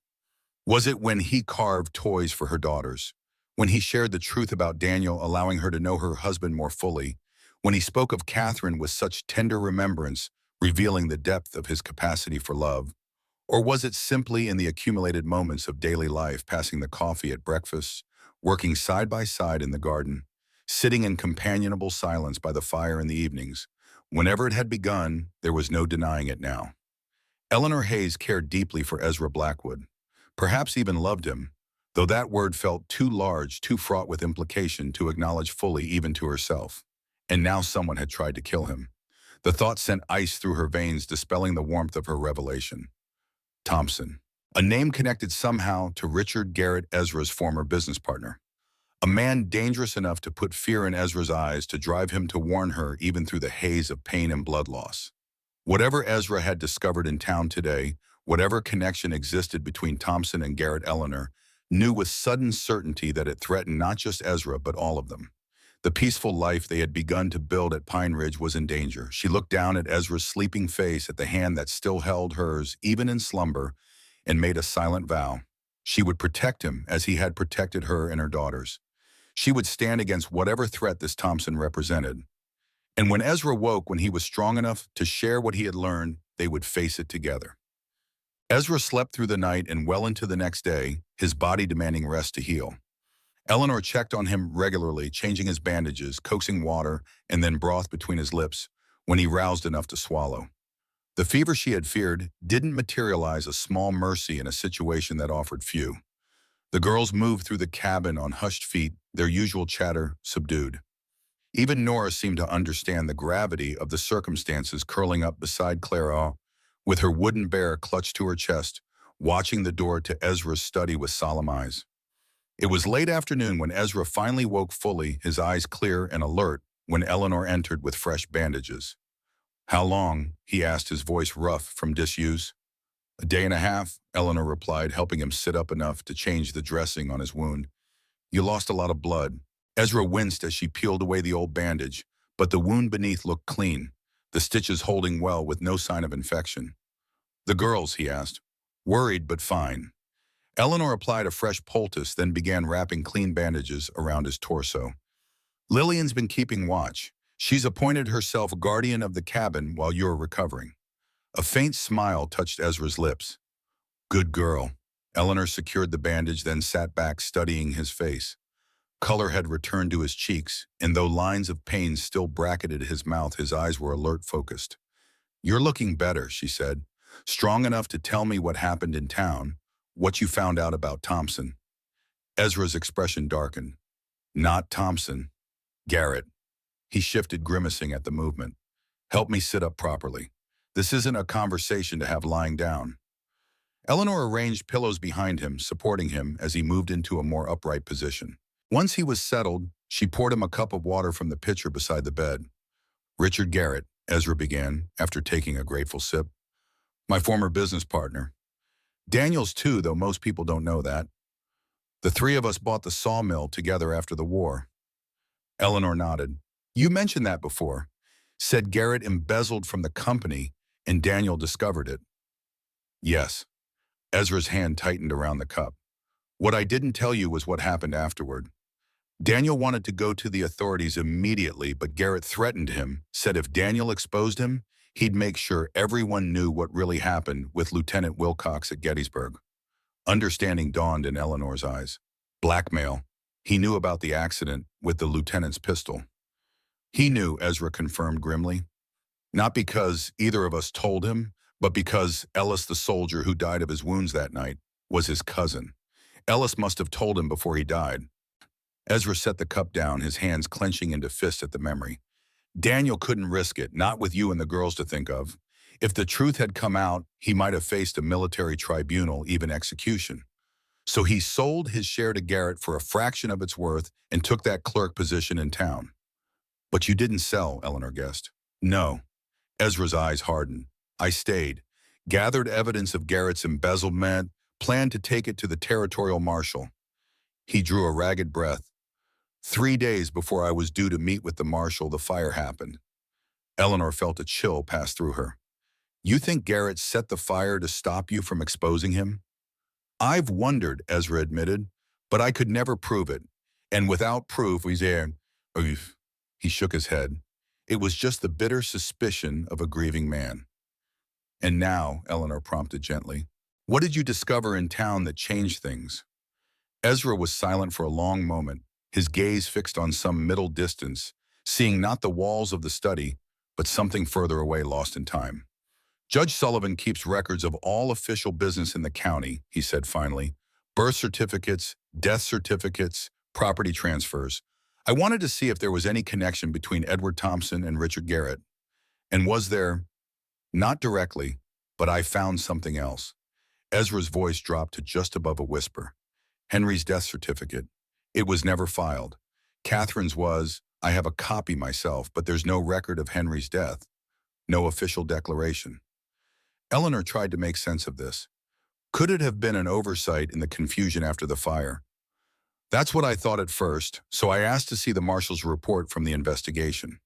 Was it when he carved toys for her daughters? When he shared the truth about Daniel, allowing her to know her husband more fully? When he spoke of Catherine with such tender remembrance, revealing the depth of his capacity for love? Or was it simply in the accumulated moments of daily life, passing the coffee at breakfast, working side by side in the garden, sitting in companionable silence by the fire in the evenings? Whenever it had begun, there was no denying it now. Eleanor Hayes cared deeply for Ezra Blackwood, perhaps even loved him, though that word felt too large, too fraught with implication to acknowledge fully even to herself. And now someone had tried to kill him. The thought sent ice through her veins, dispelling the warmth of her revelation. Thompson. A name connected somehow to Richard Garrett, Ezra's former business partner. A man dangerous enough to put fear in Ezra's eyes, to drive him to warn her even through the haze of pain and blood loss. Whatever Ezra had discovered in town today, whatever connection existed between Thompson and Garrett, Eleanor knew with sudden certainty that it threatened not just Ezra but all of them. The peaceful life they had begun to build at Pine Ridge was in danger. She looked down at Ezra's sleeping face, at the hand that still held hers, even in slumber, and made a silent vow. She would protect him as he had protected her and her daughters. She would stand against whatever threat this Thompson represented. And when Ezra woke, when he was strong enough to share what he had learned, they would face it together. Ezra slept through the night and well into the next day, his body demanding rest to heal. Eleanor checked on him regularly, changing his bandages, coaxing water, and then broth between his lips when he roused enough to swallow. The fever she had feared didn't materialize, a small mercy in a situation that offered few. The girls moved through the cabin on hushed feet, their usual chatter subdued. Even Nora seemed to understand the gravity of the circumstances, curling up beside Clara, with her wooden bear clutched to her chest, watching the door to Ezra's study with solemn eyes. It was late afternoon when Ezra finally woke fully, his eyes clear and alert, when Eleanor entered with fresh bandages. "How long?" he asked, his voice rough from disuse. "A day and a half," Eleanor replied, helping him sit up enough to change the dressing on his wound. "You lost a lot of blood." Ezra winced as she peeled away the old bandage, but the wound beneath looked clean, the stitches holding well with no sign of infection. "The girls?" he asked. "Worried, but fine." Eleanor applied a fresh poultice, then began wrapping clean bandages around his torso. "Lillian's been keeping watch. She's appointed herself guardian of the cabin while you're recovering." A faint smile touched Ezra's lips. "Good girl." Eleanor secured the bandage, then sat back, studying his face. Color had returned to his cheeks, and though lines of pain still bracketed his mouth, his eyes were alert, focused. "You're looking better," she said. "Strong enough to tell me what happened in town, what you found out about Thompson." Ezra's expression darkened. "Not Thompson. Garrett." He shifted, grimacing at the movement. "Help me sit up properly. This isn't a conversation to have lying down." Eleanor arranged pillows behind him, supporting him as he moved into a more upright position. Once he was settled, she poured him a cup of water from the pitcher beside the bed. "Richard Garrett," Ezra began, after taking a grateful sip. "My former business partner. Daniel's too, though most people don't know that. The three of us bought the sawmill together after the war." Eleanor nodded. "You mentioned that before. Said Garrett embezzled from the company and Daniel discovered it." "Yes." Ezra's hand tightened around the cup. "What I didn't tell you was what happened afterward. Daniel wanted to go to the authorities immediately, but Garrett threatened him, said if Daniel exposed him, he'd make sure everyone knew what really happened with Lieutenant Wilcox at Gettysburg." Understanding dawned in Eleanor's eyes. "Blackmail." He knew about the accident with the lieutenant's pistol. "He knew," Ezra confirmed grimly. "Not because either of us told him, but because Ellis, the soldier who died of his wounds that night, was his cousin. Ellis must have told him before he died." Ezra set the cup down, his hands clenching into fists at the memory. "Daniel couldn't risk it, not with you and the girls to think of. If the truth had come out, he might have faced a military tribunal, even execution. So he sold his share to Garrett for a fraction of its worth and took that clerk position in town." "But you didn't sell," Eleanor guessed. "No." Ezra's eyes hardened. "I stayed, gathered evidence of Garrett's embezzlement, planned to take it to the territorial marshal." He drew a ragged breath. 3 days before I was due to meet with the marshal, the fire happened." Eleanor felt a chill pass through her. "You think Garrett set the fire to stop you from exposing him?" "I've wondered," Ezra admitted, "but I could never prove it. And without proof, we there." He shook his head. "It was just the bitter suspicion of a grieving man." "And now," Eleanor prompted gently, "what did you discover in town that changed things?" Ezra was silent for a long moment, his gaze fixed on some middle distance, seeing not the walls of the study, but something further away, lost in time. Judge Sullivan keeps records of all official business in the county, he said finally. Birth certificates, death certificates, property transfers. I wanted to see if there was any connection between Edward Thompson and Richard Garrett. And was there? Not directly, but I found something else. Ezra's voice dropped to just above a whisper. Henry's death certificate. It was never filed. Catherine's was, I have a copy myself, but there's no record of Henry's death. No official declaration. Eleanor tried to make sense of this. Could it have been an oversight in the confusion after the fire? That's what I thought at first, so I asked to see the marshal's report from the investigation.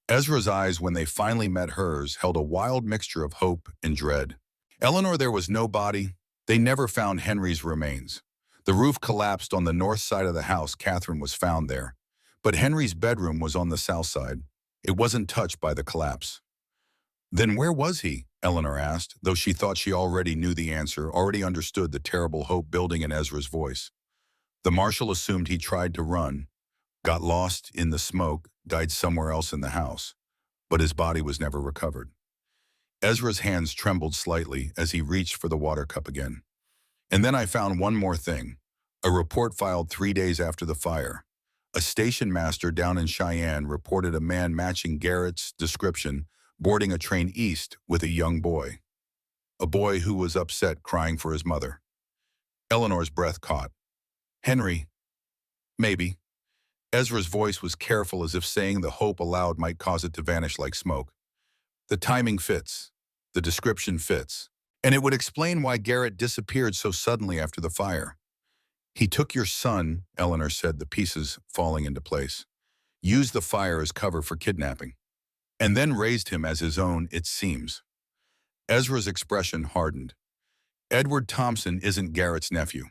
Ezra's eyes, when they finally met hers, held a wild mixture of hope and dread. Eleanor, there was no body. They never found Henry's remains. The roof collapsed on the north side of the house. Catherine was found there. But Henry's bedroom was on the south side. It wasn't touched by the collapse. Then where was he? Eleanor asked, though she thought she already knew the answer, already understood the terrible hope building in Ezra's voice. The marshal assumed he tried to run, got lost in the smoke, died somewhere else in the house, but his body was never recovered. Ezra's hands trembled slightly as he reached for the water cup again. And then I found one more thing, a report filed 3 days after the fire. A station master down in Cheyenne reported a man matching Garrett's description boarding a train east with a young boy. A boy who was upset, crying for his mother. Eleanor's breath caught. Henry. Maybe. Ezra's voice was careful, as if saying the hope aloud might cause it to vanish like smoke. The timing fits. The description fits. And it would explain why Garrett disappeared so suddenly after the fire. He took your son, Eleanor said, the pieces falling into place. Used the fire as cover for kidnapping. And then raised him as his own, it seems. Ezra's expression hardened. Edward Thompson isn't Garrett's nephew.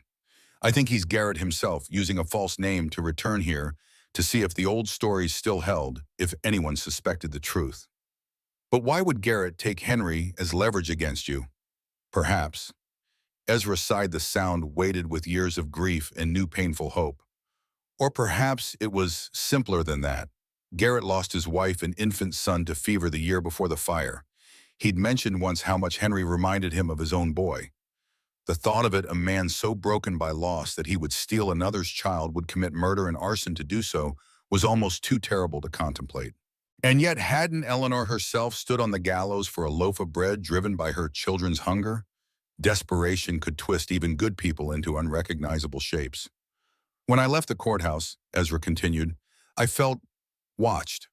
I think he's Garrett himself, using a false name to return here to see if the old stories still held, if anyone suspected the truth. But why would Garrett take Henry as leverage against you? Perhaps. Ezra sighed, the sound weighted with years of grief and new painful hope. Or perhaps it was simpler than that. Garrett lost his wife and infant son to fever the year before the fire. He'd mentioned once how much Henry reminded him of his own boy. The thought of it, a man so broken by loss that he would steal another's child, would commit murder and arson to do so, was almost too terrible to contemplate. And yet, hadn't Eleanor herself stood on the gallows for a loaf of bread driven by her children's hunger? Desperation could twist even good people into unrecognizable shapes. When I left the courthouse, Ezra continued, I felt watched.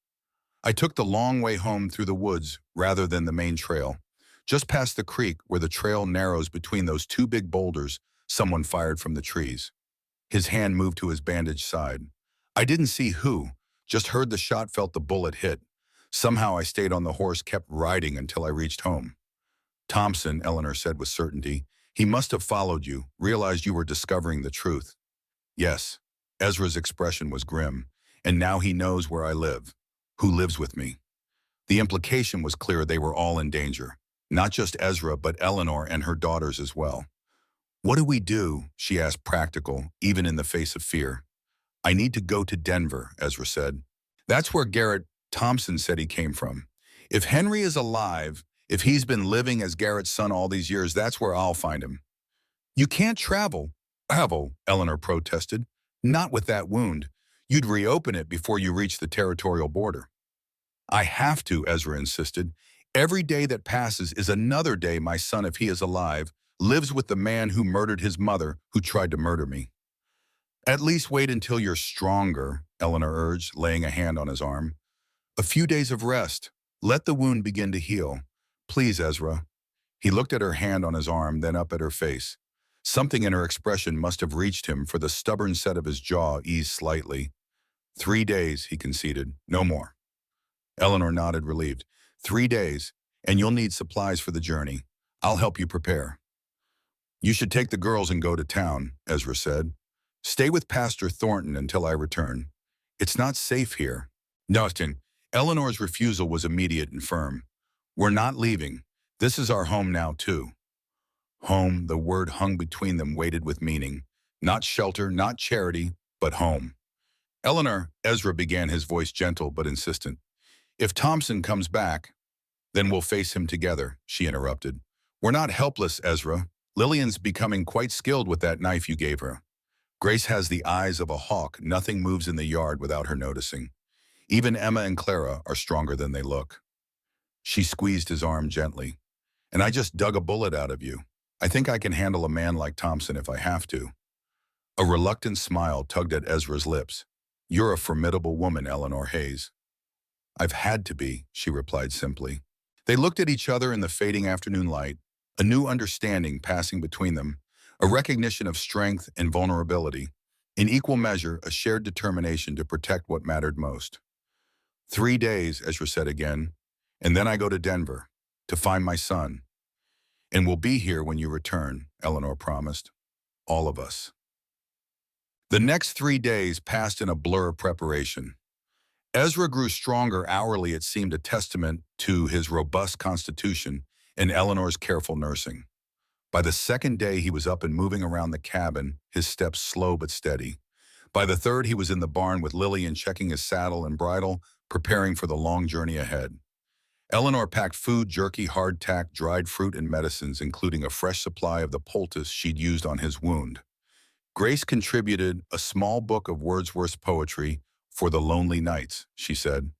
I took the long way home through the woods rather than the main trail. Just past the creek where the trail narrows between those two big boulders, someone fired from the trees. His hand moved to his bandaged side. I didn't see who, just heard the shot, felt the bullet hit. Somehow I stayed on the horse, kept riding until I reached home. Thompson, Eleanor said with certainty. He must have followed you, realized you were discovering the truth. Yes. Ezra's expression was grim. And now he knows where I live, who lives with me. The implication was clear. They were all in danger. Not just Ezra, but Eleanor and her daughters as well. What do we do? She asked, practical, even in the face of fear. I need to go to Denver, Ezra said. That's where Garrett Thompson said he came from. If Henry is alive, if he's been living as Garrett's son all these years, that's where I'll find him. You can't travel, Eleanor protested. Not with that wound. You'd reopen it before you reach the territorial border. I have to, Ezra insisted. Every day that passes is another day my son, if he is alive, lives with the man who murdered his mother, who tried to murder me. At least wait until you're stronger, Eleanor urged, laying a hand on his arm. A few days of rest. Let the wound begin to heal. Please, Ezra. He looked at her hand on his arm, then up at her face. Something in her expression must have reached him, for the stubborn set of his jaw eased slightly. 3 days, he conceded. No more. Eleanor nodded, relieved. 3 days, and you'll need supplies for the journey. I'll help you prepare. You should take the girls and go to town, Ezra said. Stay with Pastor Thornton until I return. It's not safe here. Nothing. Eleanor's refusal was immediate and firm. We're not leaving. This is our home now, too. Home, the word hung between them, weighted with meaning. Not shelter, not charity, but home. Eleanor, Ezra began, his voice gentle but insistent. If Thompson comes back, Then we'll face him together, she interrupted. We're not helpless, Ezra. Lillian's becoming quite skilled with that knife you gave her. Grace has the eyes of a hawk. Nothing moves in the yard without her noticing. Even Emma and Clara are stronger than they look. She squeezed his arm gently. And I just dug a bullet out of you. I think I can handle a man like Thompson if I have to. A reluctant smile tugged at Ezra's lips. You're a formidable woman, Eleanor Hayes. I've had to be, she replied simply. They looked at each other in the fading afternoon light, a new understanding passing between them, a recognition of strength and vulnerability, in equal measure a shared determination to protect what mattered most. 3 days, Ezra said again, and then I go to Denver, to find my son. And we'll be here when you return, Eleanor promised. All of us. The next 3 days passed in a blur of preparation. Ezra grew stronger hourly. It seemed a testament to his robust constitution and Eleanor's careful nursing. By the second day, he was up and moving around the cabin, his steps slow but steady. By the third, he was in the barn with Lillian, checking his saddle and bridle, preparing for the long journey ahead. Eleanor packed food, jerky, hardtack, dried fruit, and medicines, including a fresh supply of the poultice she'd used on his wound. Grace contributed a small book of Wordsworth's poetry for the lonely nights, she said.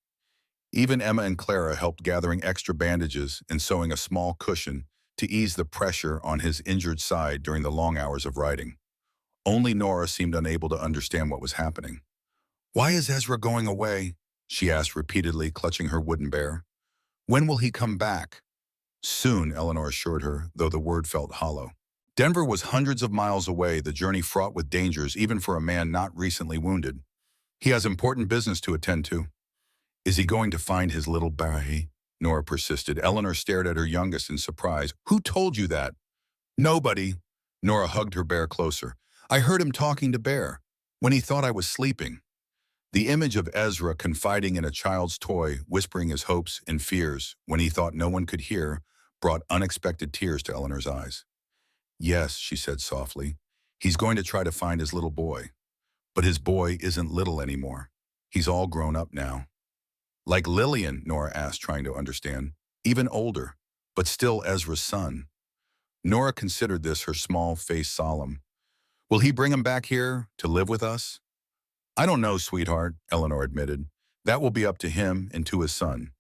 Even Emma and Clara helped, gathering extra bandages and sewing a small cushion to ease the pressure on his injured side during the long hours of riding. Only Nora seemed unable to understand what was happening. Why is Ezra going away? She asked repeatedly, clutching her wooden bear. When will he come back? Soon, Eleanor assured her, though the word felt hollow. Denver was hundreds of miles away, the journey fraught with dangers even for a man not recently wounded. He has important business to attend to. Is he going to find his little Barry? Nora persisted. Eleanor stared at her youngest in surprise. Who told you that? Nobody. Nora hugged her bear closer. I heard him talking to Bear when he thought I was sleeping. The image of Ezra confiding in a child's toy, whispering his hopes and fears when he thought no one could hear, brought unexpected tears to Eleanor's eyes. Yes, she said softly. He's going to try to find his little boy. But his boy isn't little anymore. He's all grown up now. Like Lillian, Nora asked, trying to understand. Even older, but still Ezra's son. Nora considered this, her small face solemn. Will he bring him back here to live with us? I don't know, sweetheart, Eleanor admitted. That will be up to him and to his son.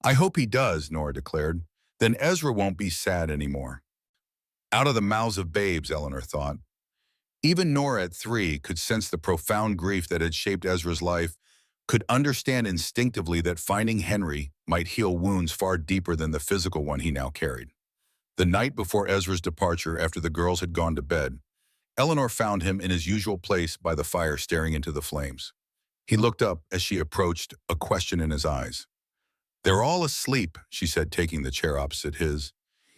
I hope he does, Nora declared. Then Ezra won't be sad anymore. Out of the mouths of babes, Eleanor thought. Even Nora at 3 could sense the profound grief that had shaped Ezra's life, could understand instinctively that finding Henry might heal wounds far deeper than the physical one he now carried. The night before Ezra's departure, after the girls had gone to bed, Eleanor found him in his usual place by the fire, staring into the flames. He looked up as she approached, a question in his eyes. They're all asleep, she said, taking the chair opposite his.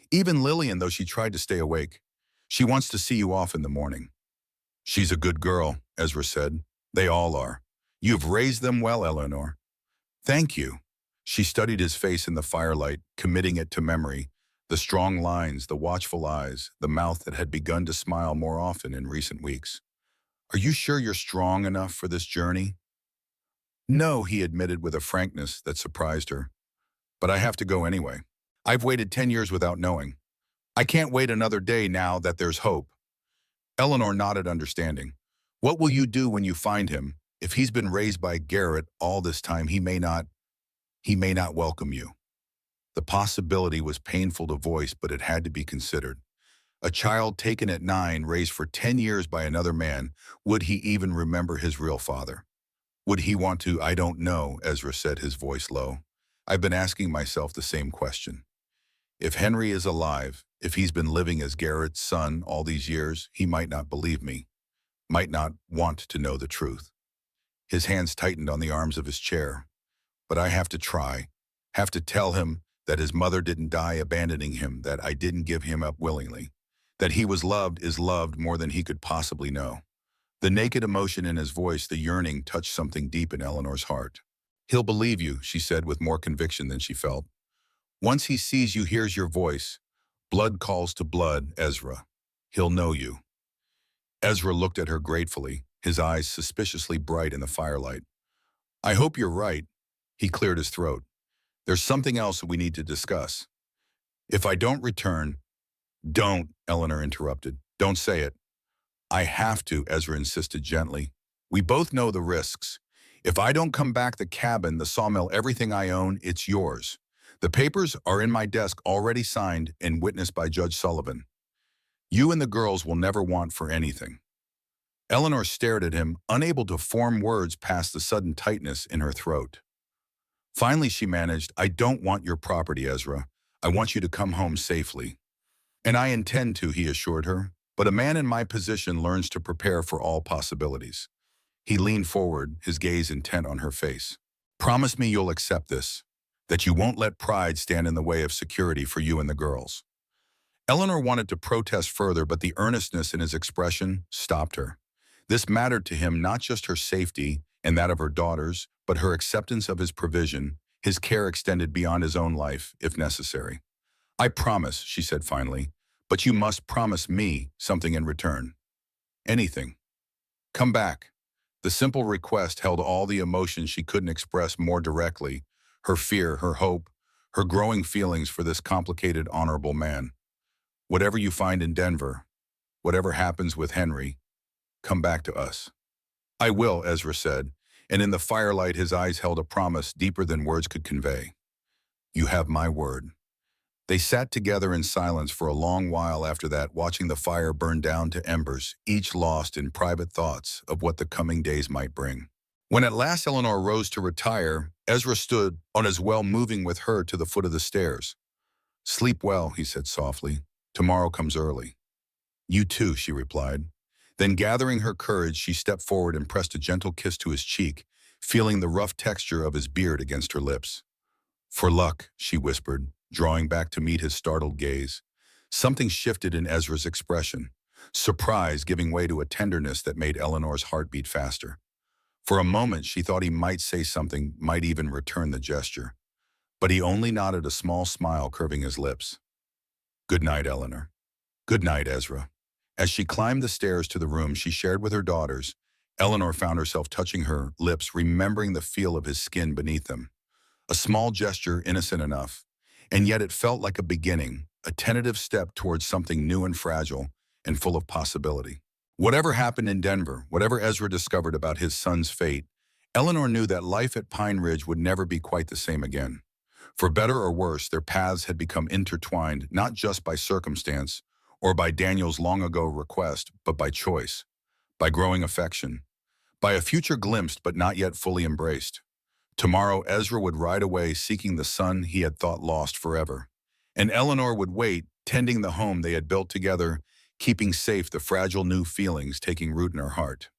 Even Lillian, though she tried to stay awake. She wants to see you off in the morning. She's a good girl, Ezra said. They all are. You've raised them well, Eleanor. Thank you. She studied his face in the firelight, committing it to memory. The strong lines, the watchful eyes, the mouth that had begun to smile more often in recent weeks. Are you sure you're strong enough for this journey? No, he admitted with a frankness that surprised her. But I have to go anyway. I've waited 10 years without knowing. I can't wait another day now that there's hope. Eleanor nodded, understanding. What will you do when you find him? If he's been raised by Garrett all this time, he may not welcome you. The possibility was painful to voice, but it had to be considered. A child taken at 9, raised for 10 years by another man, would he even remember his real father? Would he want to? I don't know, Ezra said, his voice low. I've been asking myself the same question. If Henry is alive, if he's been living as Garrett's son all these years, he might not believe me, might not want to know the truth. His hands tightened on the arms of his chair. But I have to try, have to tell him that his mother didn't die abandoning him, that I didn't give him up willingly, that he was loved, is loved more than he could possibly know. The naked emotion in his voice, the yearning, touched something deep in Eleanor's heart. He'll believe you, she said with more conviction than she felt. Once he sees you, hears your voice. Blood calls to blood, Ezra. He'll know you. Ezra looked at her gratefully, his eyes suspiciously bright in the firelight. I hope you're right. He cleared his throat. There's something else that we need to discuss. If I don't return, don't, Eleanor interrupted. Don't say it. I have to, Ezra insisted gently. We both know the risks. If I don't come back, the cabin, the sawmill, everything I own, it's yours. The papers are in my desk already signed and witnessed by Judge Sullivan. You and the girls will never want for anything. Eleanor stared at him, unable to form words past the sudden tightness in her throat. Finally, she managed, I don't want your property, Ezra. I want you to come home safely. And I intend to, he assured her. But a man in my position learns to prepare for all possibilities. He leaned forward, his gaze intent on her face. Promise me you'll accept this, that you won't let pride stand in the way of security for you and the girls. Eleanor wanted to protest further, but the earnestness in his expression stopped her. This mattered to him, not just her safety and that of her daughters, but her acceptance of his provision, his care extended beyond his own life, if necessary. I promise, she said finally, but you must promise me something in return. Anything. Come back. The simple request held all the emotions she couldn't express more directly, her fear, her hope, her growing feelings for this complicated, honorable man. Whatever you find in Denver, whatever happens with Henry, come back to us. I will, Ezra said, and in the firelight his eyes held a promise deeper than words could convey. You have my word. They sat together in silence for a long while after that, watching the fire burn down to embers, each lost in private thoughts of what the coming days might bring. When at last Eleanor rose to retire, Ezra stood on as well, moving with her to the foot of the stairs. Sleep well, he said softly. Tomorrow comes early. You too, she replied. Then gathering her courage, she stepped forward and pressed a gentle kiss to his cheek, feeling the rough texture of his beard against her lips. For luck, she whispered, drawing back to meet his startled gaze. Something shifted in Ezra's expression, surprise giving way to a tenderness that made Eleanor's heart beat faster. For a moment, she thought he might say something, might even return the gesture. But he only nodded, a small smile curving his lips. Good night, Eleanor. Good night, Ezra. As she climbed the stairs to the room she shared with her daughters, Eleanor found herself touching her lips, remembering the feel of his skin beneath them. A small gesture, innocent enough, and yet it felt like a beginning, a tentative step towards something new and fragile and full of possibility. Whatever happened in Denver, whatever Ezra discovered about his son's fate, Eleanor knew that life at Pine Ridge would never be quite the same again. For better or worse, their paths had become intertwined, not just by circumstance or by Daniel's long-ago request, but by choice, by growing affection, by a future glimpsed but not yet fully embraced. Tomorrow, Ezra would ride away seeking the son he had thought lost forever. And Eleanor would wait, tending the home they had built together, keeping safe the fragile new feelings taking root in her heart.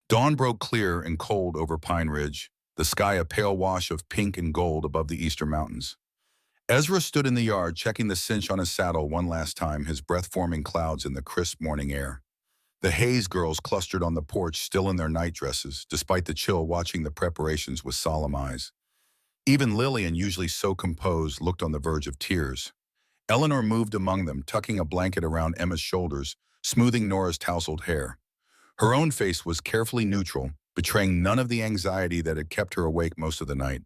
Dawn broke clear and cold over Pine Ridge, the sky a pale wash of pink and gold above the eastern mountains. Ezra stood in the yard, checking the cinch on his saddle one last time, his breath-forming clouds in the crisp morning air. The Hayes girls clustered on the porch, still in their nightdresses, despite the chill, watching the preparations with solemn eyes. Even Lillian, usually so composed, looked on the verge of tears. Eleanor moved among them, tucking a blanket around Emma's shoulders, smoothing Nora's tousled hair. Her own face was carefully neutral, betraying none of the anxiety that had kept her awake most of the night.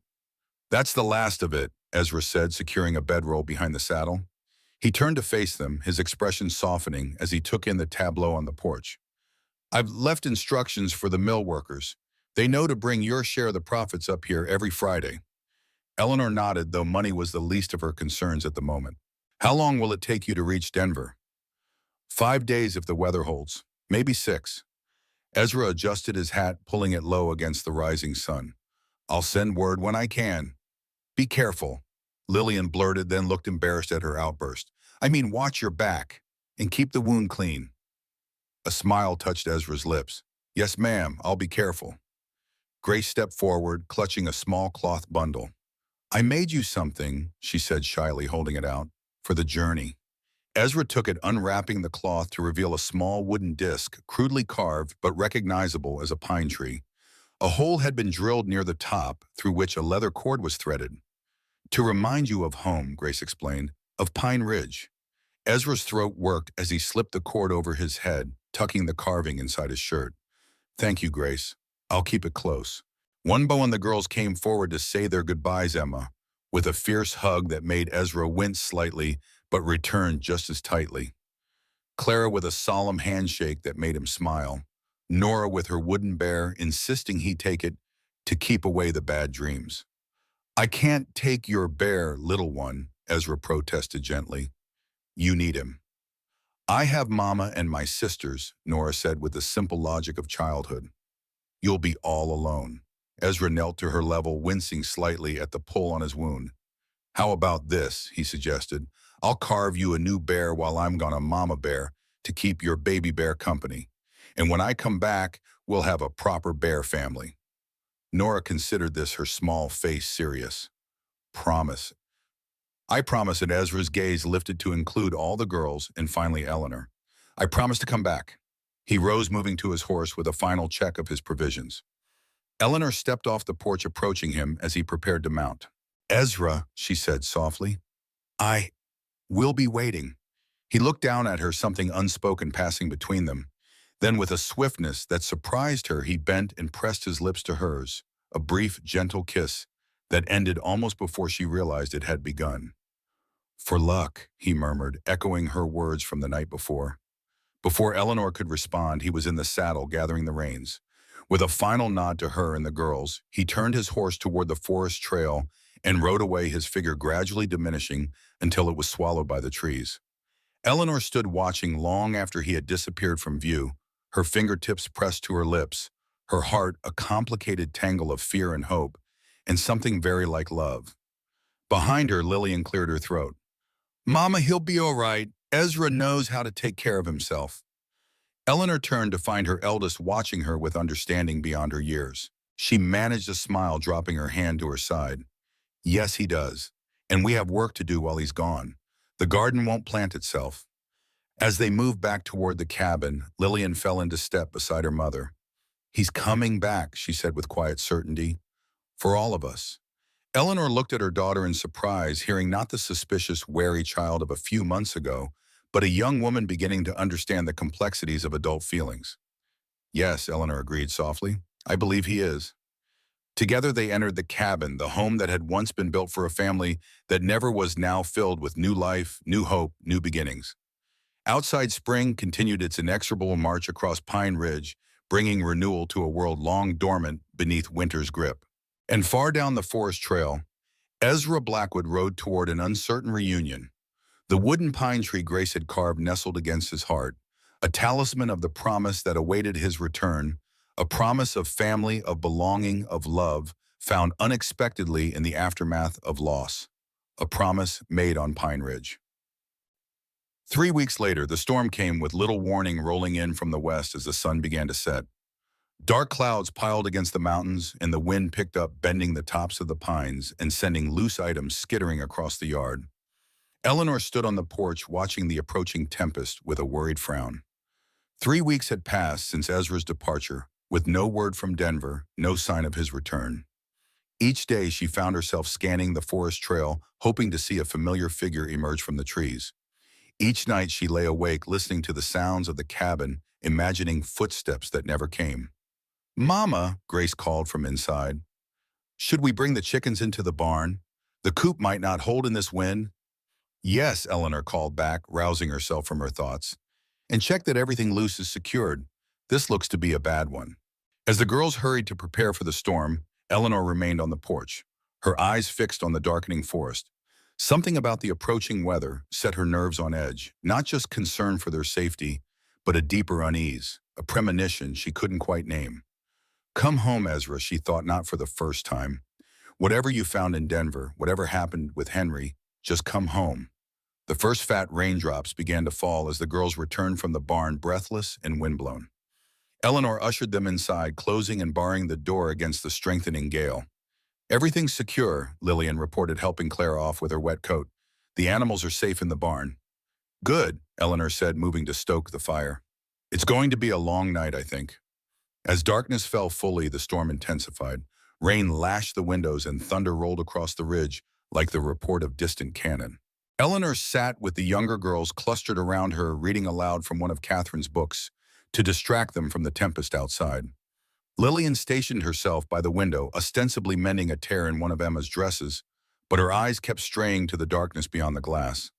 That's the last of it, Ezra said, securing a bedroll behind the saddle. He turned to face them, his expression softening as he took in the tableau on the porch. I've left instructions for the mill workers. They know to bring your share of the profits up here every Friday. Eleanor nodded, though money was the least of her concerns at the moment. How long will it take you to reach Denver? 5 days if the weather holds, maybe 6. Ezra adjusted his hat, pulling it low against the rising sun. I'll send word when I can. Be careful, Lillian blurted, then looked embarrassed at her outburst. I mean, watch your back and keep the wound clean. A smile touched Ezra's lips. Yes, ma'am, I'll be careful. Grace stepped forward, clutching a small cloth bundle. I made you something, she said shyly, holding it out, for the journey. Ezra took it, unwrapping the cloth to reveal a small wooden disc, crudely carved but recognizable as a pine tree. A hole had been drilled near the top, through which a leather cord was threaded. To remind you of home, Grace explained, of Pine Ridge. Ezra's throat worked as he slipped the cord over his head, tucking the carving inside his shirt. Thank you, Grace. I'll keep it close. One bow and the girls came forward to say their goodbyes, Emma, with a fierce hug that made Ezra wince slightly but returned just as tightly. Clara with a solemn handshake that made him smile. Nora with her wooden bear insisting he take it to keep away the bad dreams. "I can't take your bear, little one," Ezra protested gently. "You need him." "I have Mama and my sisters," Nora said with the simple logic of childhood. "You'll be all alone." Ezra knelt to her level, wincing slightly at the pull on his wound. "How about this?" he suggested. "I'll carve you a new bear while I'm gone a mama bear to keep your baby bear company. And when I come back, we'll have a proper bear family." Nora considered this, her small face serious. "Promise." "I promise," and Ezra's gaze lifted to include all the girls and finally Eleanor. "I promise to come back." He rose, moving to his horse with a final check of his provisions. Eleanor stepped off the porch, approaching him as he prepared to mount. "Ezra," she said softly, "I will be waiting." He looked down at her, something unspoken passing between them. Then with a swiftness that surprised her, he bent and pressed his lips to hers, a brief, gentle kiss that ended almost before she realized it had begun. "For luck," he murmured, echoing her words from the night before. Before Eleanor could respond, he was in the saddle, gathering the reins. With a final nod to her and the girls, he turned his horse toward the forest trail and rode away, his figure gradually diminishing until it was swallowed by the trees. Eleanor stood watching long after he had disappeared from view, her fingertips pressed to her lips, her heart a complicated tangle of fear and hope, and something very like love. Behind her, Lillian cleared her throat. "Mama, he'll be all right. Ezra knows how to take care of himself." Eleanor turned to find her eldest watching her with understanding beyond her years. She managed a smile, dropping her hand to her side. "Yes, he does. And we have work to do while he's gone. The garden won't plant itself." As they moved back toward the cabin, Lillian fell into step beside her mother. "He's coming back," she said with quiet certainty. "For all of us." Eleanor looked at her daughter in surprise, hearing not the suspicious, wary child of a few months ago, but a young woman beginning to understand the complexities of adult feelings. "Yes," Eleanor agreed softly. "I believe he is." Together they entered the cabin, the home that had once been built for a family that never was, now filled with new life, new hope, new beginnings. Outside, spring continued its inexorable march across Pine Ridge, bringing renewal to a world long dormant beneath winter's grip. And far down the forest trail, Ezra Blackwood rode toward an uncertain reunion. The wooden pine tree Grace had carved nestled against his heart, a talisman of the promise that awaited his return, a promise of family, of belonging, of love, found unexpectedly in the aftermath of loss. A promise made on Pine Ridge. 3 weeks later, the storm came with little warning, rolling in from the west as the sun began to set. Dark clouds piled against the mountains, and the wind picked up, bending the tops of the pines and sending loose items skittering across the yard. Eleanor stood on the porch, watching the approaching tempest with a worried frown. 3 weeks had passed since Ezra's departure, with no word from Denver, no sign of his return. Each day she found herself scanning the forest trail, hoping to see a familiar figure emerge from the trees. Each night she lay awake, listening to the sounds of the cabin, imagining footsteps that never came. "Mama," Grace called from inside. "Should we bring the chickens into the barn? The coop might not hold in this wind." "Yes," Eleanor called back, rousing herself from her thoughts. "And check that everything loose is secured. This looks to be a bad one." As the girls hurried to prepare for the storm, Eleanor remained on the porch, her eyes fixed on the darkening forest. Something about the approaching weather set her nerves on edge, not just concern for their safety, but a deeper unease, a premonition she couldn't quite name. "Come home, Ezra," she thought, not for the first time. "Whatever you found in Denver, whatever happened with Henry, just come home." The first fat raindrops began to fall as the girls returned from the barn, breathless and windblown. Eleanor ushered them inside, closing and barring the door against the strengthening gale. "Everything's secure," Lillian reported, helping Clara off with her wet coat. "The animals are safe in the barn." "Good," Eleanor said, moving to stoke the fire. "It's going to be a long night, I think." As darkness fell fully, the storm intensified. Rain lashed the windows and thunder rolled across the ridge like the report of distant cannon. Eleanor sat with the younger girls clustered around her, reading aloud from one of Catherine's books to distract them from the tempest outside. Lillian stationed herself by the window, ostensibly mending a tear in one of Emma's dresses, but her eyes kept straying to the darkness beyond the glass.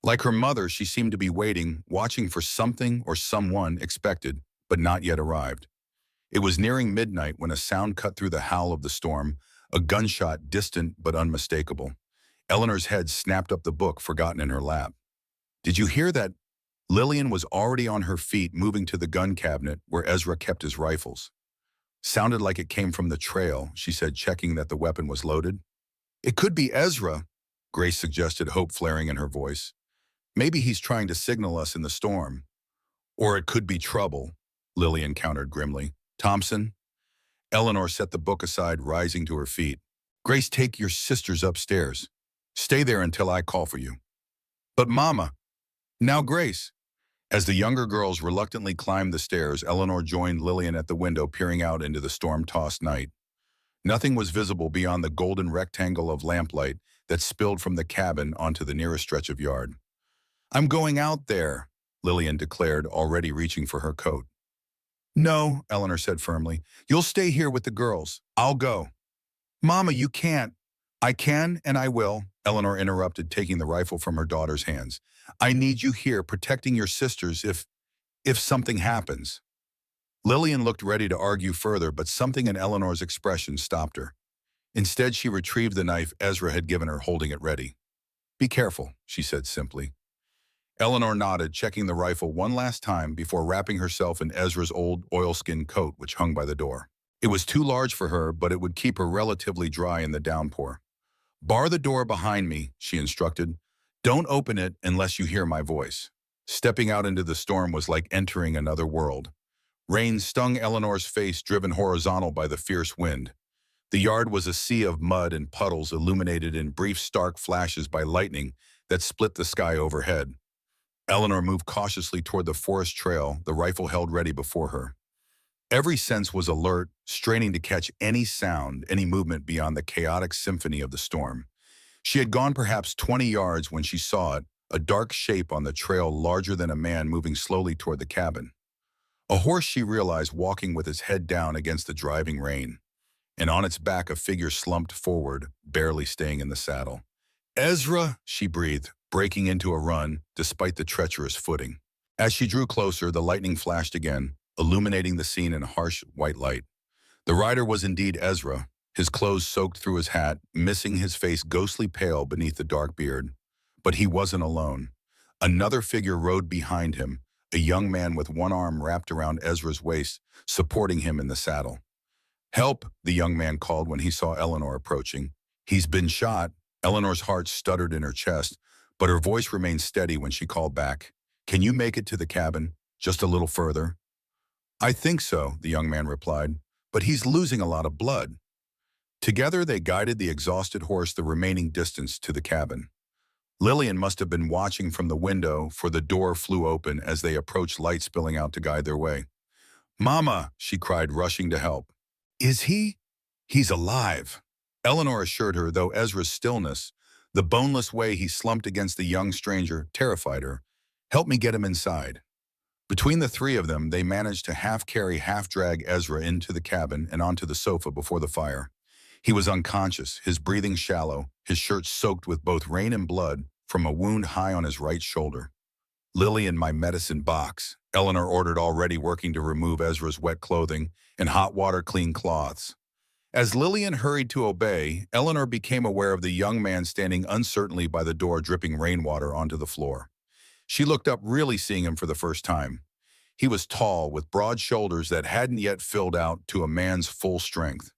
Like her mother, she seemed to be waiting, watching for something or someone expected, but not yet arrived. It was nearing midnight when a sound cut through the howl of the storm, a gunshot distant but unmistakable. Eleanor's head snapped up the book forgotten in her lap. "Did you hear that?" Lillian was already on her feet, moving to the gun cabinet where Ezra kept his rifles. "Sounded like it came from the trail," she said, checking that the weapon was loaded. "It could be Ezra," Grace suggested, hope flaring in her voice. "Maybe he's trying to signal us in the storm." "Or it could be trouble," Lillian countered grimly. "Thompson?" Eleanor set the book aside, rising to her feet. "Grace, take your sisters upstairs. Stay there until I call for you." "But Mama." "Now, Grace." As the younger girls reluctantly climbed the stairs, Eleanor joined Lillian at the window, peering out into the storm-tossed night. Nothing was visible beyond the golden rectangle of lamplight that spilled from the cabin onto the nearest stretch of yard. "I'm going out there," Lillian declared, already reaching for her coat. "No," Eleanor said firmly. "You'll stay here with the girls. I'll go." "Mama, you can't." "I can and I will," Eleanor interrupted, taking the rifle from her daughter's hands. "I need you here, protecting your sisters if something happens." Lillian looked ready to argue further, but something in Eleanor's expression stopped her. Instead, she retrieved the knife Ezra had given her, holding it ready. "Be careful," she said simply. Eleanor nodded, checking the rifle one last time before wrapping herself in Ezra's old oilskin coat, which hung by the door. It was too large for her, but it would keep her relatively dry in the downpour. "Bar the door behind me," she instructed. "Don't open it unless you hear my voice." Stepping out into the storm was like entering another world. Rain stung Eleanor's face, driven horizontal by the fierce wind. The yard was a sea of mud and puddles, illuminated in brief, stark flashes by lightning that split the sky overhead. Eleanor moved cautiously toward the forest trail, the rifle held ready before her. Every sense was alert, straining to catch any sound, any movement beyond the chaotic symphony of the storm. She had gone perhaps 20 yards when she saw it, a dark shape on the trail larger than a man moving slowly toward the cabin. A horse, she realized, walking with its head down against the driving rain, and on its back a figure slumped forward, barely staying in the saddle. "Ezra," she breathed, breaking into a run despite the treacherous footing. As she drew closer, the lightning flashed again, illuminating the scene in harsh white light. The rider was indeed Ezra, his clothes soaked through his hat, missing his face ghostly pale beneath the dark beard. But he wasn't alone. Another figure rode behind him, a young man with one arm wrapped around Ezra's waist, supporting him in the saddle. "Help," the young man called when he saw Eleanor approaching. "He's been shot." Eleanor's heart stuttered in her chest, but her voice remained steady when she called back. "Can you make it to the cabin? Just a little further?" "I think so," the young man replied, "but he's losing a lot of blood." Together they guided the exhausted horse the remaining distance to the cabin. Lillian must have been watching from the window, for the door flew open as they approached, light spilling out to guide their way. "Mama," she cried, rushing to help. "Is he?" "He's alive," Eleanor assured her, though Ezra's stillness, the boneless way he slumped against the young stranger, terrified her. "Help me get him inside." Between the three of them, they managed to half-carry, half-drag Ezra into the cabin and onto the sofa before the fire. He was unconscious, his breathing shallow, his shirt soaked with both rain and blood from a wound high on his right shoulder. "Lillian, my medicine box," Eleanor ordered, already working to remove Ezra's wet clothing, and hot water, clean cloths. As Lillian hurried to obey, Eleanor became aware of the young man standing uncertainly by the door, dripping rainwater onto the floor. She looked up, really seeing him for the first time. He was tall, with broad shoulders that hadn't yet filled out to a man's full strength.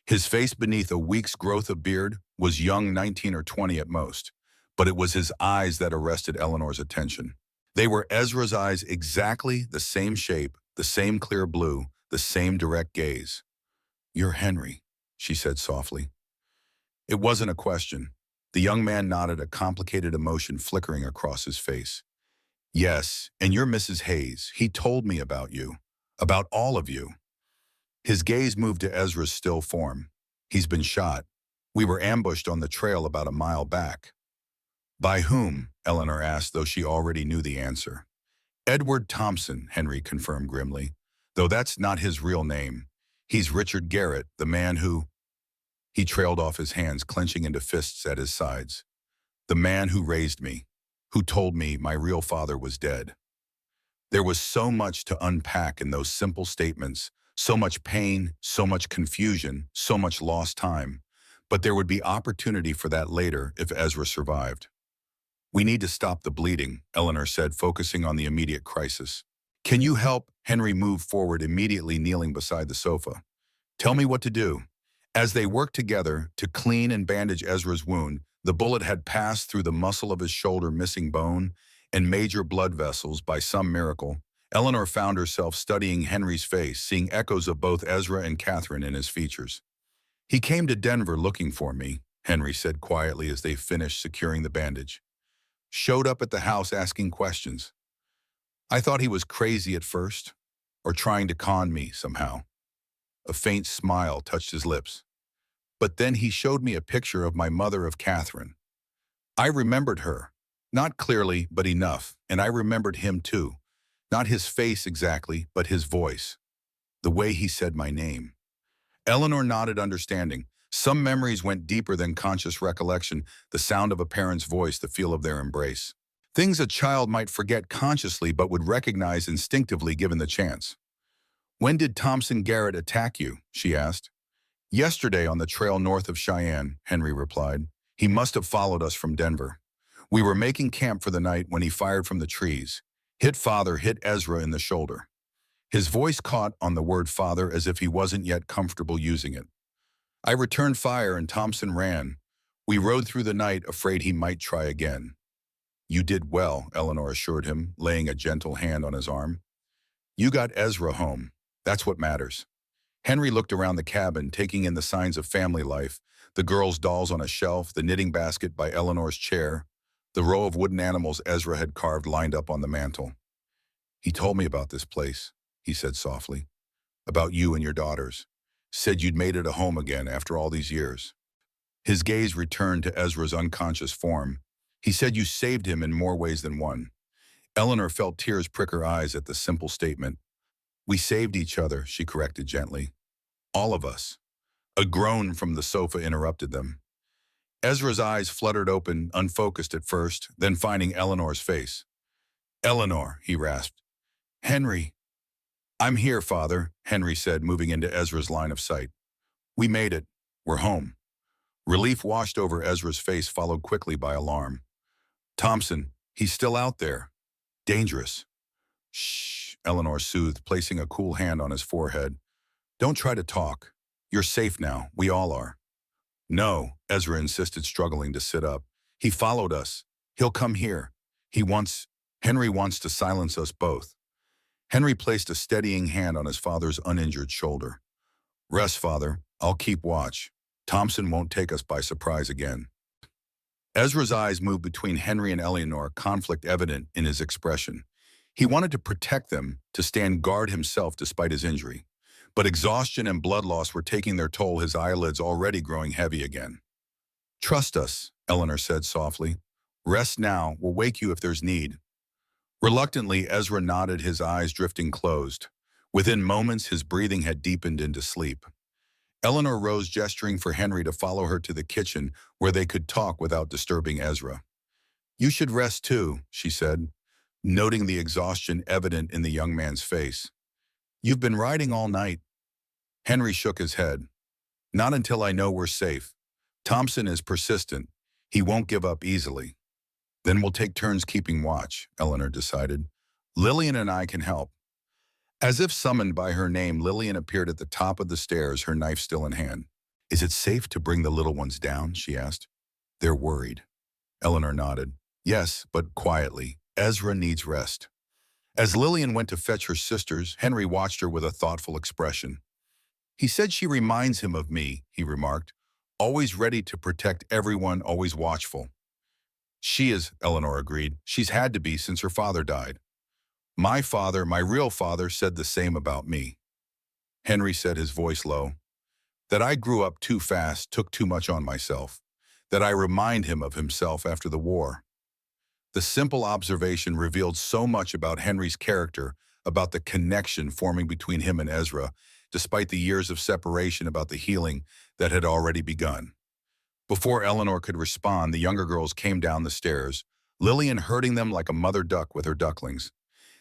His face, beneath a week's growth of beard, was young, 19 or 20 at most, but it was his eyes that arrested Eleanor's attention. They were Ezra's eyes, exactly the same shape, the same clear blue, the same direct gaze. "You're Henry," she said softly. It wasn't a question. The young man nodded, a complicated emotion flickering across his face. "Yes, and you're Mrs. Hayes. He told me about you. About all of you." His gaze moved to Ezra's still form. "He's been shot. We were ambushed on the trail about a mile back." "By whom?" Eleanor asked, though she already knew the answer. "Edward Thompson," Henry confirmed grimly, "though that's not his real name. He's Richard Garrett, the man who—" He trailed off his hands, clenching into fists at his sides. The man who raised me, who told me my real father was dead. There was so much to unpack in those simple statements, so much pain, so much confusion, so much lost time. But there would be opportunity for that later if Ezra survived. We need to stop the bleeding, Eleanor said, focusing on the immediate crisis. Can you help? Henry moved forward, immediately kneeling beside the sofa. Tell me what to do. As they worked together to clean and bandage Ezra's wound, the bullet had passed through the muscle of his shoulder, missing bone and major blood vessels by some miracle. Eleanor found herself studying Henry's face, seeing echoes of both Ezra and Catherine in his features. He came to Denver looking for me, Henry said quietly as they finished securing the bandage. Showed up at the house asking questions. I thought he was crazy at first, or trying to con me somehow. A faint smile touched his lips. But then he showed me a picture of my mother, of Catherine. I remembered her, not clearly, but enough, and I remembered him too. Not his face exactly, but his voice. The way he said my name. Eleanor nodded, understanding. Some memories went deeper than conscious recollection, the sound of a parent's voice, the feel of their embrace. Things a child might forget consciously but would recognize instinctively given the chance. When did Thompson Garrett attack you? She asked. Yesterday on the trail north of Cheyenne, Henry replied. He must have followed us from Denver. We were making camp for the night when he fired from the trees. Hit Ezra in the shoulder. His voice caught on the word father as if he wasn't yet comfortable using it. I returned fire and Thompson ran. We rode through the night, afraid he might try again. You did well, Eleanor assured him, laying a gentle hand on his arm. You got Ezra home. That's what matters. Henry looked around the cabin, taking in the signs of family life, the girls' dolls on a shelf, the knitting basket by Eleanor's chair, the row of wooden animals Ezra had carved lined up on the mantel. He told me about this place, he said softly. About you and your daughters. Said you'd made it a home again after all these years. His gaze returned to Ezra's unconscious form. He said you saved him in more ways than one. Eleanor felt tears prick her eyes at the simple statement. We saved each other, she corrected gently. All of us. A groan from the sofa interrupted them. Ezra's eyes fluttered open, unfocused at first, then finding Eleanor's face. Eleanor, he rasped. Henry. I'm here, Father, Henry said, moving into Ezra's line of sight. We made it. We're home. Relief washed over Ezra's face, followed quickly by alarm. Thompson, he's still out there. Dangerous. Shh, Eleanor soothed, placing a cool hand on his forehead. Don't try to talk. You're safe now. We all are. No, Ezra insisted, struggling to sit up. He followed us. He'll come here. Henry wants to silence us both. Henry placed a steadying hand on his father's uninjured shoulder. Rest, Father. I'll keep watch. Thompson won't take us by surprise again. Ezra's eyes moved between Henry and Eleanor, conflict evident in his expression. He wanted to protect them, to stand guard himself despite his injury. But exhaustion and blood loss were taking their toll, his eyelids already growing heavy again. Trust us, Eleanor said softly. Rest now. We'll wake you if there's need. Reluctantly, Ezra nodded, his eyes drifting closed. Within moments, his breathing had deepened into sleep. Eleanor rose, gesturing for Henry to follow her to the kitchen where they could talk without disturbing Ezra. You should rest too, she said, noting the exhaustion evident in the young man's face. You've been riding all night. Henry shook his head. Not until I know we're safe. Thompson is persistent. He won't give up easily. Then we'll take turns keeping watch, Eleanor decided. Lillian and I can help. As if summoned by her name, Lillian appeared at the top of the stairs, her knife still in hand. Is it safe to bring the little ones down? She asked. They're worried. Eleanor nodded. Yes, but quietly. Ezra needs rest. As Lillian went to fetch her sisters, Henry watched her with a thoughtful expression. He said she reminds him of me, he remarked. Always ready to protect everyone, always watchful. She is, Eleanor agreed. She's had to be since her father died. My father, my real father, said the same about me. Henry said, his voice low. That I grew up too fast, took too much on myself. That I remind him of himself after the war. The simple observation revealed so much about Henry's character, about the connection forming between him and Ezra, despite the years of separation, about the healing that had already begun. Before Eleanor could respond, the younger girls came down the stairs, Lillian herding them like a mother duck with her ducklings.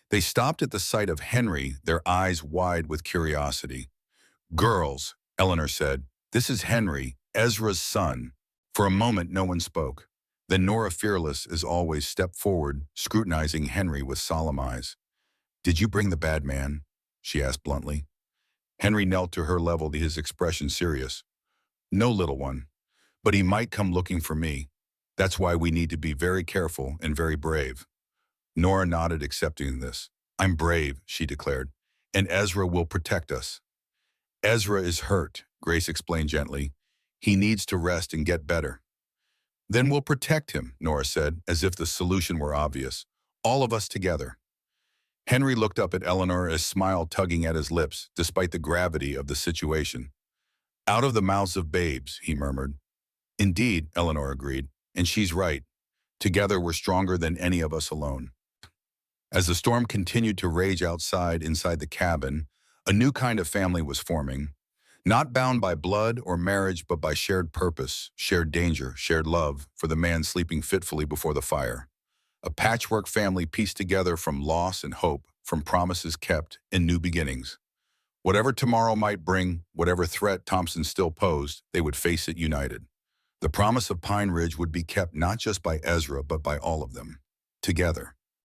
They stopped at the sight of Henry, their eyes wide with curiosity. "Girls," Eleanor said, "this is Henry, Ezra's son." For a moment, no one spoke. Then Nora, fearless as always, stepped forward, scrutinizing Henry with solemn eyes. "Did you bring the bad man?" she asked bluntly. Henry knelt to her level, his expression serious. "No, little one, but he might come looking for me. That's why we need to be very careful and very brave." Nora nodded, accepting this. "I'm brave," she declared, "and Ezra will protect us." "Ezra is hurt," Grace explained gently. "He needs to rest and get better." "Then we'll protect him," Nora said, as if the solution were obvious. "All of us together." Henry looked up at Eleanor, a smile tugging at his lips, despite the gravity of the situation. "Out of the mouths of babes," he murmured. "Indeed," Eleanor agreed, "and she's right. Together we're stronger than any of us alone." As the storm continued to rage inside the cabin, a new kind of family was forming, not bound by blood or marriage, but by shared purpose, shared danger, shared love for the man sleeping fitfully before the fire. A patchwork family pieced together from loss and hope, from promises kept and new beginnings. Whatever tomorrow might bring, whatever threat Thompson still posed, they would face it united. The promise of Pine Ridge would be kept not just by Ezra, but by all of them, together.